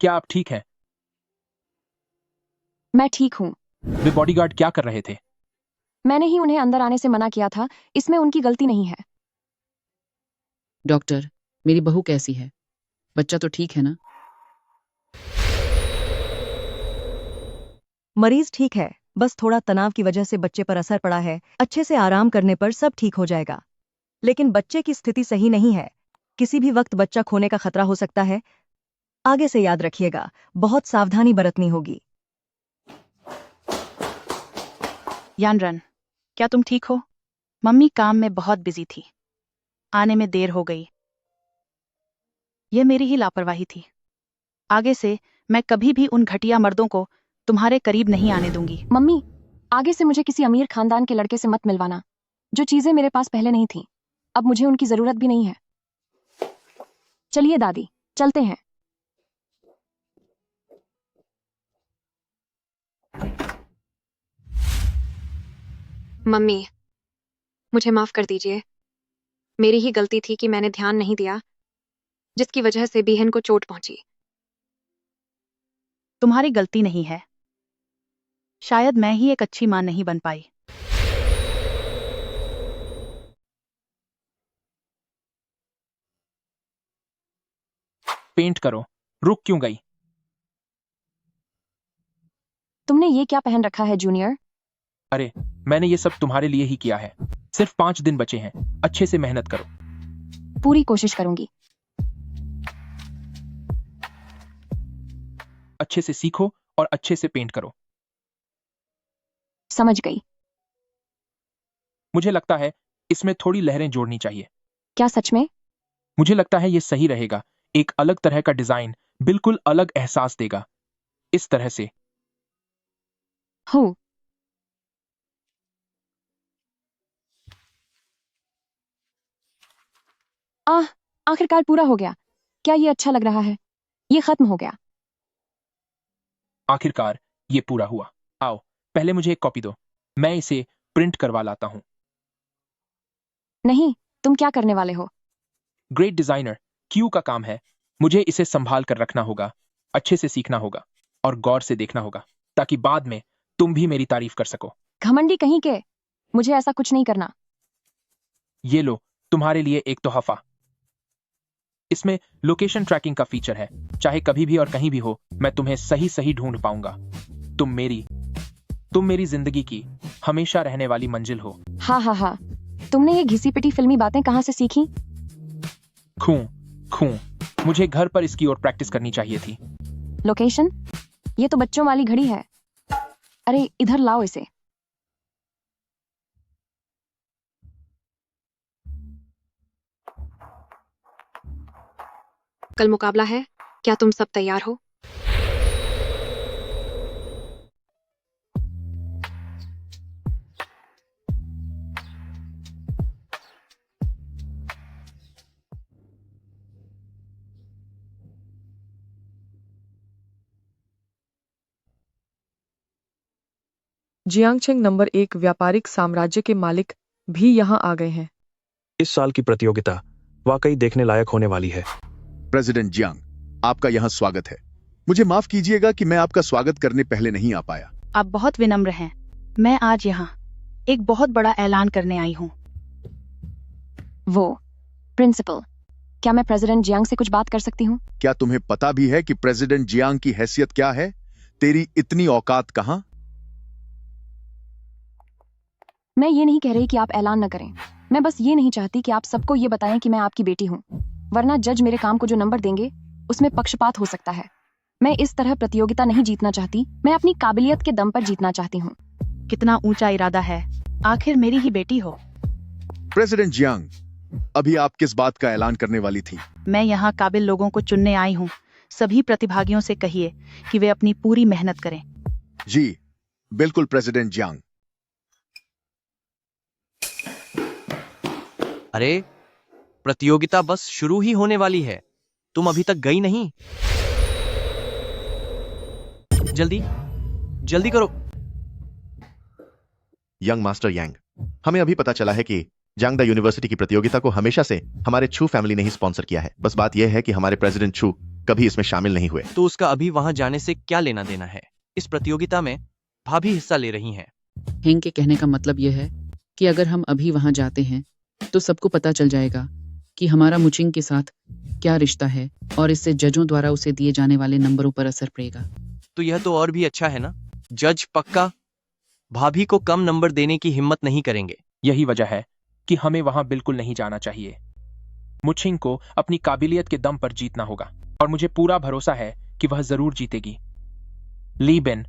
क्या आप ठीक हैं? मैं ठीक हूँ। वे बॉडीगार्ड क्या कर रहे थे? मैंने ही उन्हें अंदर आने से मना किया था। इसमें उनकी गलती नहीं है। डॉक्टर, मेरी बहू कैसी है? बच्चा तो ठीक है ना? मरीज ठीक है, बस थोड़ा तनाव की वजह से बच्चे पर असर पड़ा है। अच्छे से आराम करने पर सब ठीक हो जाएगा। लेकिन बच्चे की स्थिति सही नहीं है। किसी भी वक्त बच्चा खोने का खतरा हो सकता है। आगे से याद रखिएगा, बहुत सावधानी बरतनी होगी। यानरन, क्या तुम ठीक हो? मम्मी काम में बहुत बिजी थी, आने में देर हो गई। यह मेरी ही लापरवाही थी। आगे से मैं कभी भी उन घटिया मर्दों को तुम्हारे करीब नहीं आने दूंगी। मम्मी, आगे से मुझे किसी अमीर खानदान के लड़के से मत मिलवाना। जो चीजें मेरे पास पहले नहीं थी, अब मुझे उनकी जरूरत भी नहीं है। चलिए दादी, चलते हैं। मम्मी, मुझे माफ कर दीजिए। मेरी ही गलती थी कि मैंने ध्यान नहीं दिया, जिसकी वजह से बेहन को चोट पहुंची। तुम्हारी गलती नहीं है। शायद मैं ही एक अच्छी मां नहीं बन पाई। पेंट करो। रुक क्यों गई? तुमने ये क्या पहन रखा है जूनियर? अरे, मैंने ये सब तुम्हारे लिए ही किया है। सिर्फ 5 दिन बचे हैं। अच्छे से मेहनत करो। पूरी कोशिश करूंगी। अच्छे से सीखो और अच्छे से पेंट करो। समझ गई। मुझे लगता है इसमें थोड़ी लहरें जोड़नी चाहिए। क्या सच में? मुझे लगता है ये सही रहेगा। एक अलग तरह का डिजाइन बिल्कुल अलग एहसास देगा। इस तरह से। हो। आखिरकार पूरा हो गया। क्या ये अच्छा लग रहा है? ये खत्म हो गया। आखिरकार ये पूरा हुआ। आओ, पहले मुझे एक कॉपी दो। मैं इसे प्रिंट करवा लाता हूं। नहीं, तुम क्या करने वाले हो? ग्रेट डिजाइनर क्यू का काम है। मुझे इसे संभाल कर रखना होगा, अच्छे से सीखना होगा और गौर से देखना होगा, ताकि बाद में तुम भी मेरी तारीफ कर सको। घमंडी कहीं के, मुझे ऐसा कुछ नहीं करना। ये लो, तुम्हारे लिए एक तोहफा। इसमें लोकेशन ट्रैकिंग का फीचर है। चाहे कभी भी और कहीं भी हो, मैं तुम्हें सही सही ढूंढ पाऊंगा। तुम मेरी जिंदगी की हमेशा रहने वाली मंजिल हो। हाँ। तुमने ये घिसी पिटी फिल्मी बातें कहाँ से सीखी? खूं। मुझे घर पर इसकी ओर प्रैक्टिस करनी चाहिए थी। लोकेशन? ये तो बच्चों वाली घड़ी है। अरे इधर लाओ इसे। कल मुकाबला है, क्या तुम सब तैयार हो? जियांगचेंग नंबर 1 व्यापारिक साम्राज्य के मालिक भी यहाँ आ गए हैं। इस साल की प्रतियोगिता वाकई देखने लायक होने वाली है। प्रेसिडेंट जियांग, आपका यहाँ स्वागत है। मुझे माफ कीजिएगा कि मैं आपका स्वागत करने पहले नहीं आ पाया। आप बहुत विनम्र हैं। मैं आज यहाँ एक बहुत बड़ा ऐलान करने आई हूँ। वो प्रिंसिपल, क्या मैं प्रेसिडेंट जियांग से कुछ बात कर सकती हूँ? क्या तुम्हें पता भी है कि प्रेसिडेंट जियांग की हैसियत क्या है? तेरी इतनी औकात कहाँ? मैं ये नहीं कह रही कि आप ऐलान न करें। मैं बस ये नहीं चाहती कि आप सबको ये बताएं कि मैं आपकी बेटी हूँ, वरना जज मेरे काम को जो नंबर देंगे उसमें पक्षपात हो सकता है। मैं इस तरह प्रतियोगिता नहीं जीतना चाहती, मैं अपनी काबिलियत के दम पर जीतना चाहती हूँ। कितना ऊंचा इरादा है, आखिर मेरी ही बेटी हो। प्रेसिडेंट जियांग, अभी आप किस बात का ऐलान करने वाली थी? मैं यहाँ काबिल लोगों को चुनने आई हूँ। सभी प्रतिभागियों से कहिए कि वे अपनी पूरी मेहनत करें। जी बिल्कुल प्रेसिडेंट जियांग। अरे, प्रतियोगिता बस शुरू ही होने वाली है। तुम अभी तक गई नहीं? जल्दी जल्दी करो। यंग मास्टर यांग, हमें अभी पता चला है कि जांगडा यूनिवर्सिटी की प्रतियोगिता को हमेशा से हमारे छू फैमिली ने ही स्पॉन्सर किया है। बस बात यह है कि हमारे प्रेसिडेंट छू कभी इसमें शामिल नहीं हुए। तो उसका अभी वहां जाने से क्या लेना देना है? इस प्रतियोगिता में भाभी हिस्सा ले रही हैं। हेंग के कहने का मतलब यह है कि अगर हम अभी वहां जाते हैं तो सबको पता चल जाएगा कि हमारा मुचिंग के साथ क्या रिश्ता है, और इससे जजों द्वारा उसे दिए जाने वाले नंबरों पर असर पड़ेगा। तो यह तो और भी अच्छा है ना? जज पक्का भाभी को कम नंबर देने की हिम्मत नहीं करेंगे। यही वजह है कि हमें वहां बिल्कुल नहीं जाना चाहिए। मुचिंग को अपनी काबिलियत के दम पर जीतना होगा और मुझे पूरा भरोसा है कि वह जरूर जीतेगी। ली बेन,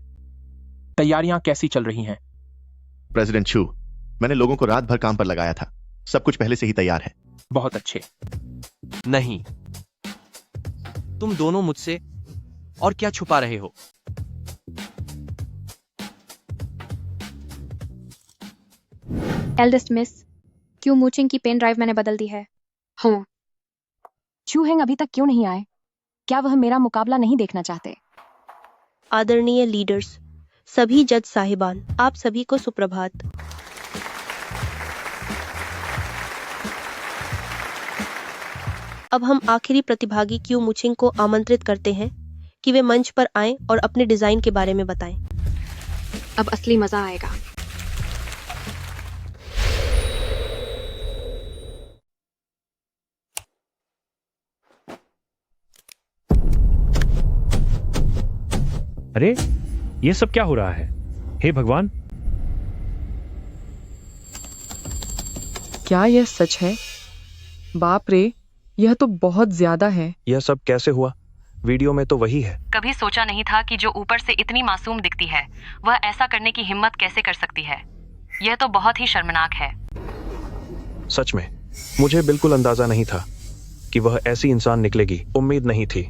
तैयारियां कैसी चल रही हैं? प्रेसिडेंट छू, मैंने लोगों को रात भर काम पर लगाया था। सब कुछ पहले से ही तैयार है। बहुत अच्छे। नहीं, तुम दोनों मुझसे और क्या छुपा रहे हो? एल्डेस्ट मिस, क्यों मुचिंग की पेन ड्राइव मैंने बदल दी है? हाँ, छू हेंग अभी तक क्यों नहीं आए? क्या वह मेरा मुकाबला नहीं देखना चाहते? आदरणीय लीडर्स, सभी जज साहिबान, आप सभी को सुप्रभात। अब हम आखिरी प्रतिभागी क्यू मुचिंग को आमंत्रित करते हैं कि वे मंच पर आएं और अपने डिजाइन के बारे में बताएं। अब असली मजा आएगा। अरे, ये सब क्या हो रहा है? हे भगवान! क्या यह सच है? बाप रे, यह तो बहुत ज्यादा है। यह सब कैसे हुआ? वीडियो में तो वही है। कभी सोचा नहीं था कि जो ऊपर से इतनी मासूम दिखती है वह ऐसा करने की हिम्मत कैसे कर सकती है। यह तो बहुत ही शर्मनाक है। सच में मुझे बिल्कुल अंदाजा नहीं था कि वह ऐसी इंसान निकलेगी। उम्मीद नहीं थी।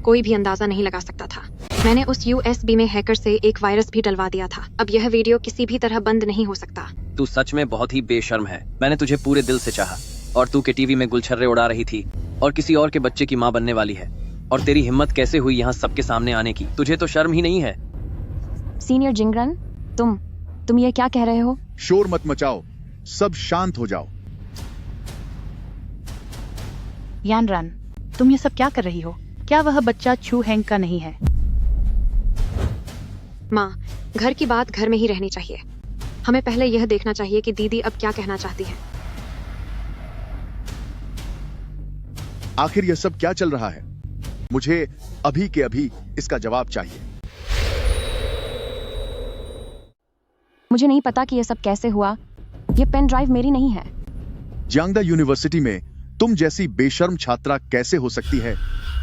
कोई भी अंदाजा नहीं लगा सकता था। मैंने उस USB में हैकर से एक वायरस भी डलवा दिया था। अब यह वीडियो किसी भी तरह बंद नहीं हो सकता। तू सच में बहुत ही बेशर्म है। मैंने तुझे पूरे दिल से चाहा और तू के टीवी में गुलछर्रे उड़ा रही थी और किसी और के बच्चे की माँ बनने वाली है। और तेरी हिम्मत कैसे हुई यहाँ सबके सामने आने की? तुझे तो शर्म ही नहीं है। सीनियर जिंगरन, तुम ये क्या कह रहे हो? शोर मत मचाओ, सब शांत हो जाओ। यानरन, तुम ये सब क्या कर रही हो? क्या वह बच्चा छू हेंग का नहीं है? माँ, घर की बात घर में ही रहनी चाहिए। हमें पहले यह देखना चाहिए कि दीदी अब क्या कहना चाहती है। आखिर यह सब क्या चल रहा है? मुझे अभी के अभी इसका जवाब चाहिए। मुझे नहीं पता कि यह सब कैसे हुआ। ये पेन ड्राइव मेरी नहीं है। जांगडा यूनिवर्सिटी में तुम जैसी बेशर्म छात्रा कैसे हो सकती है?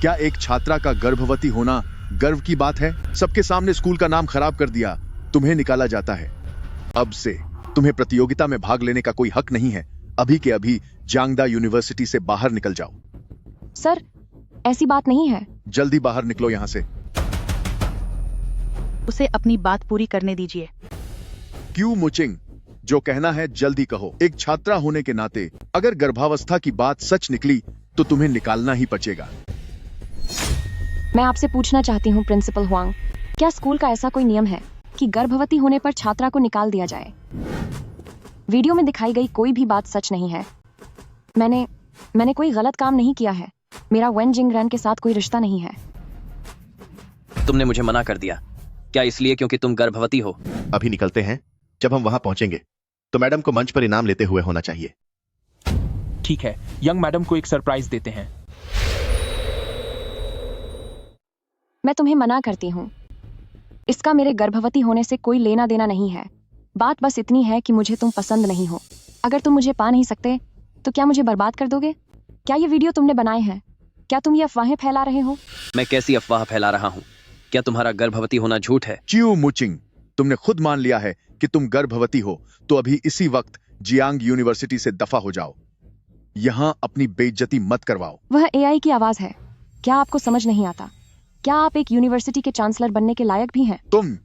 क्या एक छात्रा का गर्भवती होना गर्व की बात है? सबके सामने स्कूल का नाम खराब कर दिया, तुम्हें निकाला जाता है। अब से तुम्हें प्रतियोगिता में भाग लेने का कोई हक नहीं है। अभी के अभी जांगडा यूनिवर्सिटी से बाहर निकल जाओ। सर, ऐसी बात नहीं है। जल्दी बाहर निकलो यहाँ से। उसे अपनी बात पूरी करने दीजिए। क्यू मुचिंग, जो कहना है जल्दी कहो। एक छात्रा होने के नाते अगर गर्भावस्था की बात सच निकली तो तुम्हें निकालना ही पड़ेगा। मैं आपसे पूछना चाहती हूँ प्रिंसिपल हुआंग, क्या स्कूल का ऐसा कोई नियम है कि गर्भवती होने पर छात्रा को निकाल दिया जाए। वीडियो में दिखाई गई कोई भी बात सच नहीं है। मैंने कोई गलत काम नहीं किया है। मेरा वेन जिंगरैन के साथ कोई रिश्ता नहीं है। तुमने मुझे मना कर दिया, क्या इसलिए क्योंकि तुम गर्भवती हो? अभी निकलते हैं। जब हम वहां पहुंचेंगे तो मैडम को मंच पर इनाम लेते हुए होना चाहिए। ठीक है, यंग मैडम को एक सरप्राइज देते हैं। मैं तुम्हें मना करती हूँ। इसका मेरे गर्भवती होने से कोई लेना देना नहीं है। बात बस इतनी है कि मुझे तुम पसंद नहीं हो। अगर तुम मुझे पा नहीं सकते तो क्या मुझे बर्बाद कर दोगे? क्या ये वीडियो तुमने बनाए हैं? क्या तुम ये अफवाहें फैला रहे हो? मैं कैसी अफवाह फैला रहा हूँ? क्या तुम्हारा गर्भवती होना झूठ है? च्यू मुचिंग, तुमने खुद मान लिया है कि तुम गर्भवती हो, तो अभी इसी वक्त जियांग यूनिवर्सिटी से दफा हो जाओ। यहाँ अपनी बेइज्जती मत करवाओ। वह एआई की आवाज है। क्या आपको समझ नहीं आता? क्या आप एक यूनिवर्सिटी के चांसलर बनने के लायक भी हैं? तुम?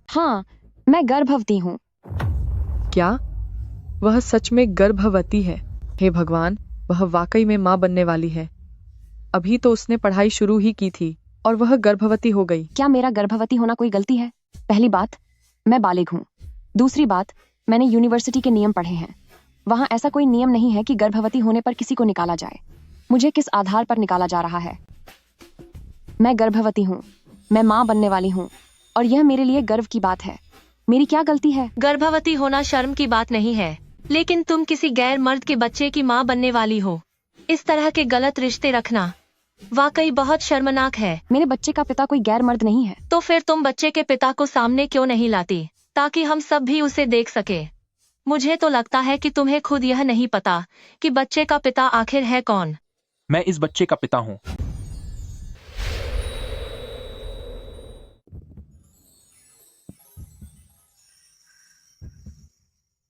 हाँ, मैं गर्भवती हूँ। क्या वह सच में गर्भवती है? हे भगवान, वह वाकई में माँ बनने वाली है। अभी तो उसने पढ़ाई शुरू ही की थी और वह गर्भवती हो गई। क्या मेरा गर्भवती होना कोई गलती है? पहली बात, मैं बालिग हूँ। दूसरी बात, मैंने यूनिवर्सिटी के नियम पढ़े हैं। वहाँ ऐसा कोई नियम नहीं है कि गर्भवती होने पर किसी को निकाला जाए। मुझे किस आधार पर निकाला जा रहा है? मैं गर्भवती हूँ, मैं माँ बनने वाली हूँ और यह मेरे लिए गर्व की बात है। मेरी क्या गलती है? गर्भवती होना शर्म की बात नहीं है, लेकिन तुम किसी गैर मर्द के बच्चे की माँ बनने वाली हो। इस तरह के गलत रिश्ते रखना वाकई बहुत शर्मनाक है। मेरे बच्चे का पिता कोई गैर मर्द नहीं है। तो फिर तुम बच्चे के पिता को सामने क्यों नहीं लाती, ताकि हम सब भी उसे देख सके? मुझे तो लगता है कि तुम्हें खुद यह नहीं पता कि बच्चे का पिता आखिर है कौन। मैं इस बच्चे का पिता हूँ।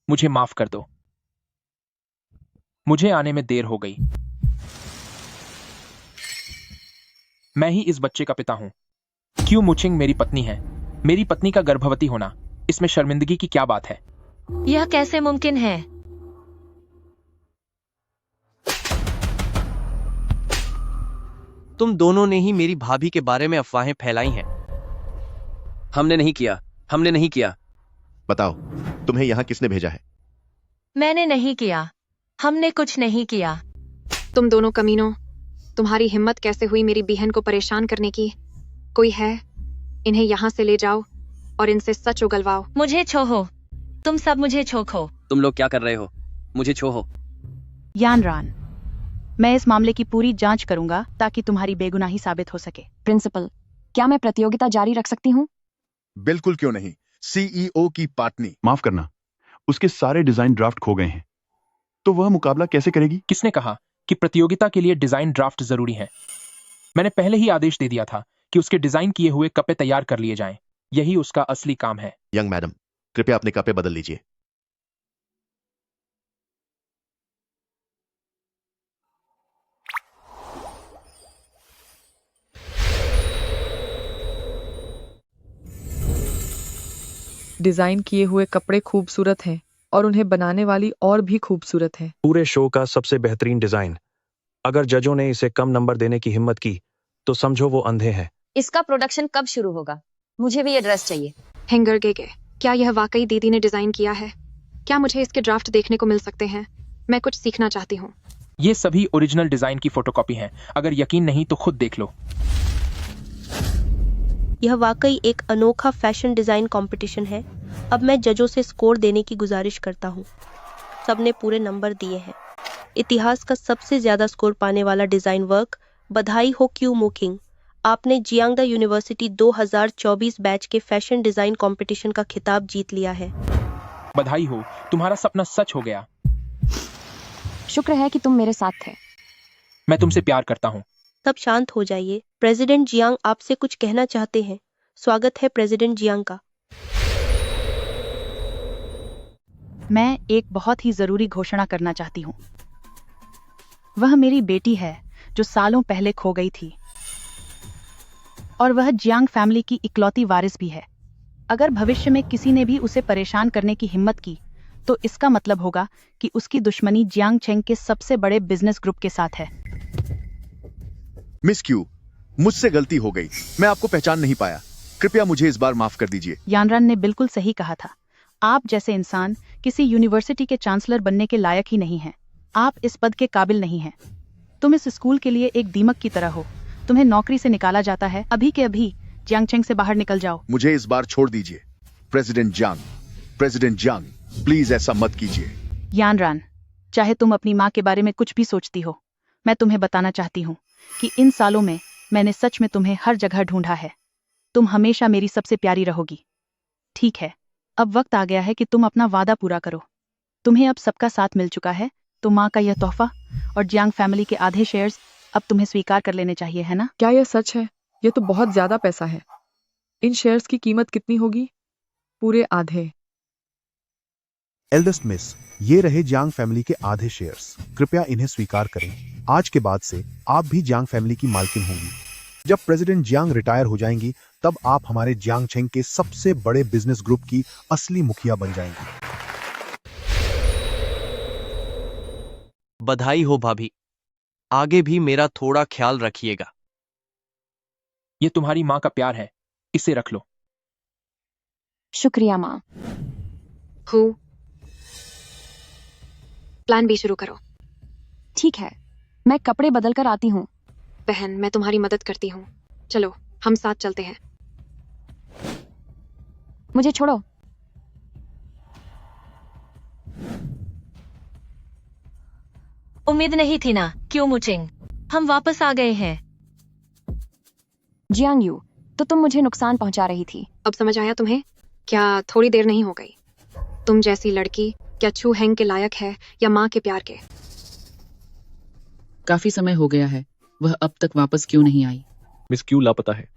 मुझे माफ कर दो, मुझे आने में देर हो गई। मैं ही इस बच्चे का पिता हूं। क्यू मुचिंग मेरी पत्नी है। मेरी पत्नी का गर्भवती होना, इसमें शर्मिंदगी की क्या बात है? यह कैसे मुमकिन है? तुम दोनों ने ही मेरी भाभी के बारे में अफवाहें फैलाई हैं। हमने नहीं किया, हमने नहीं किया। बताओ, तुम्हें यहाँ किसने भेजा है? मैंने नहीं किया, हमने कुछ नहीं किया। तुम दोनों कमीनों, तुम्हारी हिम्मत कैसे हुई मेरी बहन को परेशान करने की? कोई है? इन्हें यहाँ से ले जाओ और इनसे सच उगलवाओ। मुझे छोहो, तुम सब मुझे छोखो। तुम लोग क्या कर रहे हो? मुझे छोहो। यानरान, मैं इस मामले की पूरी जांच करूंगा ताकि तुम्हारी बेगुनाही साबित हो सके। प्रिंसिपल, क्या मैं प्रतियोगिता जारी रख सकती हूँ? बिल्कुल क्यों नहीं। सीईओ की पत्नी। माफ करना, उसके सारे डिजाइन ड्राफ्ट खो गए हैं, तो वह मुकाबला कैसे करेगी? किसने कहा कि प्रतियोगिता के लिए डिजाइन ड्राफ्ट जरूरी है? मैंने पहले ही आदेश दे दिया था कि उसके डिजाइन किए हुए कपे तैयार कर लिए जाएं। यही उसका असली काम है। यंग मैडम, कृपया अपने कपे बदल लीजिए। डिजाइन किए हुए कपड़े खूबसूरत हैं और उन्हें बनाने वाली और भी खूबसूरत है। पूरे शो का सबसे बेहतरीन डिजाइन। अगर जजों ने इसे कम नंबर देने की हिम्मत की तो समझो वो अंधे हैं। इसका प्रोडक्शन कब शुरू होगा? मुझे भी ये ड्रेस चाहिए। हेंगर गेगे, क्या यह वाकई दीदी ने डिजाइन किया है? क्या मुझे इसके ड्राफ्ट देखने को मिल सकते हैं? मैं कुछ सीखना चाहती हूँ। ये सभी ओरिजिनल डिजाइन की फोटोकॉपी हैं। अगर यकीन नहीं तो खुद देख लो। यह वाकई एक अनोखा फैशन डिजाइन कंपटीशन है। अब मैं जजों से स्कोर देने की गुजारिश करता हूँ। सबने पूरे नंबर दिए हैं। इतिहास का सबसे ज्यादा स्कोर पाने वाला डिजाइन वर्क, बधाई हो क्यू मुकिंग। आपने जियांग यूनिवर्सिटी 2024 बैच के फैशन डिजाइन कंपटीशन का खिताब जीत लिया है। बधाई हो, तुम्हारा सपना सच हो गया। शुक्र है कि तुम मेरे साथ थे। मैं तुमसे प्यार करता हूँ। सब शांत हो जाइए। प्रेसिडेंट जियांग आपसे कुछ कहना चाहते हैं। स्वागत है प्रेसिडेंट जियांग का। मैं एक बहुत ही जरूरी घोषणा करना चाहती हूँ। वह मेरी बेटी है जो सालों पहले खो गई थी और वह जियांग फैमिली की इकलौती वारिस भी है। अगर भविष्य में किसी ने भी उसे परेशान करने की हिम्मत की तो इसका मतलब होगा कि उसकी दुश्मनी जियांग चेंग के सबसे बड़े बिजनेस ग्रुप के साथ है। मिस क्यू, मुझसे गलती हो गई। मैं आपको पहचान नहीं पाया। कृपया मुझे इस बार माफ कर दीजिए। यानरन ने बिल्कुल सही कहा था। आप जैसे इंसान किसी यूनिवर्सिटी के चांसलर बनने के लायक ही नहीं हैं। आप इस पद के काबिल नहीं हैं। तुम इस स्कूल के लिए एक दीमक की तरह हो। तुम्हें नौकरी से निकाला जाता है। अभी के अभी जियांगचेंग से बाहर निकल जाओ। मुझे इस बार छोड़ दीजिए। प्रेसिडेंट जियांग, प्लीज ऐसा मत कीजिए। यानरन, चाहे तुम अपनी माँ के बारे में कुछ भी सोचती हो, मैं तुम्हें बताना चाहती हूँ कि इन सालों में मैंने सच में तुम्हें हर जगह ढूंढा है। तुम हमेशा मेरी सबसे प्यारी रहोगी। ठीक है, अब वक्त आ गया है कि तुम अपना वादा पूरा करो। तुम्हें अब सबका साथ मिल चुका है, तो माँ का यह तोहफा और जियांग फैमिली के आधे शेयर्स अब तुम्हें स्वीकार कर लेने चाहिए, है ना? क्या यह सच है? यह तो बहुत ज्यादा पैसा है। इन शेयर्स की कीमत कितनी होगी? पूरे आधे। एल्डेस्ट मिस, ये रहे जियांग फैमिली के आधे शेयर्स। कृपया इन्हें स्वीकार करें। आज के बाद से आप भी जियांग फैमिली की मालकिन होंगी। जब प्रेसिडेंट जियांग रिटायर हो जाएंगी, तब आप हमारे जियांगचेंग के सबसे बड़े बिजनेस ग्रुप की असली मुखिया बन जाएंगी। बधाई हो भाभी। आगे भी मेरा थोड़ा ख्याल रखिएगा। ये तुम्हारी माँ का प्यार है, इसे रख लो। शुक्रिया माँ। प्लान बी शुरू करो। ठीक है, मैं कपड़े बदल कर आती हूँ। बहन, मैं तुम्हारी मदद करती हूँ। चलो हम साथ चलते हैं। मुझे छोड़ो। उम्मीद नहीं थी ना, क्यों मुचिंग? हम वापस आ गए हैं। जियांग यू, तो तुम मुझे नुकसान पहुंचा रही थी। अब समझ आया तुम्हें? क्या थोड़ी देर नहीं हो गई? तुम जैसी लड़की क्या छू हैंग के लायक है या माँ के प्यार के? काफी समय हो गया है, वह अब तक वापस क्यों नहीं आई? मिस क्यू लापता है।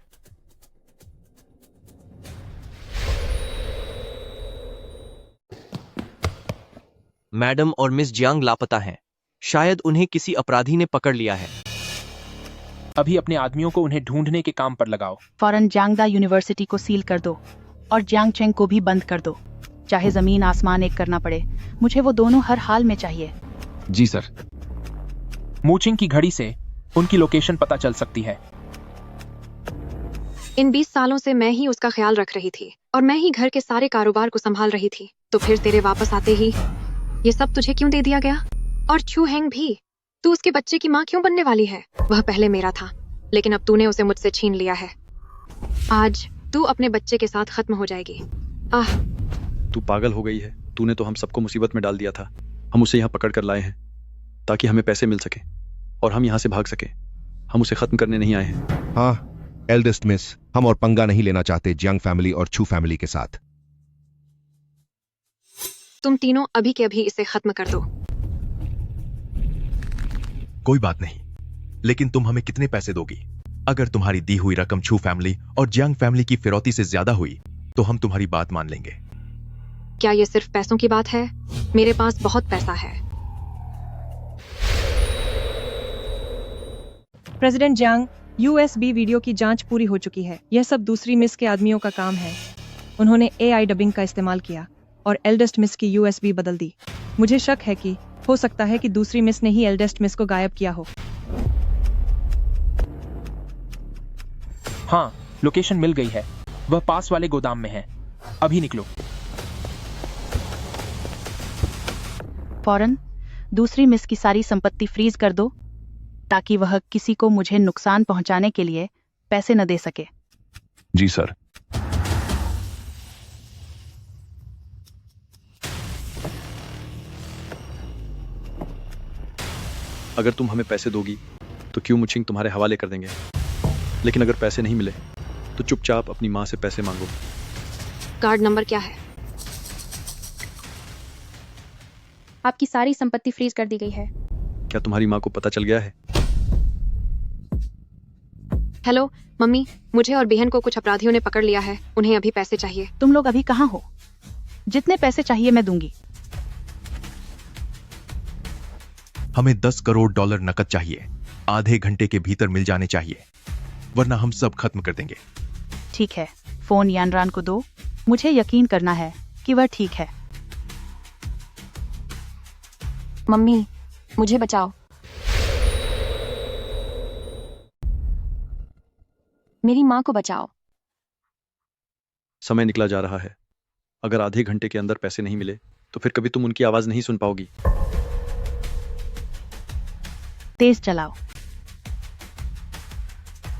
मैडम और मिस जियांग लापता हैं। शायद उन्हें किसी अपराधी ने पकड़ लिया है। अभी अपने आदमियों को उन्हें ढूंढने के काम पर लगाओ। फौरन जियांगदा यूनिवर्सिटी को सील कर दो और जियांगचेंग को भी बंद कर दो। चाहे जमीन आसमान एक करना पड़े, मुझे वो दोनों हर हाल में चाहिए। जी सर। मूचिंग की घड़ी से उनकी लोकेशन पता चल सकती है। इन 20 सालों से मैं ही उसका ख्याल रख रही थी और मैं ही घर के सारे कारोबार को संभाल रही थी। तो फिर तेरे वापस आते ही ये सब तुझे क्यों दे दिया गया? और छू हैंग भी, तू उसके बच्चे की माँ क्यों बनने वाली है? वह पहले मेरा था, लेकिन अब तूने उसे मुझसे छीन लिया है। आज तू अपने बच्चे के साथ खत्म हो जाएगी। आह, तू पागल हो गई है। तूने तो हम सबको मुसीबत में डाल दिया था। हम उसे यहाँ पकड़ कर लाए हैं ताकि हमें पैसे मिल सके और हम यहाँ से भाग सके। हम उसे खत्म करने नहीं आए हैं। हाँ एल्डेस्ट मिस, हम और पंगा नहीं लेना चाहते जियांग फैमिली और छू फैमिली के साथ। तुम तीनों अभी के अभी इसे खत्म कर दो। कोई बात नहीं, लेकिन तुम हमें कितने पैसे दोगी? अगर तुम्हारी दी हुई रकम छू फैमिली और जियांग फैमिली की फिरौती से ज्यादा हुई तो हम तुम्हारी बात मान लेंगे। क्या ये सिर्फ पैसों की बात है? मेरे पास बहुत पैसा है। प्रेसिडेंट जियांग, यूएसबी वीडियो की जांच पूरी हो चुकी है। यह सब दूसरी मिस के आदमियों का काम है। उन्होंने AI डबिंग का इस्तेमाल किया और एल्डेस्ट मिस की USB बदल दी। मुझे शक है कि हो सकता है कि दूसरी मिस ने ही एल्डेस्ट मिस को गायब किया हो। हाँ, लोकेशन मिल गई है। वह पास वाले गोदाम में है। अभी निकलो। फौरन दूसरी मिस की सारी संपत्ति फ्रीज कर दो ताकि वह किसी को मुझे नुकसान पहुंचाने के लिए पैसे न दे सके। जी सर। अगर तुम हमें पैसे दोगी तो क्यू मुचिंग तुम्हारे हवाले कर देंगे, लेकिन अगर पैसे नहीं मिले तो चुपचाप अपनी माँ से पैसे मांगो। कार्ड नंबर क्या है? आपकी सारी संपत्ति फ्रीज कर दी गई है। क्या तुम्हारी माँ को पता चल गया है? हेलो मम्मी, मुझे और बहन को कुछ अपराधियों ने पकड़ लिया है। उन्हें अभी पैसे चाहिए। तुम लोग अभी कहाँ हो? जितने पैसे चाहिए मैं दूंगी। हमें $10 करोड़ नकद चाहिए। आधे घंटे के भीतर मिल जाने चाहिए, वरना हम सब खत्म कर देंगे। ठीक है, फोन यानरान को दो। मुझे यकीन करना है कि वह ठीक है। मम्मी, मुझे बचाओ। मेरी माँ को बचाओ। समय निकला जा रहा है। अगर आधे घंटे के अंदर पैसे नहीं मिले तो फिर कभी तुम उनकी आवाज नहीं सुन पाओगी। तेज चलाओ।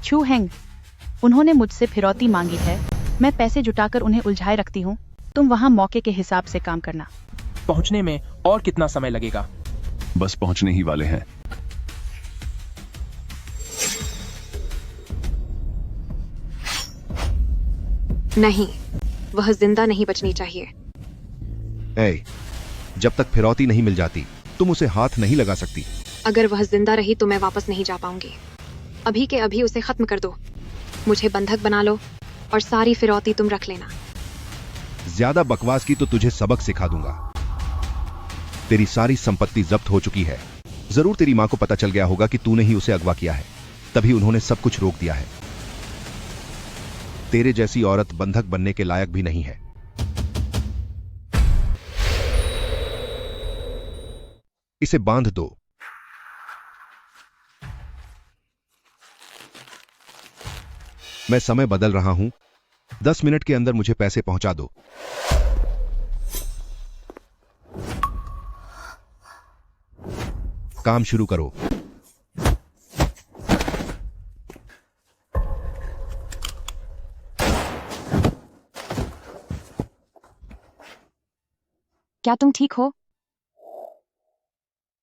छू हैंग, उन्होंने मुझसे फिरौती मांगी है। मैं पैसे जुटाकर उन्हें उलझाए रखती हूँ। तुम वहां मौके के हिसाब से काम करना। पहुंचने में और कितना समय लगेगा? बस पहुंचने ही वाले हैं। नहीं, वह जिंदा नहीं बचनी चाहिए। ए, जब तक फिरौती नहीं मिल जाती तुम उसे हाथ नहीं लगा सकती। अगर वह जिंदा रही तो मैं वापस नहीं जा पाऊंगी। अभी के अभी उसे खत्म कर दो। मुझे बंधक बना लो और सारी फिरौती तुम रख लेना। ज्यादा बकवास की तो तुझे सबक सिखा दूंगा। तेरी सारी संपत्ति जब्त हो चुकी है। जरूर तेरी मां को पता चल गया होगा कि तूने ही उसे अगवा किया है, तभी उन्होंने सब कुछ रोक दिया है। तेरे जैसी औरत बंधक बनने के लायक भी नहीं है। इसे बांध दो। मैं समय बदल रहा हूं। 10 मिनट के अंदर मुझे पैसे पहुंचा दो। काम शुरू करो। क्या तुम ठीक हो?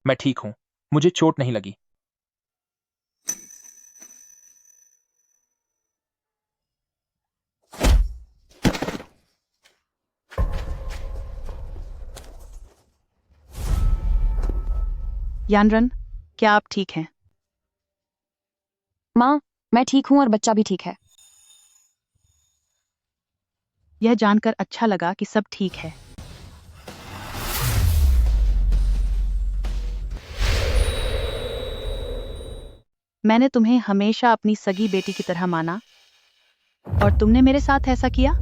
मैं ठीक हूं, मुझे चोट नहीं लगी। यानरन, क्या आप ठीक हैं? माँ, मैं ठीक हूं और बच्चा भी ठीक है। यह जानकर अच्छा लगा कि सब ठीक है। मैंने तुम्हें हमेशा अपनी सगी बेटी की तरह माना और तुमने मेरे साथ ऐसा किया।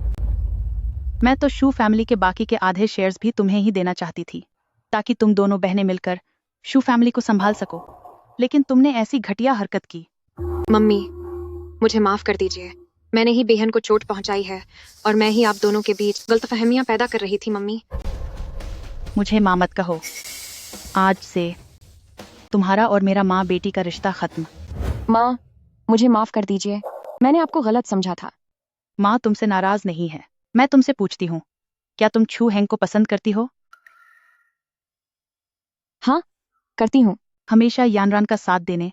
मैं तो शू फैमिली के बाकी के आधे शेयर्स भी तुम्हें ही देना चाहती थी ताकि तुम दोनों बहनें मिलकर शू फैमिली को संभाल सको, लेकिन तुमने ऐसी घटिया हरकत की। मम्मी, मुझे माफ कर दीजिए। मैंने ही बेहन को चोट पहुंचाई है और मैं ही आप दोनों के बीच गलतफहमियां पैदा कर रही थी। मम्मी, मुझे मां मत कहो। आज से तुम्हारा और मेरा माँ बेटी का रिश्ता खत्म। माँ, मुझे माफ कर दीजिए। मैंने आपको गलत समझा था। माँ तुमसे नाराज नहीं है। मैं तुमसे पूछती हूँ, क्या तुम छू हैंग को पसंद करती हो? हाँ, करती हूँ। हमेशा यानरान का साथ देने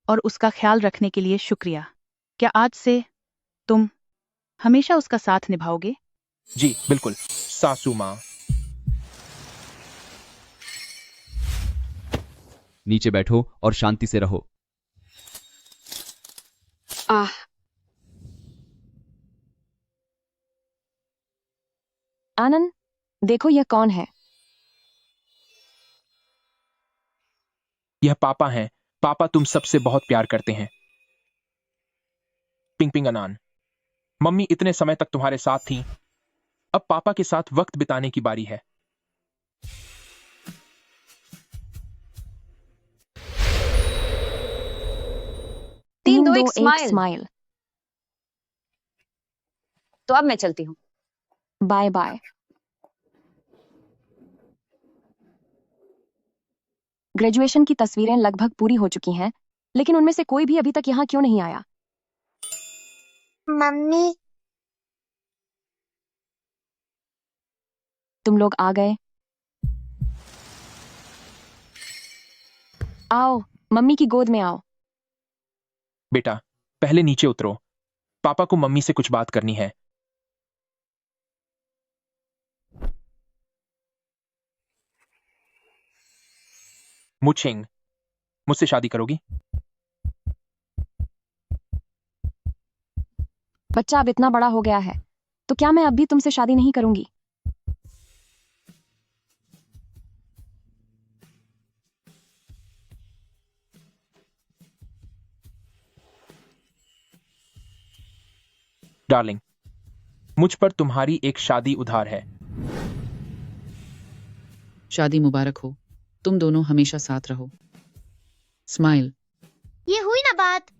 और उसका ख्याल रखने के लिए शुक्रिया। क्या आज से तुम हमेशा उसका साथ निभाओगे? जी बिल्कुल, सासू माँ। नीचे बैठो और शांति से रहो। आनंद, देखो यह कौन है? यह पापा हैं। पापा तुम सबसे बहुत प्यार करते हैं। पिंग पिंग अनान, मम्मी इतने समय तक तुम्हारे साथ थी, अब पापा के साथ वक्त बिताने की बारी है। तीन, दो, एक एक स्माइल। तो अब मैं चलती हूँ। Bye bye. ग्रेजुएशन की तस्वीरें लगभग पूरी हो चुकी हैं, लेकिन उनमें से कोई भी अभी तक यहाँ क्यों नहीं आया? मम्मी, तुम लोग आ गए। आओ, मम्मी की गोद में आओ। बेटा, पहले नीचे उतरो। पापा को मम्मी से कुछ बात करनी है। मुछिंग, मुझसे शादी करोगी? बच्चा अब इतना बड़ा हो गया है, तो क्या मैं अब भी तुमसे शादी नहीं करूंगी? डार्लिंग, मुझ पर तुम्हारी एक शादी उधार है। शादी मुबारक हो। तुम दोनों हमेशा साथ रहो। स्माइल। ये हुई ना बात।